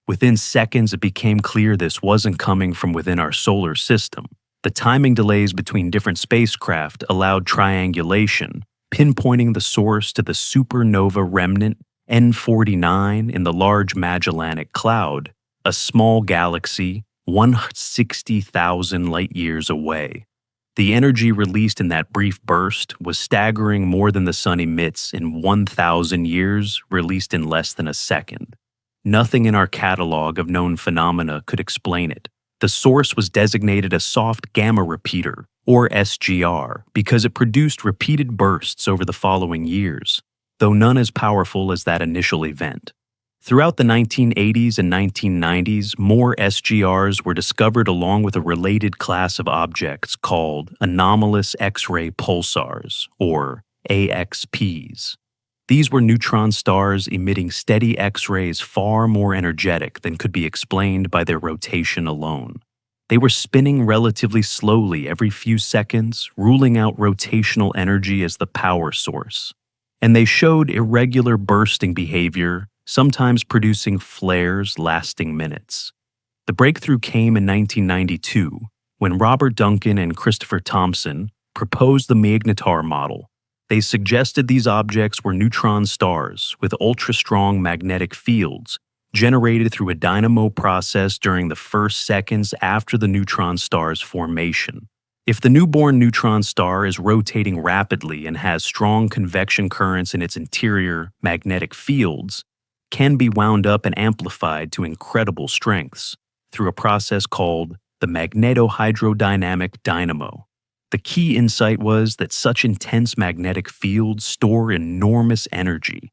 Within seconds, it became clear this wasn't coming from within our solar system. The timing delays between different spacecraft allowed triangulation, pinpointing the source to the supernova remnant N49 in the Large Magellanic Cloud, a small galaxy 160,000 light-years away. The energy released in that brief burst was staggering, more than the sun emits in 1,000 years, released in less than a second. Nothing in our catalog of known phenomena could explain it. The source was designated a soft gamma repeater, or SGR, because it produced repeated bursts over the following years, though none as powerful as that initial event. Throughout the 1980s and 1990s, more SGRs were discovered along with a related class of objects called anomalous X-ray pulsars, or AXPs. These were neutron stars emitting steady X-rays far more energetic than could be explained by their rotation alone. They were spinning relatively slowly every few seconds, ruling out rotational energy as the power source. And they showed irregular bursting behavior, sometimes producing flares lasting minutes. The breakthrough came in 1992 when Robert Duncan and Christopher Thompson proposed the magnetar model. They suggested these objects were neutron stars with ultra-strong magnetic fields generated through a dynamo process during the first seconds after the neutron star's formation. If the newborn neutron star is rotating rapidly and has strong convection currents in its interior, magnetic fields can be wound up and amplified to incredible strengths through a process called the magnetohydrodynamic dynamo. The key insight was that such intense magnetic fields store enormous energy.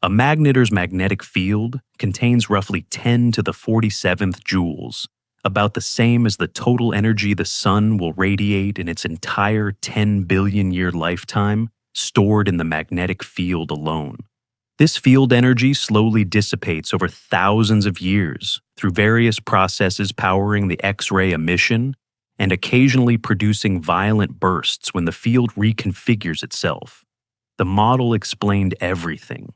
A magnetar's magnetic field contains roughly 10 to the 47th joules, about the same as the total energy the sun will radiate in its entire 10 billion year lifetime, stored in the magnetic field alone. This field energy slowly dissipates over thousands of years through various processes powering the X-ray emission and occasionally producing violent bursts when the field reconfigures itself. The model explained everything.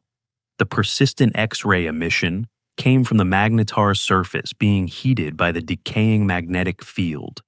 The persistent X-ray emission came from the magnetar surface being heated by the decaying magnetic field.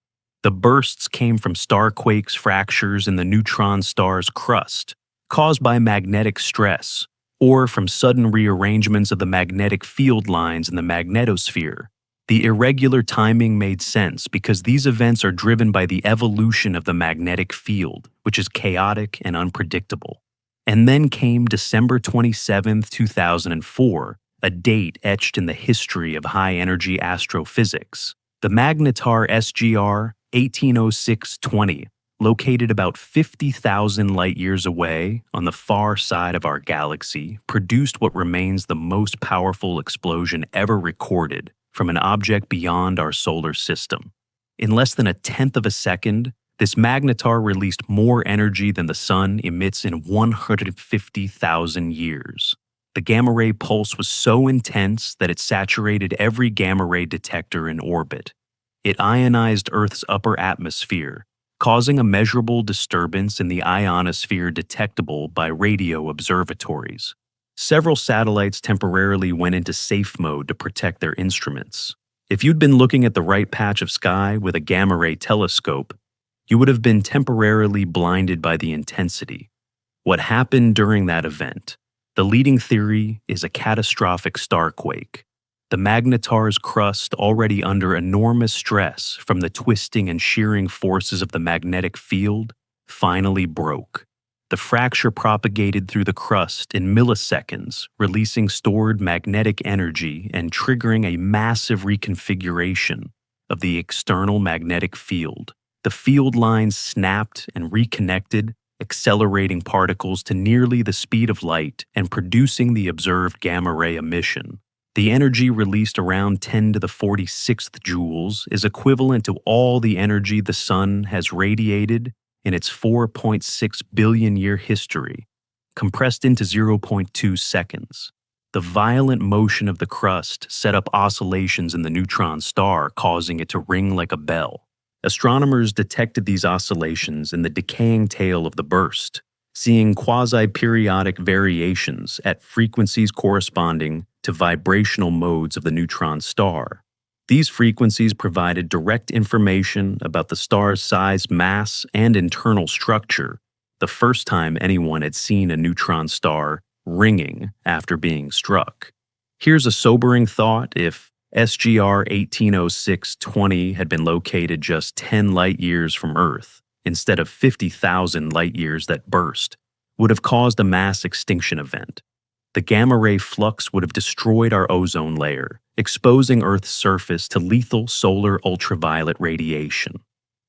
The bursts came from starquakes fractures in the neutron star's crust, caused by magnetic stress, or from sudden rearrangements of the magnetic field lines in the magnetosphere. The irregular timing made sense because these events are driven by the evolution of the magnetic field, which is chaotic and unpredictable. And then came December 27, 2004, a date etched in the history of high-energy astrophysics. The magnetar SGR 180620, located about 50,000 light-years away on the far side of our galaxy, produced what remains the most powerful explosion ever recorded from an object beyond our solar system. In less than a tenth of a second, this magnetar released more energy than the sun emits in 150,000 years. The gamma-ray pulse was so intense that it saturated every gamma-ray detector in orbit. It ionized Earth's upper atmosphere, causing a measurable disturbance in the ionosphere detectable by radio observatories. Several satellites temporarily went into safe mode to protect their instruments. If you'd been looking at the right patch of sky with a gamma-ray telescope, you would have been temporarily blinded by the intensity. What happened during that event? The leading theory is a catastrophic starquake. The magnetar's crust, already under enormous stress from the twisting and shearing forces of the magnetic field, finally broke. The fracture propagated through the crust in milliseconds, releasing stored magnetic energy and triggering a massive reconfiguration of the external magnetic field. The field lines snapped and reconnected, accelerating particles to nearly the speed of light and producing the observed gamma-ray emission. The energy released around 10 to the 46th joules is equivalent to all the energy the sun has radiated in its 4.6 billion year history, compressed into 0.2 seconds. The violent motion of the crust set up oscillations in the neutron star, causing it to ring like a bell. Astronomers detected these oscillations in the decaying tail of the burst, seeing quasi-periodic variations at frequencies corresponding to vibrational modes of the neutron star. These frequencies provided direct information about the star's size, mass, and internal structure, the first time anyone had seen a neutron star ringing after being struck. Here's a sobering thought: if SGR 180620 had been located just 10 light-years from Earth, instead of 50,000 light-years that burst, would have caused a mass extinction event. The gamma-ray flux would have destroyed our ozone layer, exposing Earth's surface to lethal solar ultraviolet radiation.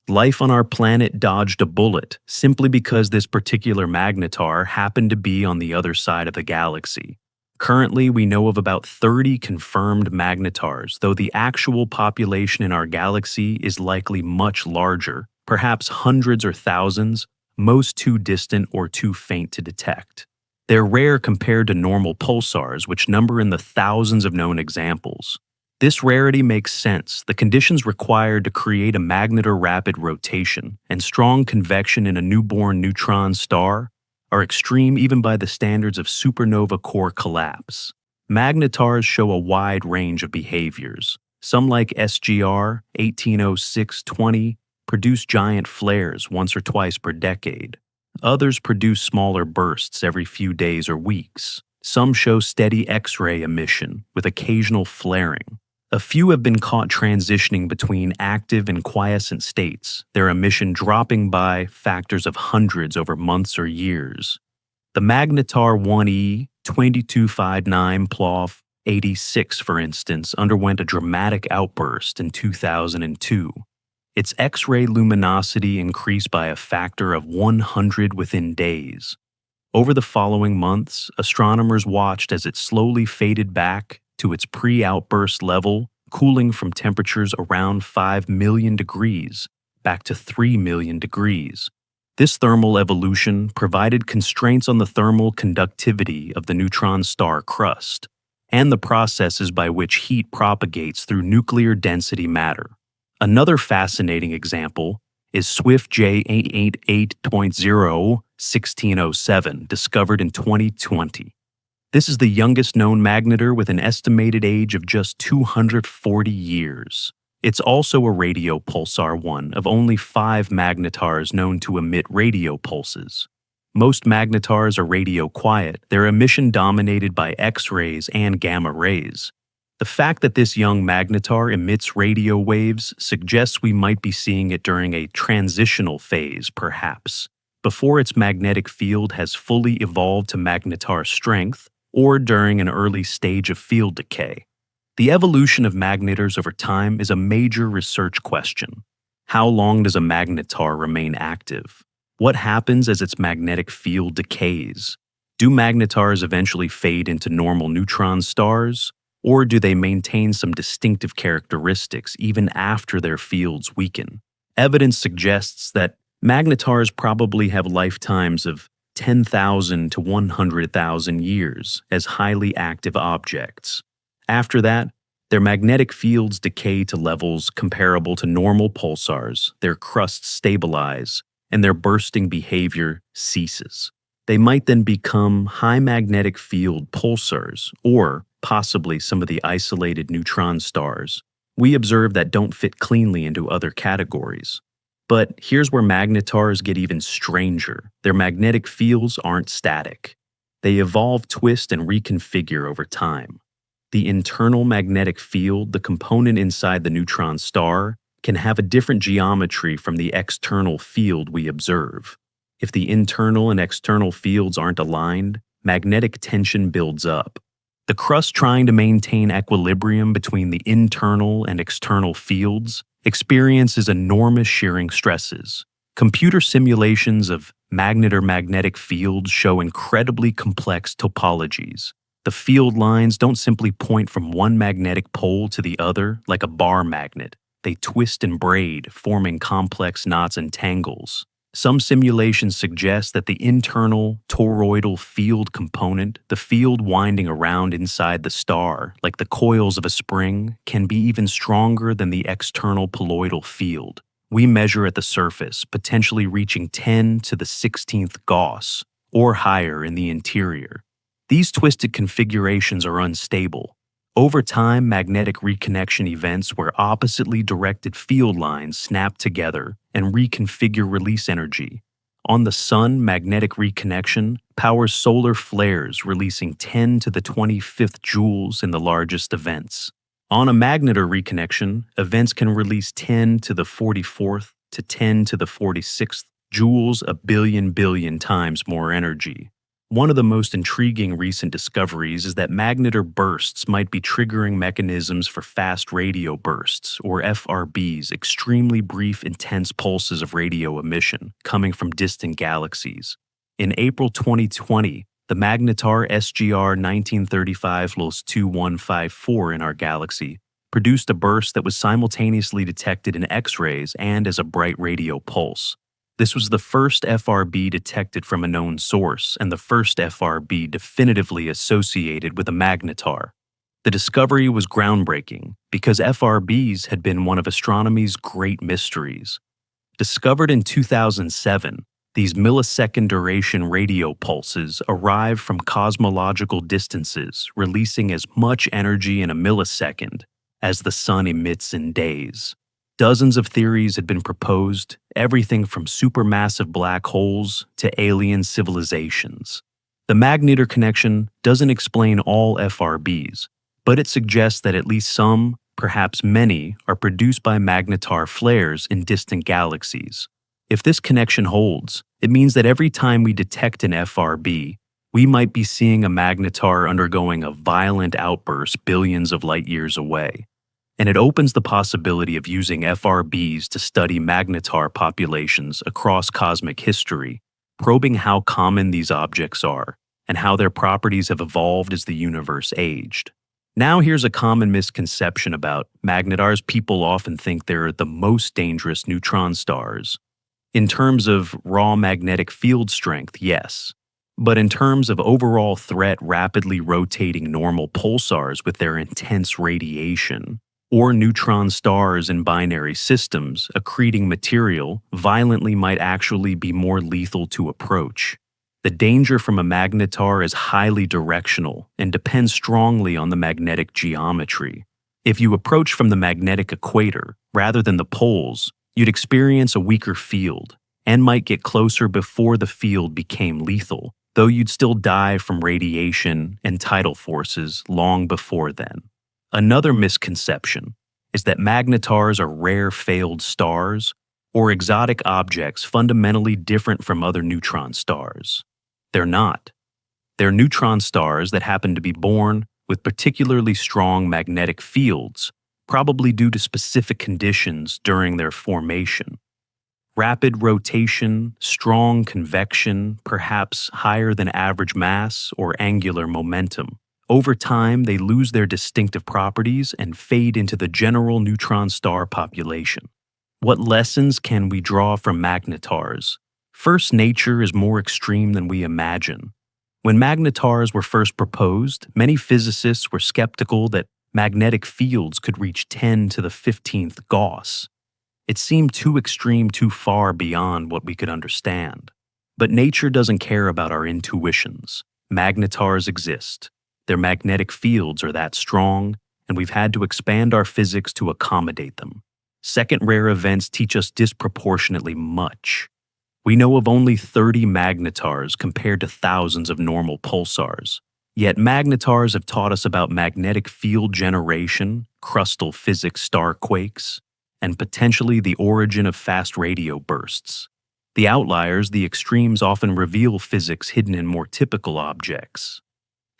Life on our planet dodged a bullet simply because this particular magnetar happened to be on the other side of the galaxy. Currently, we know of about 30 confirmed magnetars, though the actual population in our galaxy is likely much larger, perhaps hundreds or thousands, most too distant or too faint to detect. They're rare compared to normal pulsars, which number in the thousands of known examples. This rarity makes sense. The conditions required to create a magnetar rapid rotation and strong convection in a newborn neutron star are extreme even by the standards of supernova core collapse. Magnetars show a wide range of behaviors. Some, like SGR 1806-20, produce giant flares once or twice per decade. Others produce smaller bursts every few days or weeks. Some show steady X-ray emission with occasional flaring. A few have been caught transitioning between active and quiescent states, their emission dropping by factors of hundreds over months or years. The Magnetar 1E 2259 PLOF 86, for instance, underwent a dramatic outburst in 2002. Its X-ray luminosity increased by a factor of 100 within days. Over the following months, astronomers watched as it slowly faded back to its pre-outburst level, cooling from temperatures around 5 million degrees back to 3 million degrees. This thermal evolution provided constraints on the thermal conductivity of the neutron star crust and the processes by which heat propagates through nuclear density matter. Another fascinating example is Swift J888.0-1607, discovered in 2020. This is the youngest known magnetar with an estimated age of just 240 years. It's also a radio pulsar, one of only 5 magnetars known to emit radio pulses. Most magnetars are radio quiet, their emission dominated by X-rays and gamma rays. The fact that this young magnetar emits radio waves suggests we might be seeing it during a transitional phase, perhaps, before its magnetic field has fully evolved to magnetar strength, or during an early stage of field decay. The evolution of magnetars over time is a major research question. How long does a magnetar remain active? What happens as its magnetic field decays? Do magnetars eventually fade into normal neutron stars, or do they maintain some distinctive characteristics even after their fields weaken? Evidence suggests that magnetars probably have lifetimes of 10,000 to 100,000 years as highly active objects. After that, their magnetic fields decay to levels comparable to normal pulsars, their crusts stabilize, and their bursting behavior ceases. They might then become high magnetic field pulsars, or possibly some of the isolated neutron stars we observe that don't fit cleanly into other categories. But here's where magnetars get even stranger. Their magnetic fields aren't static. They evolve, twist, and reconfigure over time. The internal magnetic field, the component inside the neutron star, can have a different geometry from the external field we observe. If the internal and external fields aren't aligned, magnetic tension builds up. The crust, trying to maintain equilibrium between the internal and external fields, experiences enormous shearing stresses. Computer simulations of magnetic fields show incredibly complex topologies. The field lines don't simply point from one magnetic pole to the other like a bar magnet. They twist and braid, forming complex knots and tangles. Some simulations suggest that the internal toroidal field component, the field winding around inside the star, like the coils of a spring, can be even stronger than the external poloidal field. We measure at the surface, potentially reaching 10 to the 16th Gauss, or higher in the interior. These twisted configurations are unstable. Over time, magnetic reconnection events where oppositely directed field lines snap together and reconfigure release energy. On the Sun, magnetic reconnection powers solar flares, releasing 10 to the 25th joules in the largest events. On a magnetar reconnection, events can release 10 to the 44th to 10 to the 46th joules, a billion times more energy. One of the most intriguing recent discoveries is that magnetar bursts might be triggering mechanisms for fast radio bursts, or FRBs, extremely brief, intense pulses of radio emission coming from distant galaxies. In April 2020, the magnetar SGR 1935-2154 in our galaxy produced a burst that was simultaneously detected in X-rays and as a bright radio pulse. This was the first FRB detected from a known source and the first FRB definitively associated with a magnetar. The discovery was groundbreaking because FRBs had been one of astronomy's great mysteries. Discovered in 2007, these millisecond duration radio pulses arrive from cosmological distances, releasing as much energy in a millisecond as the sun emits in days. Dozens of theories had been proposed, everything from supermassive black holes to alien civilizations. The magnetar connection doesn't explain all FRBs, but it suggests that at least some, perhaps many, are produced by magnetar flares in distant galaxies. If this connection holds, it means that every time we detect an FRB, we might be seeing a magnetar undergoing a violent outburst billions of light years away. And it opens the possibility of using FRBs to study magnetar populations across cosmic history, probing how common these objects are and how their properties have evolved as the universe aged. Now here's a common misconception about magnetars. People often think they're the most dangerous neutron stars. In terms of raw magnetic field strength, yes. But in terms of overall threat, rapidly rotating normal pulsars with their intense radiation, or neutron stars in binary systems, accreting material violently might actually be more lethal to approach. The danger from a magnetar is highly directional and depends strongly on the magnetic geometry. If you approach from the magnetic equator rather than the poles, you'd experience a weaker field and might get closer before the field became lethal, though you'd still die from radiation and tidal forces long before then. Another misconception is that magnetars are rare failed stars or exotic objects fundamentally different from other neutron stars. They're not. They're neutron stars that happen to be born with particularly strong magnetic fields, probably due to specific conditions during their formation. Rapid rotation, strong convection, perhaps higher than average mass or angular momentum. Over time, they lose their distinctive properties and fade into the general neutron star population. What lessons can we draw from magnetars? First, nature is more extreme than we imagine. When magnetars were first proposed, many physicists were skeptical that magnetic fields could reach 10 to the 15th Gauss. It seemed too extreme, too far beyond what we could understand. But nature doesn't care about our intuitions. Magnetars exist. Their magnetic fields are that strong, and we've had to expand our physics to accommodate them. Second, rare events teach us disproportionately much. We know of only 30 magnetars compared to thousands of normal pulsars. Yet magnetars have taught us about magnetic field generation, crustal physics, star quakes, and potentially the origin of fast radio bursts. The outliers, the extremes, often reveal physics hidden in more typical objects.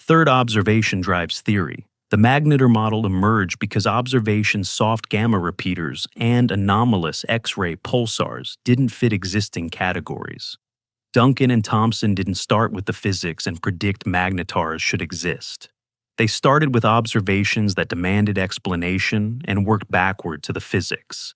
Third, observation drives theory. The magnetar model emerged because observation's soft gamma repeaters and anomalous X-ray pulsars didn't fit existing categories. Duncan and Thomson didn't start with the physics and predict magnetars should exist. They started with observations that demanded explanation and worked backward to the physics.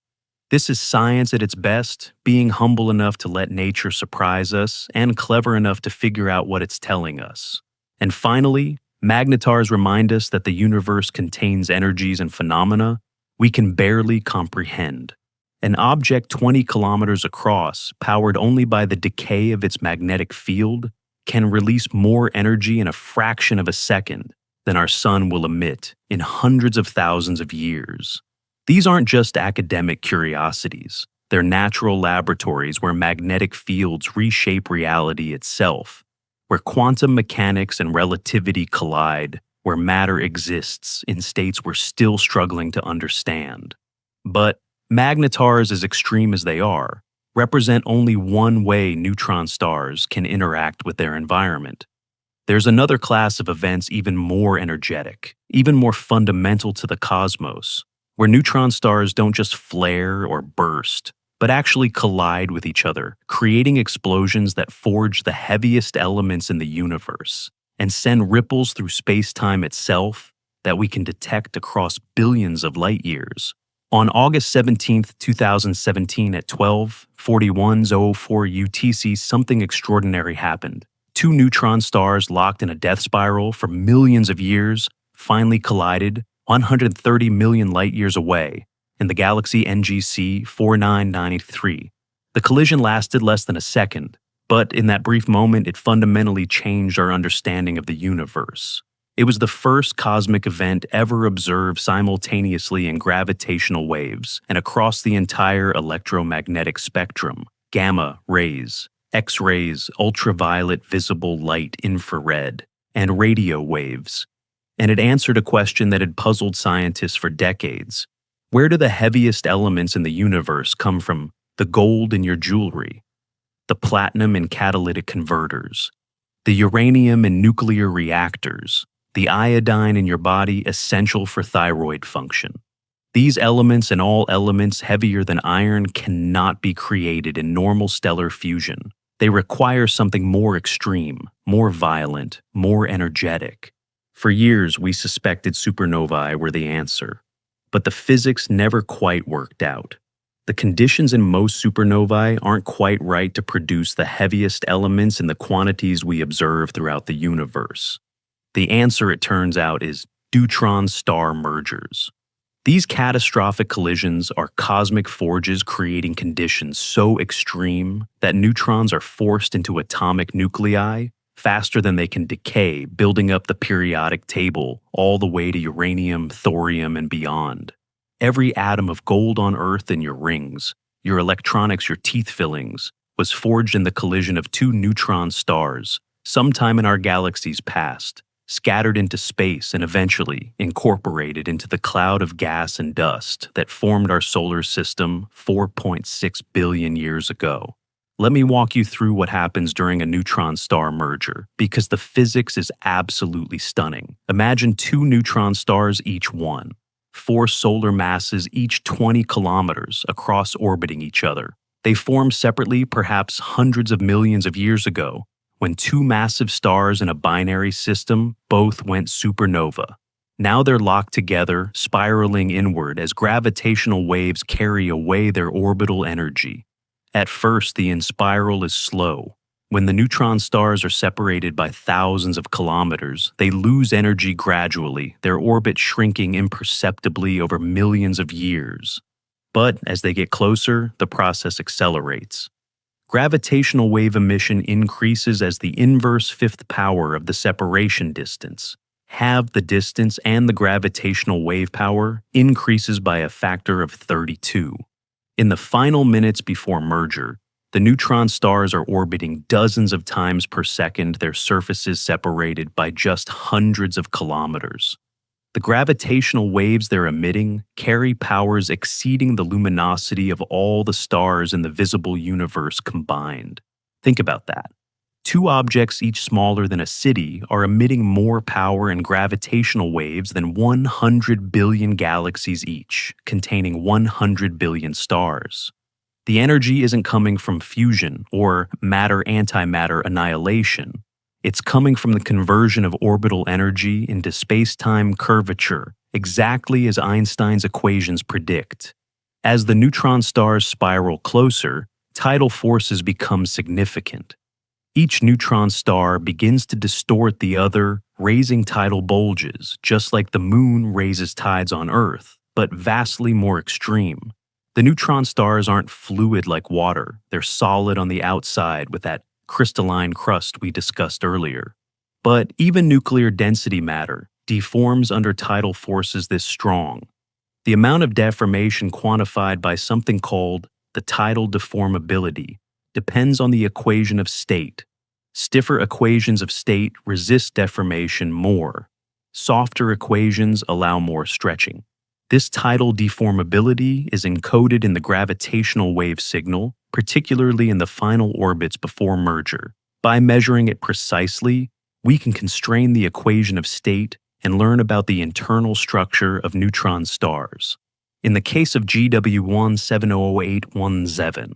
This is science at its best, being humble enough to let nature surprise us and clever enough to figure out what it's telling us. And finally, magnetars remind us that the universe contains energies and phenomena we can barely comprehend. An object 20 kilometers across, powered only by the decay of its magnetic field, can release more energy in a fraction of a second than our sun will emit in hundreds of thousands of years. These aren't just academic curiosities. They're natural laboratories where magnetic fields reshape reality itself, where quantum mechanics and relativity collide, where matter exists in states we're still struggling to understand. But magnetars, as extreme as they are, represent only one way neutron stars can interact with their environment. There's another class of events even more energetic, even more fundamental to the cosmos, where neutron stars don't just flare or burst, but actually collide with each other, creating explosions that forge the heaviest elements in the universe and send ripples through space-time itself that we can detect across billions of light years. On August 17th, 2017 at 12:41:04 UTC, something extraordinary happened. Two neutron stars locked in a death spiral for millions of years finally collided 130 million light-years away in the galaxy NGC 4993. The collision lasted less than a second, but in that brief moment, it fundamentally changed our understanding of the universe. It was the first cosmic event ever observed simultaneously in gravitational waves and across the entire electromagnetic spectrum: gamma rays, X-rays, ultraviolet visible light, infrared, and radio waves. And it answered a question that had puzzled scientists for decades. Where do the heaviest elements in the universe come from? The gold in your jewelry, the platinum in catalytic converters, the uranium in nuclear reactors, the iodine in your body essential for thyroid function. These elements and all elements heavier than iron cannot be created in normal stellar fusion. They require something more extreme, more violent, more energetic. For years, we suspected supernovae were the answer, but the physics never quite worked out. The conditions in most supernovae aren't quite right to produce the heaviest elements in the quantities we observe throughout the universe. The answer, it turns out, is neutron-star mergers. These catastrophic collisions are cosmic forges creating conditions so extreme that neutrons are forced into atomic nuclei faster than they can decay, building up the periodic table all the way to uranium, thorium, and beyond. Every atom of gold on Earth in your rings, your electronics, your teeth fillings, was forged in the collision of two neutron stars sometime in our galaxy's past, scattered into space and eventually incorporated into the cloud of gas and dust that formed our solar system 4.6 billion years ago. Let me walk you through what happens during a neutron-star merger, because the physics is absolutely stunning. Imagine two neutron stars, each one, 4 solar masses, each 20 kilometers across, orbiting each other. They formed separately perhaps hundreds of millions of years ago, when two massive stars in a binary system both went supernova. Now they're locked together, spiraling inward as gravitational waves carry away their orbital energy. At first, the in-spiral is slow. When the neutron stars are separated by thousands of kilometers, they lose energy gradually, their orbit shrinking imperceptibly over millions of years. But as they get closer, the process accelerates. Gravitational wave emission increases as the inverse fifth power of the separation distance. Halve the distance and the gravitational wave power increases by a factor of 32. In the final minutes before merger, the neutron stars are orbiting dozens of times per second, their surfaces separated by just hundreds of kilometers. The gravitational waves they're emitting carry powers exceeding the luminosity of all the stars in the visible universe combined. Think about that. Two objects, each smaller than a city, are emitting more power and gravitational waves than 100 billion galaxies each, containing 100 billion stars. The energy isn't coming from fusion or matter-antimatter annihilation. It's coming from the conversion of orbital energy into space-time curvature, exactly as Einstein's equations predict. As the neutron stars spiral closer, tidal forces become significant. Each neutron star begins to distort the other, raising tidal bulges, just like the moon raises tides on Earth, but vastly more extreme. The neutron stars aren't fluid like water. They're solid on the outside with that crystalline crust we discussed earlier. But even nuclear density matter deforms under tidal forces this strong. The amount of deformation quantified by something called the tidal deformability depends on the equation of state. Stiffer equations of state resist deformation more. Softer equations allow more stretching. This tidal deformability is encoded in the gravitational wave signal, particularly in the final orbits before merger. By measuring it precisely, we can constrain the equation of state and learn about the internal structure of neutron stars. In the case of GW170817,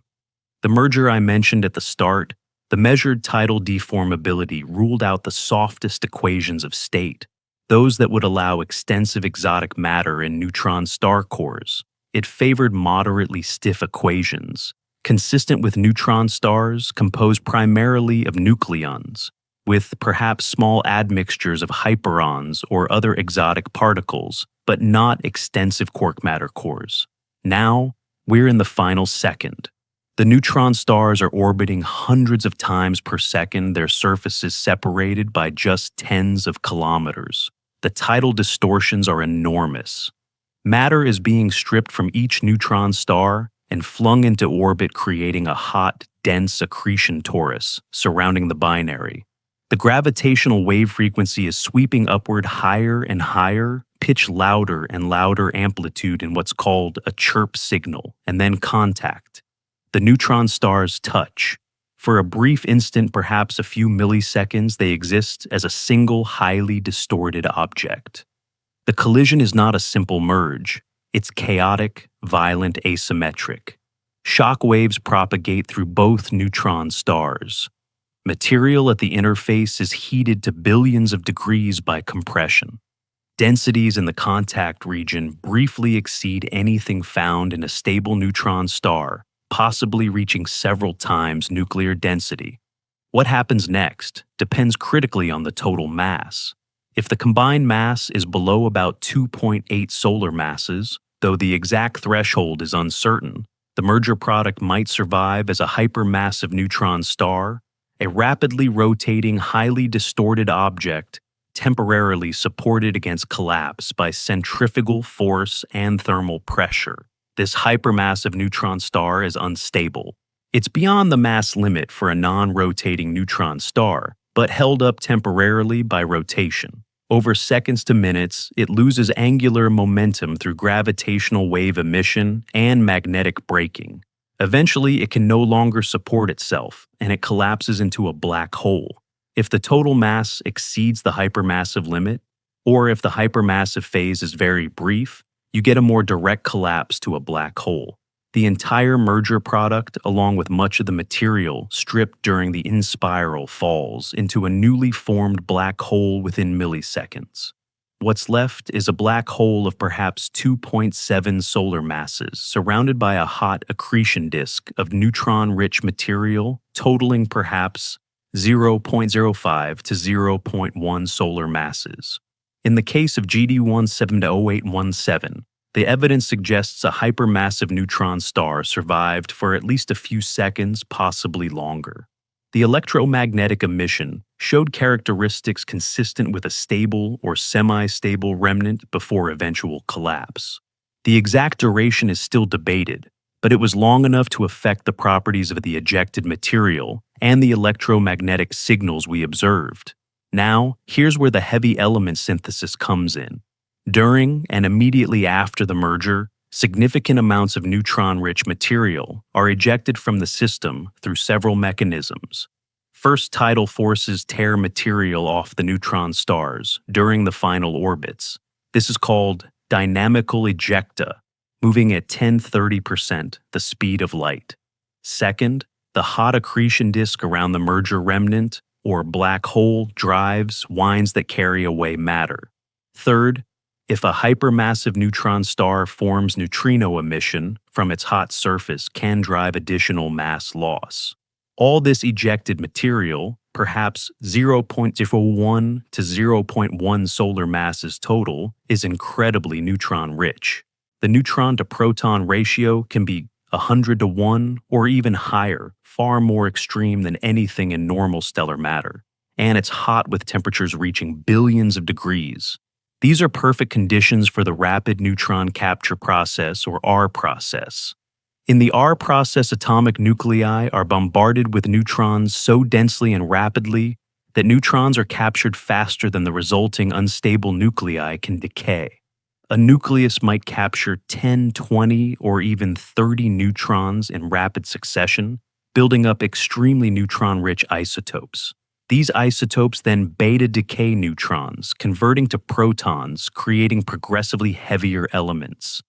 the merger I mentioned at the start, the measured tidal deformability ruled out the softest equations of state, those that would allow extensive exotic matter in neutron star cores. It favored moderately stiff equations, consistent with neutron stars composed primarily of nucleons, with perhaps small admixtures of hyperons or other exotic particles, but not extensive quark matter cores. Now, we're in the final second. The neutron stars are orbiting hundreds of times per second, their surfaces separated by just tens of kilometers. The tidal distortions are enormous. Matter is being stripped from each neutron star and flung into orbit, creating a hot, dense accretion torus surrounding the binary. The gravitational wave frequency is sweeping upward higher and higher, pitch louder and louder amplitude in what's called a chirp signal, and then contact. The neutron stars touch. For a brief instant, perhaps a few milliseconds, they exist as a single highly distorted object. The collision is not a simple merge. It's chaotic, violent, asymmetric. Shock waves propagate through both neutron stars. Material at the interface is heated to billions of degrees by compression. Densities in the contact region briefly exceed anything found in a stable neutron star, possibly reaching several times nuclear density. What happens next depends critically on the total mass. If the combined mass is below about 2.8 solar masses, though the exact threshold is uncertain, the merger product might survive as a hypermassive neutron star, a rapidly rotating, highly distorted object temporarily supported against collapse by centrifugal force and thermal pressure. This hypermassive neutron star is unstable. It's beyond the mass limit for a non-rotating neutron star, but held up temporarily by rotation. Over seconds to minutes, it loses angular momentum through gravitational wave emission and magnetic braking. Eventually, it can no longer support itself, and it collapses into a black hole. If the total mass exceeds the hypermassive limit, or if the hypermassive phase is very brief, you get a more direct collapse to a black hole. The entire merger product, along with much of the material stripped during the in-spiral, falls into a newly formed black hole within milliseconds. What's left is a black hole of perhaps 2.7 solar masses, surrounded by a hot accretion disk of neutron-rich material totaling perhaps 0.05 to 0.1 solar masses. In the case of GD170817, the evidence suggests a hypermassive neutron star survived for at least a few seconds, possibly longer. The electromagnetic emission showed characteristics consistent with a stable or semi-stable remnant before eventual collapse. The exact duration is still debated, but it was long enough to affect the properties of the ejected material and the electromagnetic signals we observed. Now, here's where the heavy element synthesis comes in. During and immediately after the merger, significant amounts of neutron-rich material are ejected from the system through several mechanisms. First, tidal forces tear material off the neutron stars during the final orbits. This is called dynamical ejecta, moving at 10-30% the speed of light. Second, the hot accretion disk around the merger remnant, or black hole, drives winds that carry away matter. Third, if a hypermassive neutron star forms neutrino emission from its hot surface can drive additional mass loss. All this ejected material, perhaps 0.01 to 0.1 solar masses total, is incredibly neutron-rich. The neutron-to-proton ratio can be 100 to 1 or even higher, far more extreme than anything in normal stellar matter. And it's hot with temperatures reaching billions of degrees. These are perfect conditions for the rapid neutron capture process, or R process. In the R process, atomic nuclei are bombarded with neutrons so densely and rapidly that neutrons are captured faster than the resulting unstable nuclei can decay. A nucleus might capture 10, 20, or even 30 neutrons in rapid succession, building up extremely neutron-rich isotopes. These isotopes then beta decay neutrons, converting to protons, creating progressively heavier elements.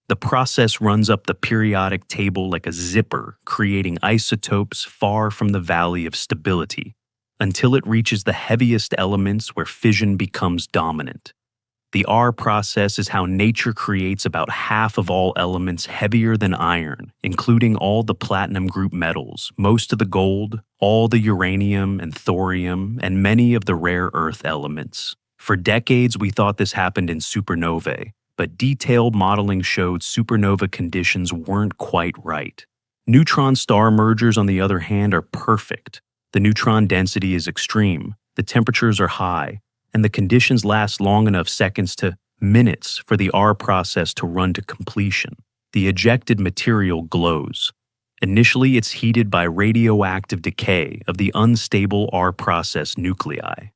The process runs up the periodic table like a zipper, creating isotopes far from the valley of stability, until it reaches the heaviest elements where fission becomes dominant. The R process is how nature creates about half of all elements heavier than iron, including all the platinum group metals, most of the gold, all the uranium and thorium, and many of the rare earth elements. For decades, we thought this happened in supernovae, but detailed modeling showed supernova conditions weren't quite right. Neutron star mergers, on the other hand, are perfect. The neutron density is extreme, the temperatures are high, and the conditions last long enough seconds to minutes for the R process to run to completion. The ejected material glows. Initially, it's heated by radioactive decay of the unstable R process nuclei.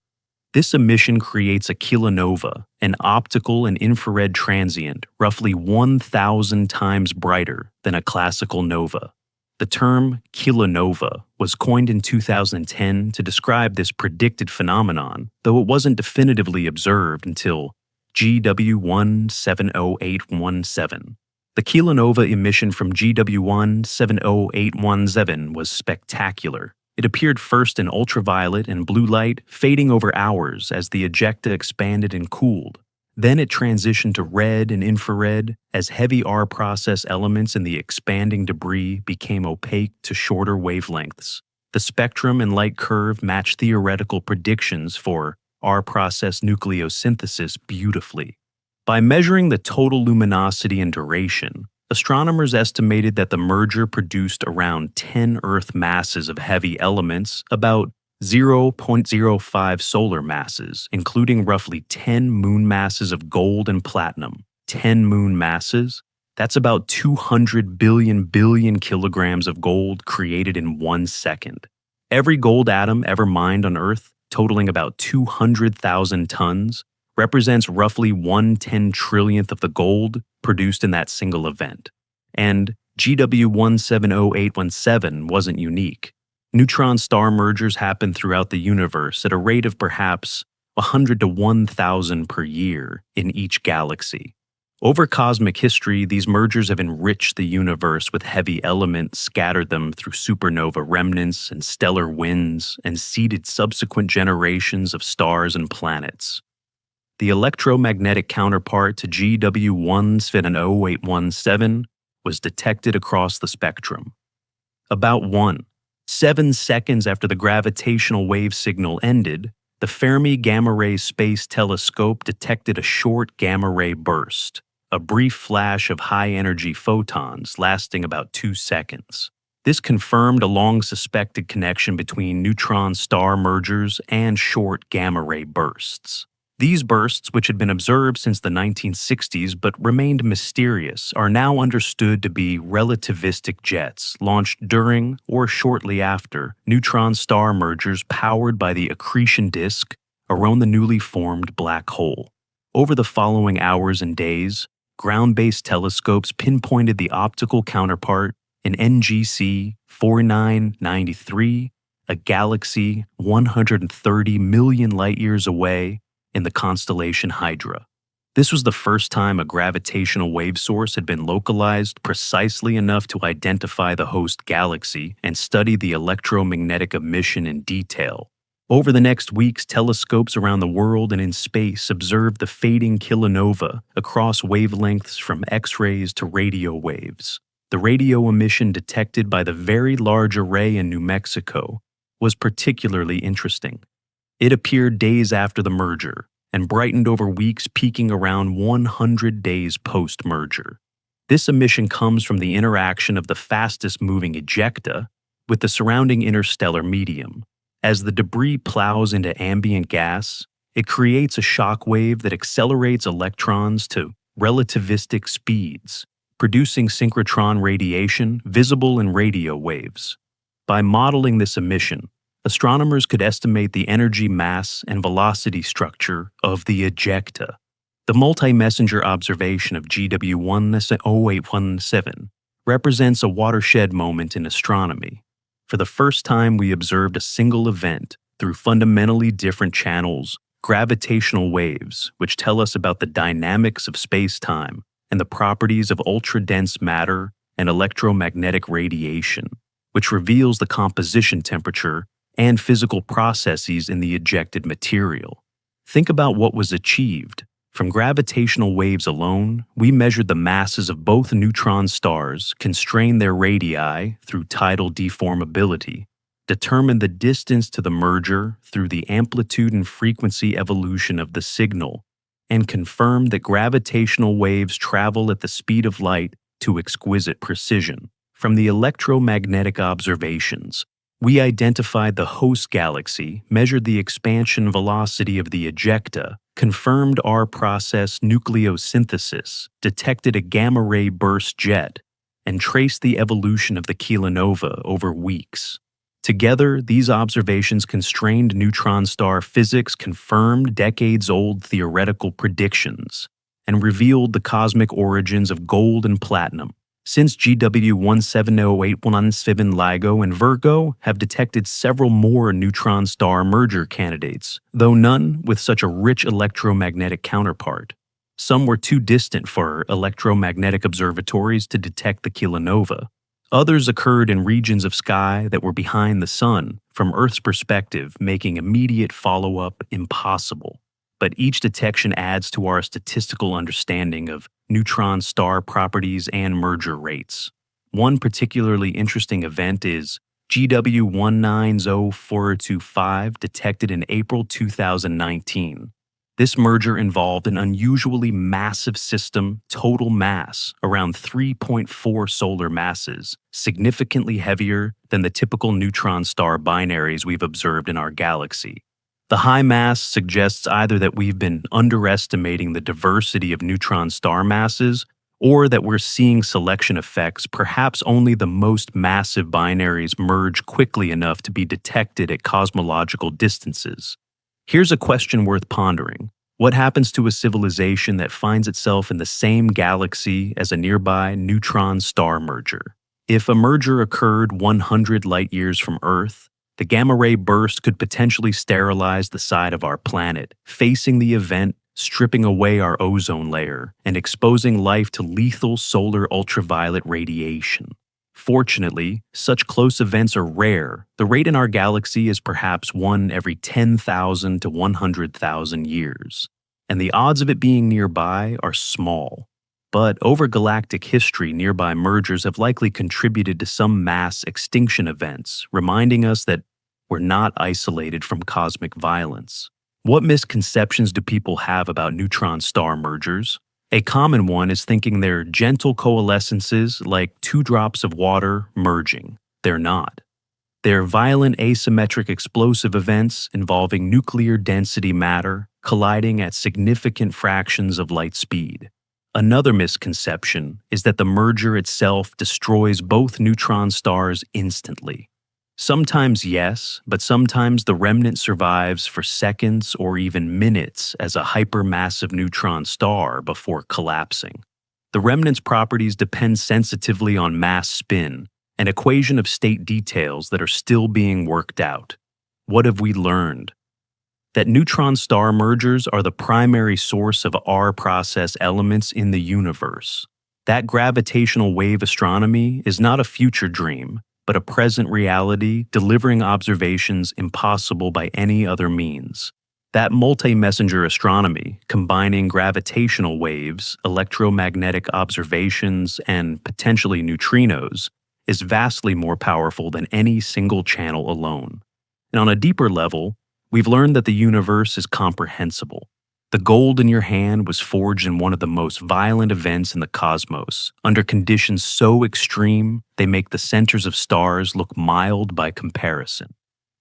This emission creates a kilonova, an optical and infrared transient roughly 1,000 times brighter than a classical nova. The term kilonova was coined in 2010 to describe this predicted phenomenon, though it wasn't definitively observed until GW 170817. The kilonova emission from GW 170817 was spectacular. It appeared first in ultraviolet and blue light, fading over hours as the ejecta expanded and cooled. Then it transitioned to red and infrared as heavy R process elements in the expanding debris became opaque to shorter wavelengths. The spectrum and light curve match theoretical predictions for R process nucleosynthesis beautifully. By measuring the total luminosity and duration, astronomers estimated that the merger produced around 10 Earth masses of heavy elements, about 0.05 solar masses, including roughly 10 moon masses of gold and platinum. 10 moon masses? That's about 200 billion kilograms of gold created in 1 second. Every gold atom ever mined on Earth, totaling about 200,000 tons, represents roughly 1/10 trillionth of the gold produced in that single event. And GW 170817 wasn't unique. Neutron star mergers happen throughout the universe at a rate of perhaps 100 to 1,000 per year in each galaxy. Over cosmic history, these mergers have enriched the universe with heavy elements, scattered them through supernova remnants and stellar winds, and seeded subsequent generations of stars and planets. The electromagnetic counterpart to GW 170817 was detected across the spectrum. About 7 seconds after the gravitational wave signal ended, the Fermi Gamma Ray Space Telescope detected a short gamma ray burst, a brief flash of high-energy photons lasting about 2 seconds. This confirmed a long-suspected connection between neutron star mergers and short gamma ray bursts. These bursts, which had been observed since the 1960s but remained mysterious, are now understood to be relativistic jets launched during or shortly after neutron star mergers powered by the accretion disk around the newly formed black hole. Over the following hours and days, ground-based telescopes pinpointed the optical counterpart in NGC 4993, a galaxy 130 million light-years away in the constellation Hydra. This was the first time a gravitational wave source had been localized precisely enough to identify the host galaxy and study the electromagnetic emission in detail. Over the next weeks, telescopes around the world and in space observed the fading kilonova across wavelengths from X-rays to radio waves. The radio emission detected by the Very Large Array in New Mexico was particularly interesting. It appeared days after the merger and brightened over weeks, peaking around 100 days post-merger. This emission comes from the interaction of the fastest-moving ejecta with the surrounding interstellar medium. As the debris plows into ambient gas, it creates a shock wave that accelerates electrons to relativistic speeds, producing synchrotron radiation visible in radio waves. By modeling this emission, astronomers could estimate the energy, mass, and velocity structure of the ejecta. The multi-messenger observation of GW 170817 represents a watershed moment in astronomy. For the first time, we observed a single event through fundamentally different channels: gravitational waves, which tell us about the dynamics of space-time and the properties of ultra-dense matter, and electromagnetic radiation, which reveals the composition temperature and physical processes in the ejected material. Think about what was achieved. From gravitational waves alone, we measured the masses of both neutron stars, constrained their radii through tidal deformability, determined the distance to the merger through the amplitude and frequency evolution of the signal, and confirmed that gravitational waves travel at the speed of light to exquisite precision. From the electromagnetic observations, we identified the host galaxy, measured the expansion velocity of the ejecta, confirmed our process nucleosynthesis, detected a gamma-ray burst jet, and traced the evolution of the kilonova over weeks. Together, these observations constrained neutron star physics, confirmed decades-old theoretical predictions, and revealed the cosmic origins of gold and platinum. Since GW 170817 LIGO and Virgo have detected several more neutron star merger candidates, though none with such a rich electromagnetic counterpart. Some were too distant for electromagnetic observatories to detect the kilonova. Others occurred in regions of sky that were behind the sun, from Earth's perspective, making immediate follow-up impossible. But each detection adds to our statistical understanding of neutron star properties and merger rates. One particularly interesting event is GW 190425, detected in April 2019. This merger involved an unusually massive system, total mass, around 3.4 solar masses, significantly heavier than the typical neutron star binaries we've observed in our galaxy. The high mass suggests either that we've been underestimating the diversity of neutron star masses, or that we're seeing selection effects. Perhaps only the most massive binaries merge quickly enough to be detected at cosmological distances. Here's a question worth pondering. What happens to a civilization that finds itself in the same galaxy as a nearby neutron star merger? If a merger occurred 100 light-years from Earth, the gamma-ray burst could potentially sterilize the side of our planet, facing the event, stripping away our ozone layer, and exposing life to lethal solar ultraviolet radiation. Fortunately, such close events are rare. The rate in our galaxy is perhaps 1 every 10,000 to 100,000 years, and the odds of it being nearby are small. But over galactic history, nearby mergers have likely contributed to some mass extinction events, reminding us that we're not isolated from cosmic violence. What misconceptions do people have about neutron star mergers? A common one is thinking they're gentle coalescences like 2 drops of water merging. They're not. They're violent asymmetric explosive events involving nuclear density matter colliding at significant fractions of light speed. Another misconception is that the merger itself destroys both neutron stars instantly. Sometimes yes, but sometimes the remnant survives for seconds or even minutes as a hypermassive neutron star before collapsing. The remnant's properties depend sensitively on mass spin, an equation of state details that are still being worked out. What have we learned? That neutron star mergers are the primary source of our process elements in the universe. That gravitational wave astronomy is not a future dream, but a present reality delivering observations impossible by any other means. That multi-messenger astronomy, combining gravitational waves, electromagnetic observations, and potentially neutrinos, is vastly more powerful than any single channel alone. And on a deeper level, we've learned that the universe is comprehensible. The gold in your hand was forged in one of the most violent events in the cosmos, under conditions so extreme they make the centers of stars look mild by comparison.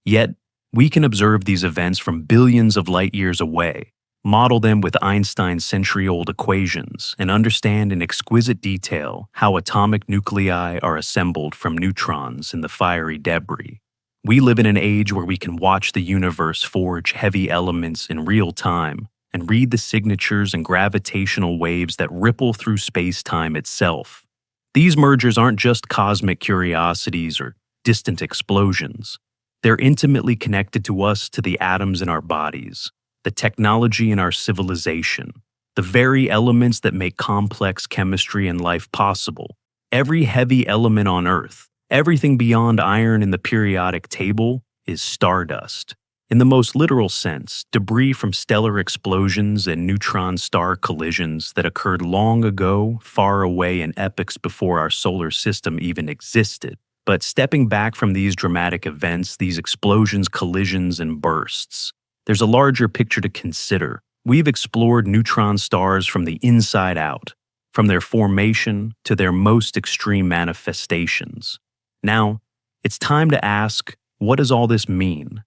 Yet, we can observe these events from billions of light years away, model them with Einstein's century-old equations, and understand in exquisite detail how atomic nuclei are assembled from neutrons in the fiery debris. We live in an age where we can watch the universe forge heavy elements in real time and read the signatures and gravitational waves that ripple through space-time itself. These mergers aren't just cosmic curiosities or distant explosions. They're intimately connected to us, to the atoms in our bodies, the technology in our civilization, the very elements that make complex chemistry and life possible. Every heavy element on Earth, everything beyond iron in the periodic table, is stardust. In the most literal sense, debris from stellar explosions and neutron star collisions that occurred long ago, far away in epochs before our solar system even existed. But stepping back from these dramatic events, these explosions, collisions, and bursts, there's a larger picture to consider. We've explored neutron stars from the inside out, from their formation to their most extreme manifestations. Now, it's time to ask, what does all this mean?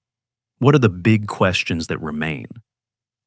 What are the big questions that remain?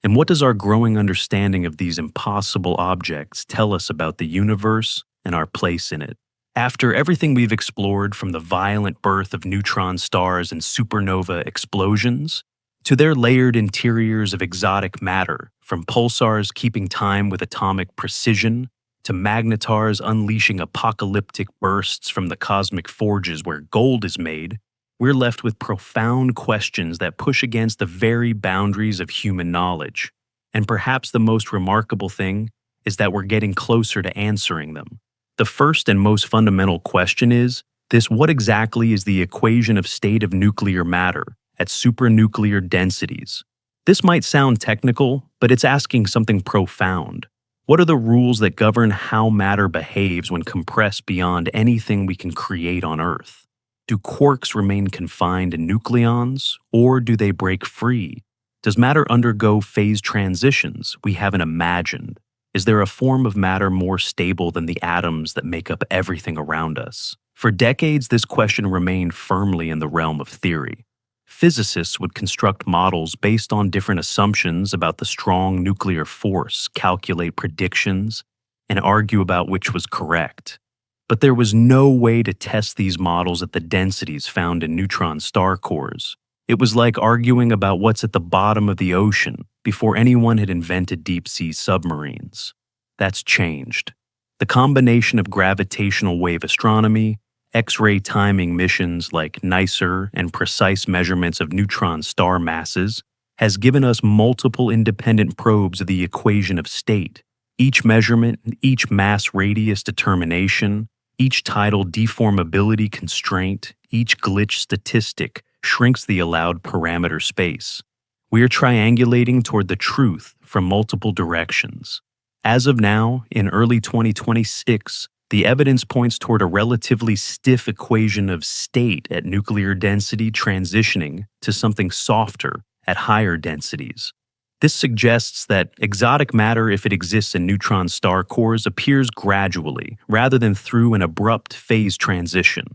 And what does our growing understanding of these impossible objects tell us about the universe and our place in it? After everything we've explored, from the violent birth of neutron stars and supernova explosions, to their layered interiors of exotic matter, from pulsars keeping time with atomic precision, to magnetars unleashing apocalyptic bursts from the cosmic forges where gold is made, we're left with profound questions that push against the very boundaries of human knowledge. And perhaps the most remarkable thing is that we're getting closer to answering them. The first and most fundamental question is what exactly is the equation of state of nuclear matter at supernuclear densities? This might sound technical, but it's asking something profound. What are the rules that govern how matter behaves when compressed beyond anything we can create on Earth? Do quarks remain confined in nucleons, or do they break free? Does matter undergo phase transitions we haven't imagined? Is there a form of matter more stable than the atoms that make up everything around us? For decades, this question remained firmly in the realm of theory. Physicists would construct models based on different assumptions about the strong nuclear force, calculate predictions, and argue about which was correct. But there was no way to test these models at the densities found in neutron star cores. It was like arguing about what's at the bottom of the ocean before anyone had invented deep-sea submarines. That's changed. The combination of gravitational wave astronomy, X-ray timing missions like NICER, and precise measurements of neutron star masses has given us multiple independent probes of the equation of state. Each measurement, each mass radius determination, each tidal deformability constraint, each glitch statistic shrinks the allowed parameter space. We are triangulating toward the truth from multiple directions. As of now, in early 2026, the evidence points toward a relatively stiff equation of state at nuclear density transitioning to something softer at higher densities. This suggests that exotic matter, if it exists in neutron star cores, appears gradually rather than through an abrupt phase transition.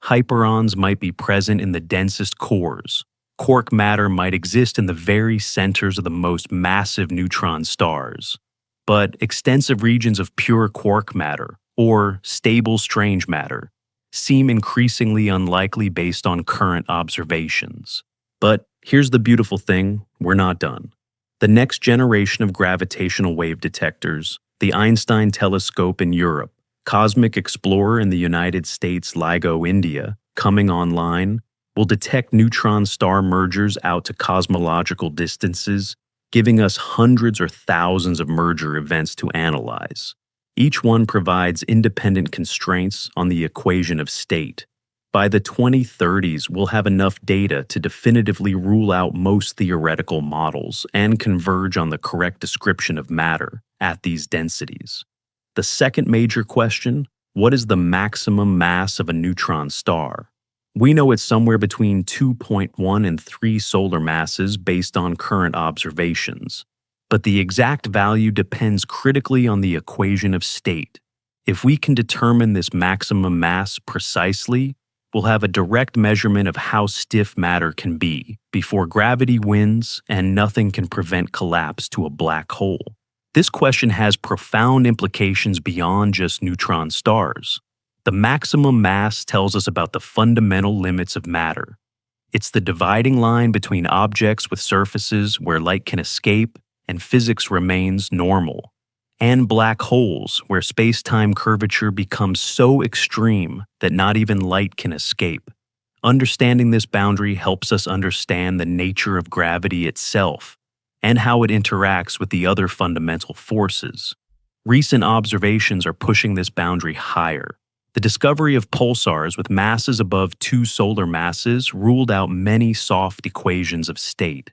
Hyperons might be present in the densest cores. Quark matter might exist in the very centers of the most massive neutron stars. But extensive regions of pure quark matter, or stable strange matter, seem increasingly unlikely based on current observations. But here's the beautiful thing, we're not done. The next generation of gravitational wave detectors, the Einstein telescope in Europe, Cosmic Explorer in the United States, LIGO, India, coming online, will detect neutron star mergers out to cosmological distances, giving us hundreds or thousands of merger events to analyze. Each one provides independent constraints on the equation of state. By the 2030s, we'll have enough data to definitively rule out most theoretical models and converge on the correct description of matter at these densities. The second major question, what is the maximum mass of a neutron star? We know it's somewhere between 2.1 and 3 solar masses based on current observations. But the exact value depends critically on the equation of state. If we can determine this maximum mass precisely, we'll have a direct measurement of how stiff matter can be before gravity wins and nothing can prevent collapse to a black hole. This question has profound implications beyond just neutron stars. The maximum mass tells us about the fundamental limits of matter. It's the dividing line between objects with surfaces where light can escape and physics remains normal, and black holes where space-time curvature becomes so extreme that not even light can escape. Understanding this boundary helps us understand the nature of gravity itself and how it interacts with the other fundamental forces. Recent observations are pushing this boundary higher. The discovery of pulsars with masses above 2 solar masses ruled out many soft equations of state.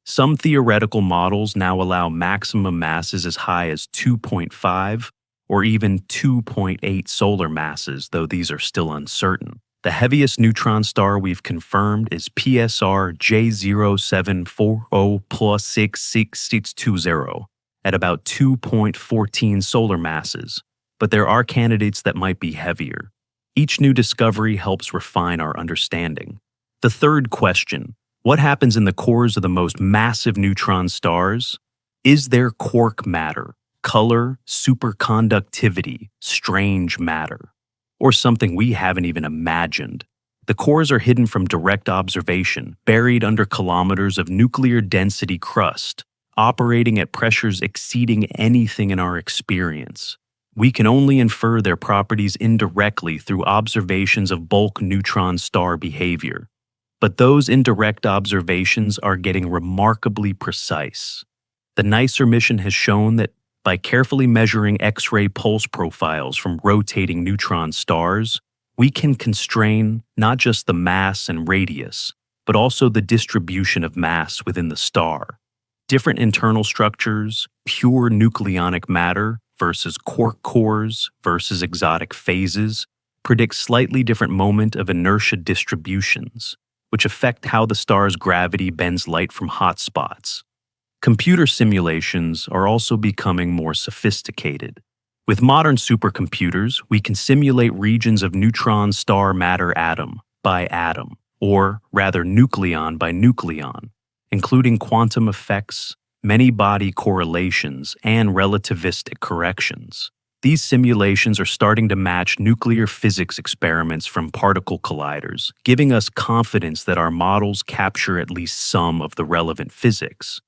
Some theoretical models now allow maximum masses as high as 2.5 or even 2.8 solar masses, though these are still uncertain. The heaviest neutron star we've confirmed is PSR J0740 plus 66620 at about 2.14 solar masses, but there are candidates that might be heavier. Each new discovery helps refine our understanding. The third question: what happens in the cores of the most massive neutron stars? Is there quark matter, color, superconductivity, strange matter, or something we haven't even imagined? The cores are hidden from direct observation, buried under kilometers of nuclear density crust, operating at pressures exceeding anything in our experience. We can only infer their properties indirectly through observations of bulk neutron star behavior. But those indirect observations are getting remarkably precise. The NICER mission has shown that by carefully measuring X-ray pulse profiles from rotating neutron stars, we can constrain not just the mass and radius, but also the distribution of mass within the star. Different internal structures, pure nucleonic matter versus quark cores versus exotic phases, predict slightly different moment of inertia distributions, which affect how the star's gravity bends light from hotspots. Computer simulations are also becoming more sophisticated. With modern supercomputers, we can simulate regions of neutron star matter atom by atom, or rather nucleon by nucleon, including quantum effects, many-body correlations, and relativistic corrections. These simulations are starting to match nuclear physics experiments from particle colliders, giving us confidence that our models capture at least some of the relevant physics.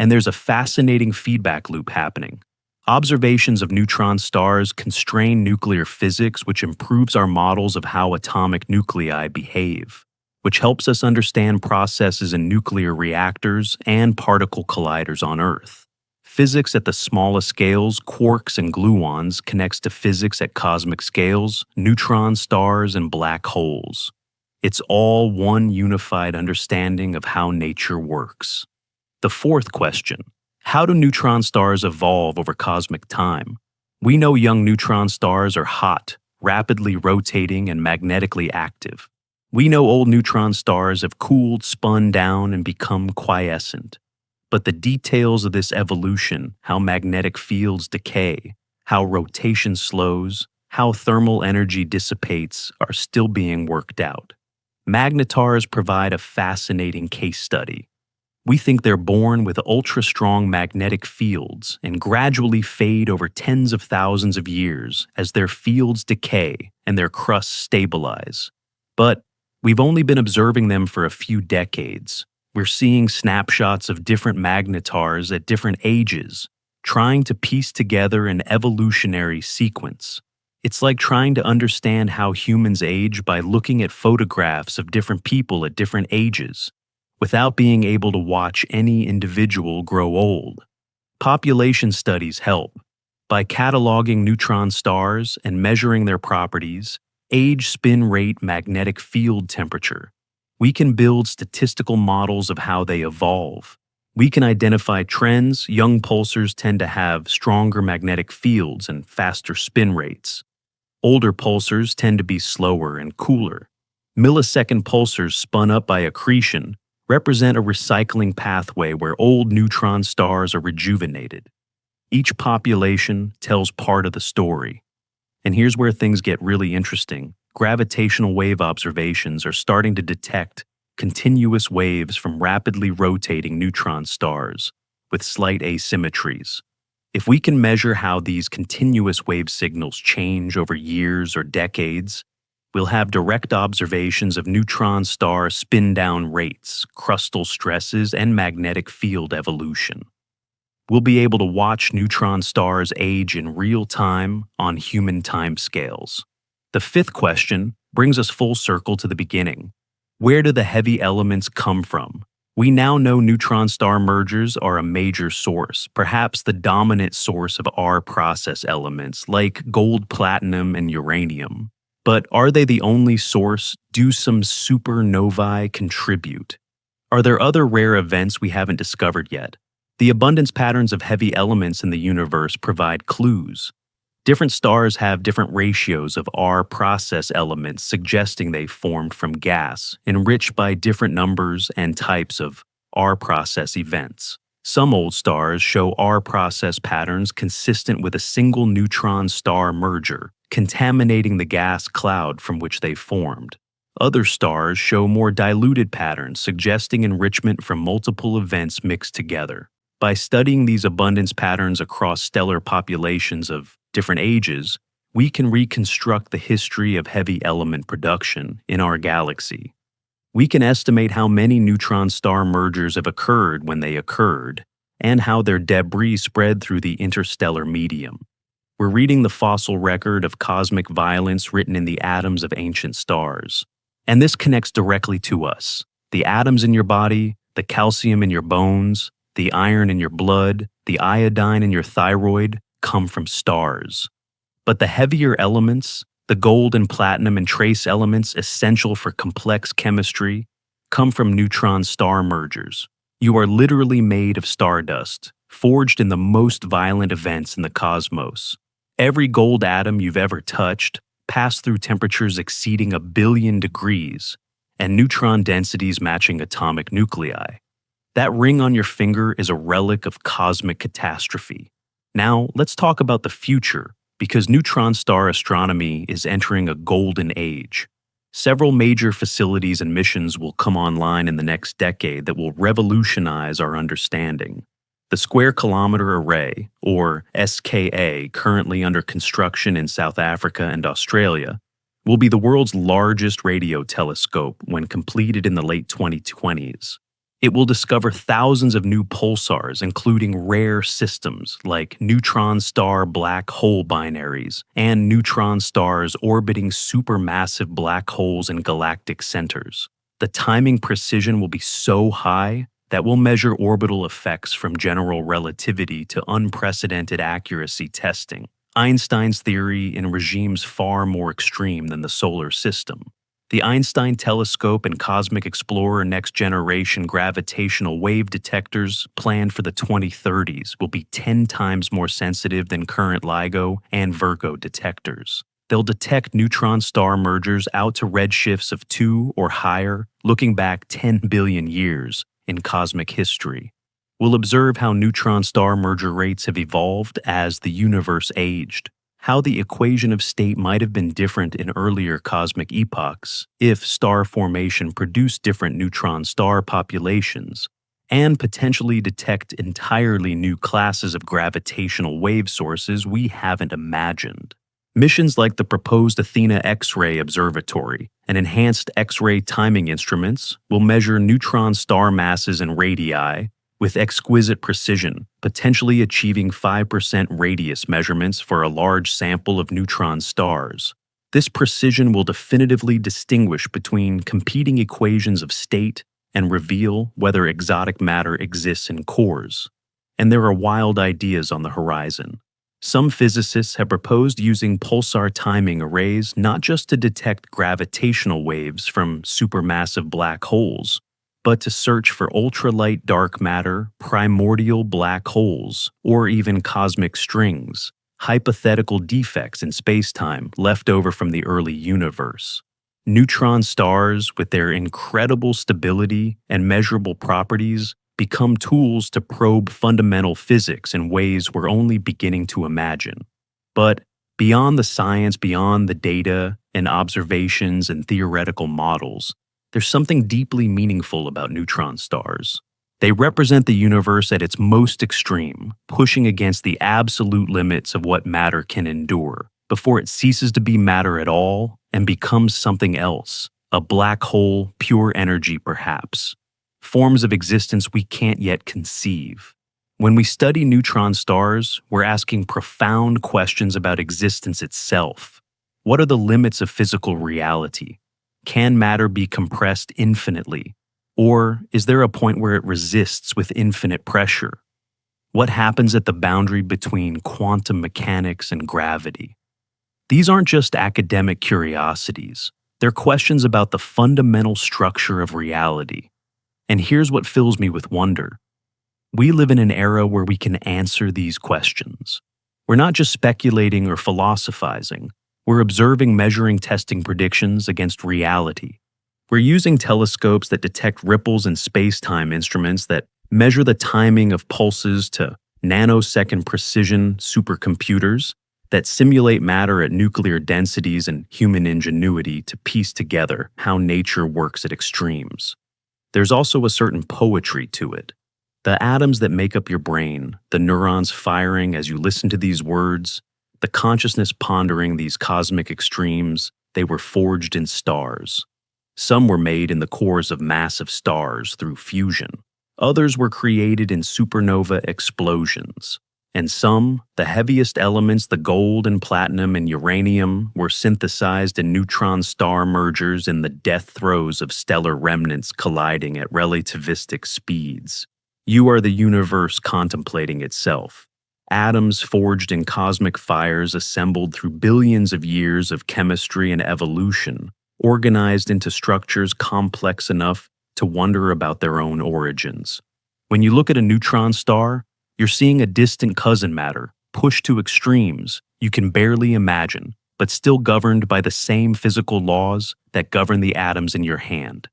And there's a fascinating feedback loop happening. Observations of neutron stars constrain nuclear physics, which improves our models of how atomic nuclei behave, which helps us understand processes in nuclear reactors and particle colliders on Earth. Physics at the smallest scales, quarks and gluons, connects to physics at cosmic scales, neutron stars, and black holes. It's all one unified understanding of how nature works. The fourth question: how do neutron stars evolve over cosmic time? We know young neutron stars are hot, rapidly rotating, and magnetically active. We know old neutron stars have cooled, spun down, and become quiescent. But the details of this evolution, how magnetic fields decay, how rotation slows, how thermal energy dissipates, are still being worked out. Magnetars provide a fascinating case study. We think they're born with ultra-strong magnetic fields and gradually fade over tens of thousands of years as their fields decay and their crusts stabilize. But we've only been observing them for a few decades. We're seeing snapshots of different magnetars at different ages, trying to piece together an evolutionary sequence. It's like trying to understand how humans age by looking at photographs of different people at different ages, without being able to watch any individual grow old. Population studies help. By cataloging neutron stars and measuring their properties, age, spin rate, magnetic field temperature, we can build statistical models of how they evolve. We can identify trends. Young pulsars tend to have stronger magnetic fields and faster spin rates. Older pulsars tend to be slower and cooler. Millisecond pulsars spun up by accretion represent a recycling pathway where old neutron stars are rejuvenated. Each population tells part of the story. And here's where things get really interesting. Gravitational wave observations are starting to detect continuous waves from rapidly rotating neutron stars with slight asymmetries. If we can measure how these continuous wave signals change over years or decades, we'll have direct observations of neutron star spin-down rates, crustal stresses, and magnetic field evolution. We'll be able to watch neutron stars age in real time on human timescales. The fifth question brings us full circle to the beginning. Where do the heavy elements come from? We now know neutron star mergers are a major source, perhaps the dominant source of our process elements, like gold, platinum, and uranium. But are they the only source? Do some supernovae contribute? Are there other rare events we haven't discovered yet? The abundance patterns of heavy elements in the universe provide clues. Different stars have different ratios of R process elements, suggesting they formed from gas, enriched by different numbers and types of R process events. Some old stars show R process patterns consistent with a single neutron star merger, contaminating the gas cloud from which they formed. Other stars show more diluted patterns, suggesting enrichment from multiple events mixed together. By studying these abundance patterns across stellar populations of different ages, we can reconstruct the history of heavy element production in our galaxy. We can estimate how many neutron star mergers have occurred when they occurred, and how their debris spread through the interstellar medium. We're reading the fossil record of cosmic violence written in the atoms of ancient stars. And this connects directly to us. The atoms in your body, the calcium in your bones, the iron in your blood, the iodine in your thyroid come from stars. But the heavier elements, the gold and platinum and trace elements essential for complex chemistry, come from neutron star mergers. You are literally made of stardust, forged in the most violent events in the cosmos. Every gold atom you've ever touched passed through temperatures exceeding 1 billion degrees and neutron densities matching atomic nuclei. That ring on your finger is a relic of cosmic catastrophe. Now, let's talk about the future, because neutron star astronomy is entering a golden age. Several major facilities and missions will come online in the next decade that will revolutionize our understanding. The Square Kilometre Array, or SKA, currently under construction in South Africa and Australia, will be the world's largest radio telescope when completed in the late 2020s. It will discover thousands of new pulsars, including rare systems like neutron star black hole binaries and neutron stars orbiting supermassive black holes in galactic centers. The timing precision will be so high that will measure orbital effects from general relativity to unprecedented accuracy testing, Einstein's theory in regimes far more extreme than the solar system. The Einstein Telescope and Cosmic Explorer next-generation gravitational wave detectors planned for the 2030s will be 10 times more sensitive than current LIGO and Virgo detectors. They'll detect neutron star mergers out to redshifts of 2 or higher, looking back 10 billion years in cosmic history. We'll observe how neutron star merger rates have evolved as the universe aged, how the equation of state might have been different in earlier cosmic epochs if star formation produced different neutron star populations, and potentially detect entirely new classes of gravitational wave sources we haven't imagined. Missions like the proposed Athena X-ray Observatory and enhanced X-ray timing instruments will measure neutron star masses and radii with exquisite precision, potentially achieving 5% radius measurements for a large sample of neutron stars. This precision will definitively distinguish between competing equations of state and reveal whether exotic matter exists in cores. And there are wild ideas on the horizon. Some physicists have proposed using pulsar timing arrays not just to detect gravitational waves from supermassive black holes, but to search for ultralight dark matter, primordial black holes, or even cosmic strings, hypothetical defects in spacetime left over from the early universe. Neutron stars, with their incredible stability and measurable properties, become tools to probe fundamental physics in ways we're only beginning to imagine. But beyond the science, beyond the data and observations and theoretical models, there's something deeply meaningful about neutron stars. They represent the universe at its most extreme, pushing against the absolute limits of what matter can endure, before it ceases to be matter at all and becomes something else, a black hole, pure energy perhaps. Forms of existence we can't yet conceive. When we study neutron stars, we're asking profound questions about existence itself. What are the limits of physical reality? Can matter be compressed infinitely? Or is there a point where it resists with infinite pressure? What happens at the boundary between quantum mechanics and gravity? These aren't just academic curiosities. They're questions about the fundamental structure of reality. And here's what fills me with wonder. We live in an era where we can answer these questions. We're not just speculating or philosophizing. We're observing, measuring, testing predictions against reality. We're using telescopes that detect ripples in space-time, instruments that measure the timing of pulses, to nanosecond precision supercomputers that simulate matter at nuclear densities, and human ingenuity to piece together how nature works at extremes. There's also a certain poetry to it. The atoms that make up your brain, the neurons firing as you listen to these words, the consciousness pondering these cosmic extremes, they were forged in stars. Some were made in the cores of massive stars through fusion. Others were created in supernova explosions. And some, the heaviest elements, the gold and platinum and uranium, were synthesized in neutron star mergers in the death throes of stellar remnants colliding at relativistic speeds. You are the universe contemplating itself. Atoms forged in cosmic fires assembled through billions of years of chemistry and evolution, organized into structures complex enough to wonder about their own origins. When you look at a neutron star, you're seeing a distant cousin matter, pushed to extremes you can barely imagine, but still governed by the same physical laws that govern the atoms in your hand.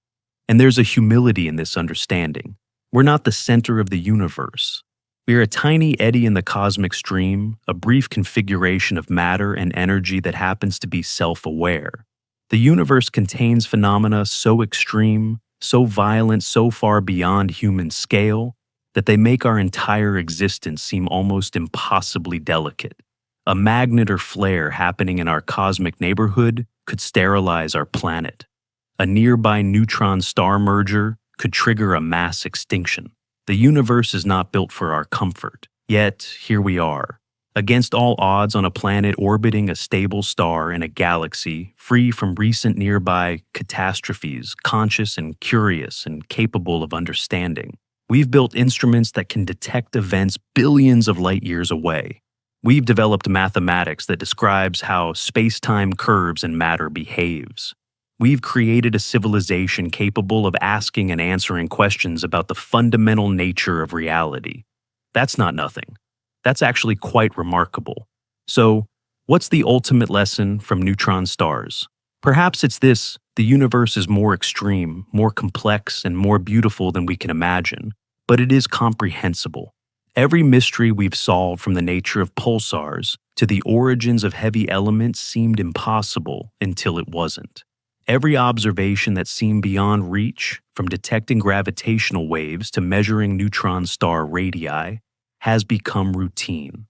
And there's a humility in this understanding. We're not the center of the universe. We're a tiny eddy in the cosmic stream, a brief configuration of matter and energy that happens to be self-aware. The universe contains phenomena so extreme, so violent, so far beyond human scale, that they make our entire existence seem almost impossibly delicate. A magnet or flare happening in our cosmic neighborhood could sterilize our planet. A nearby neutron star merger could trigger a mass extinction. The universe is not built for our comfort, yet here we are, against all odds on a planet orbiting a stable star in a galaxy free from recent nearby catastrophes, conscious and curious and capable of understanding. We've built instruments that can detect events billions of light years away. We've developed mathematics that describes how space-time curves and matter behaves. We've created a civilization capable of asking and answering questions about the fundamental nature of reality. That's not nothing. That's actually quite remarkable. So, what's the ultimate lesson from neutron stars? Perhaps it's this: the universe is more extreme, more complex, and more beautiful than we can imagine, but it is comprehensible. Every mystery we've solved, from the nature of pulsars to the origins of heavy elements, seemed impossible until it wasn't. Every observation that seemed beyond reach, from detecting gravitational waves to measuring neutron star radii, has become routine.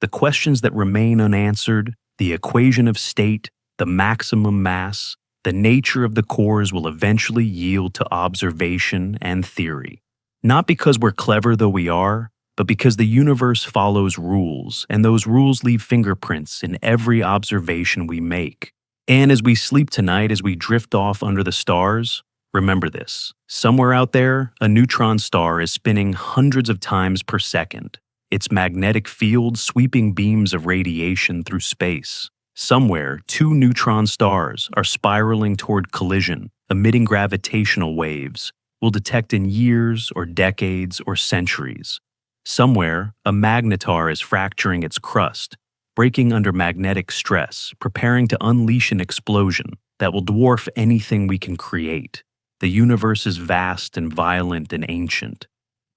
The questions that remain unanswered, the equation of state, the maximum mass, the nature of the cores, will eventually yield to observation and theory. Not because we're clever, though we are, but because the universe follows rules, and those rules leave fingerprints in every observation we make. And as we sleep tonight, as we drift off under the stars, remember this: somewhere out there, a neutron star is spinning hundreds of times per second, its magnetic field sweeping beams of radiation through space. Somewhere, 2 neutron stars are spiraling toward collision, emitting gravitational waves we'll detect in years or decades or centuries. Somewhere, a magnetar is fracturing its crust, breaking under magnetic stress, preparing to unleash an explosion that will dwarf anything we can create. The universe is vast and violent and ancient,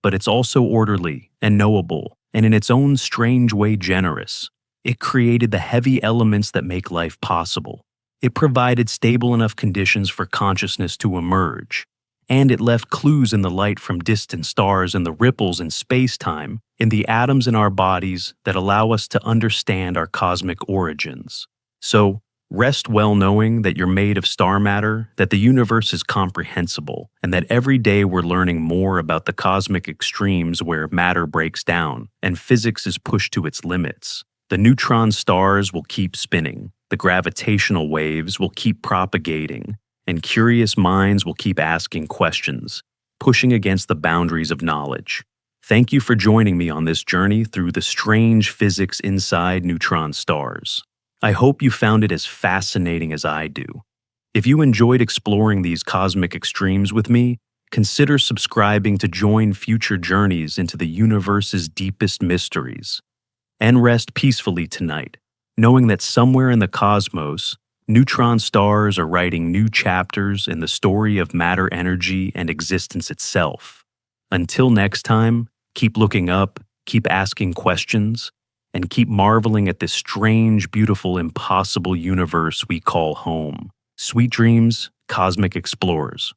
but it's also orderly and knowable, and in its own strange way generous. It created the heavy elements that make life possible. It provided stable enough conditions for consciousness to emerge, and it left clues in the light from distant stars and the ripples in space-time, in the atoms in our bodies that allow us to understand our cosmic origins. So, rest well knowing that you're made of star matter, that the universe is comprehensible, and that every day we're learning more about the cosmic extremes where matter breaks down and physics is pushed to its limits. The neutron stars will keep spinning, the gravitational waves will keep propagating, and curious minds will keep asking questions, pushing against the boundaries of knowledge. Thank you for joining me on this journey through the strange physics inside neutron stars. I hope you found it as fascinating as I do. If you enjoyed exploring these cosmic extremes with me, consider subscribing to join future journeys into the universe's deepest mysteries. And rest peacefully tonight, knowing that somewhere in the cosmos, neutron stars are writing new chapters in the story of matter, energy, and existence itself. Until next time, keep looking up, keep asking questions, and keep marveling at this strange, beautiful, impossible universe we call home. Sweet dreams, cosmic explorers.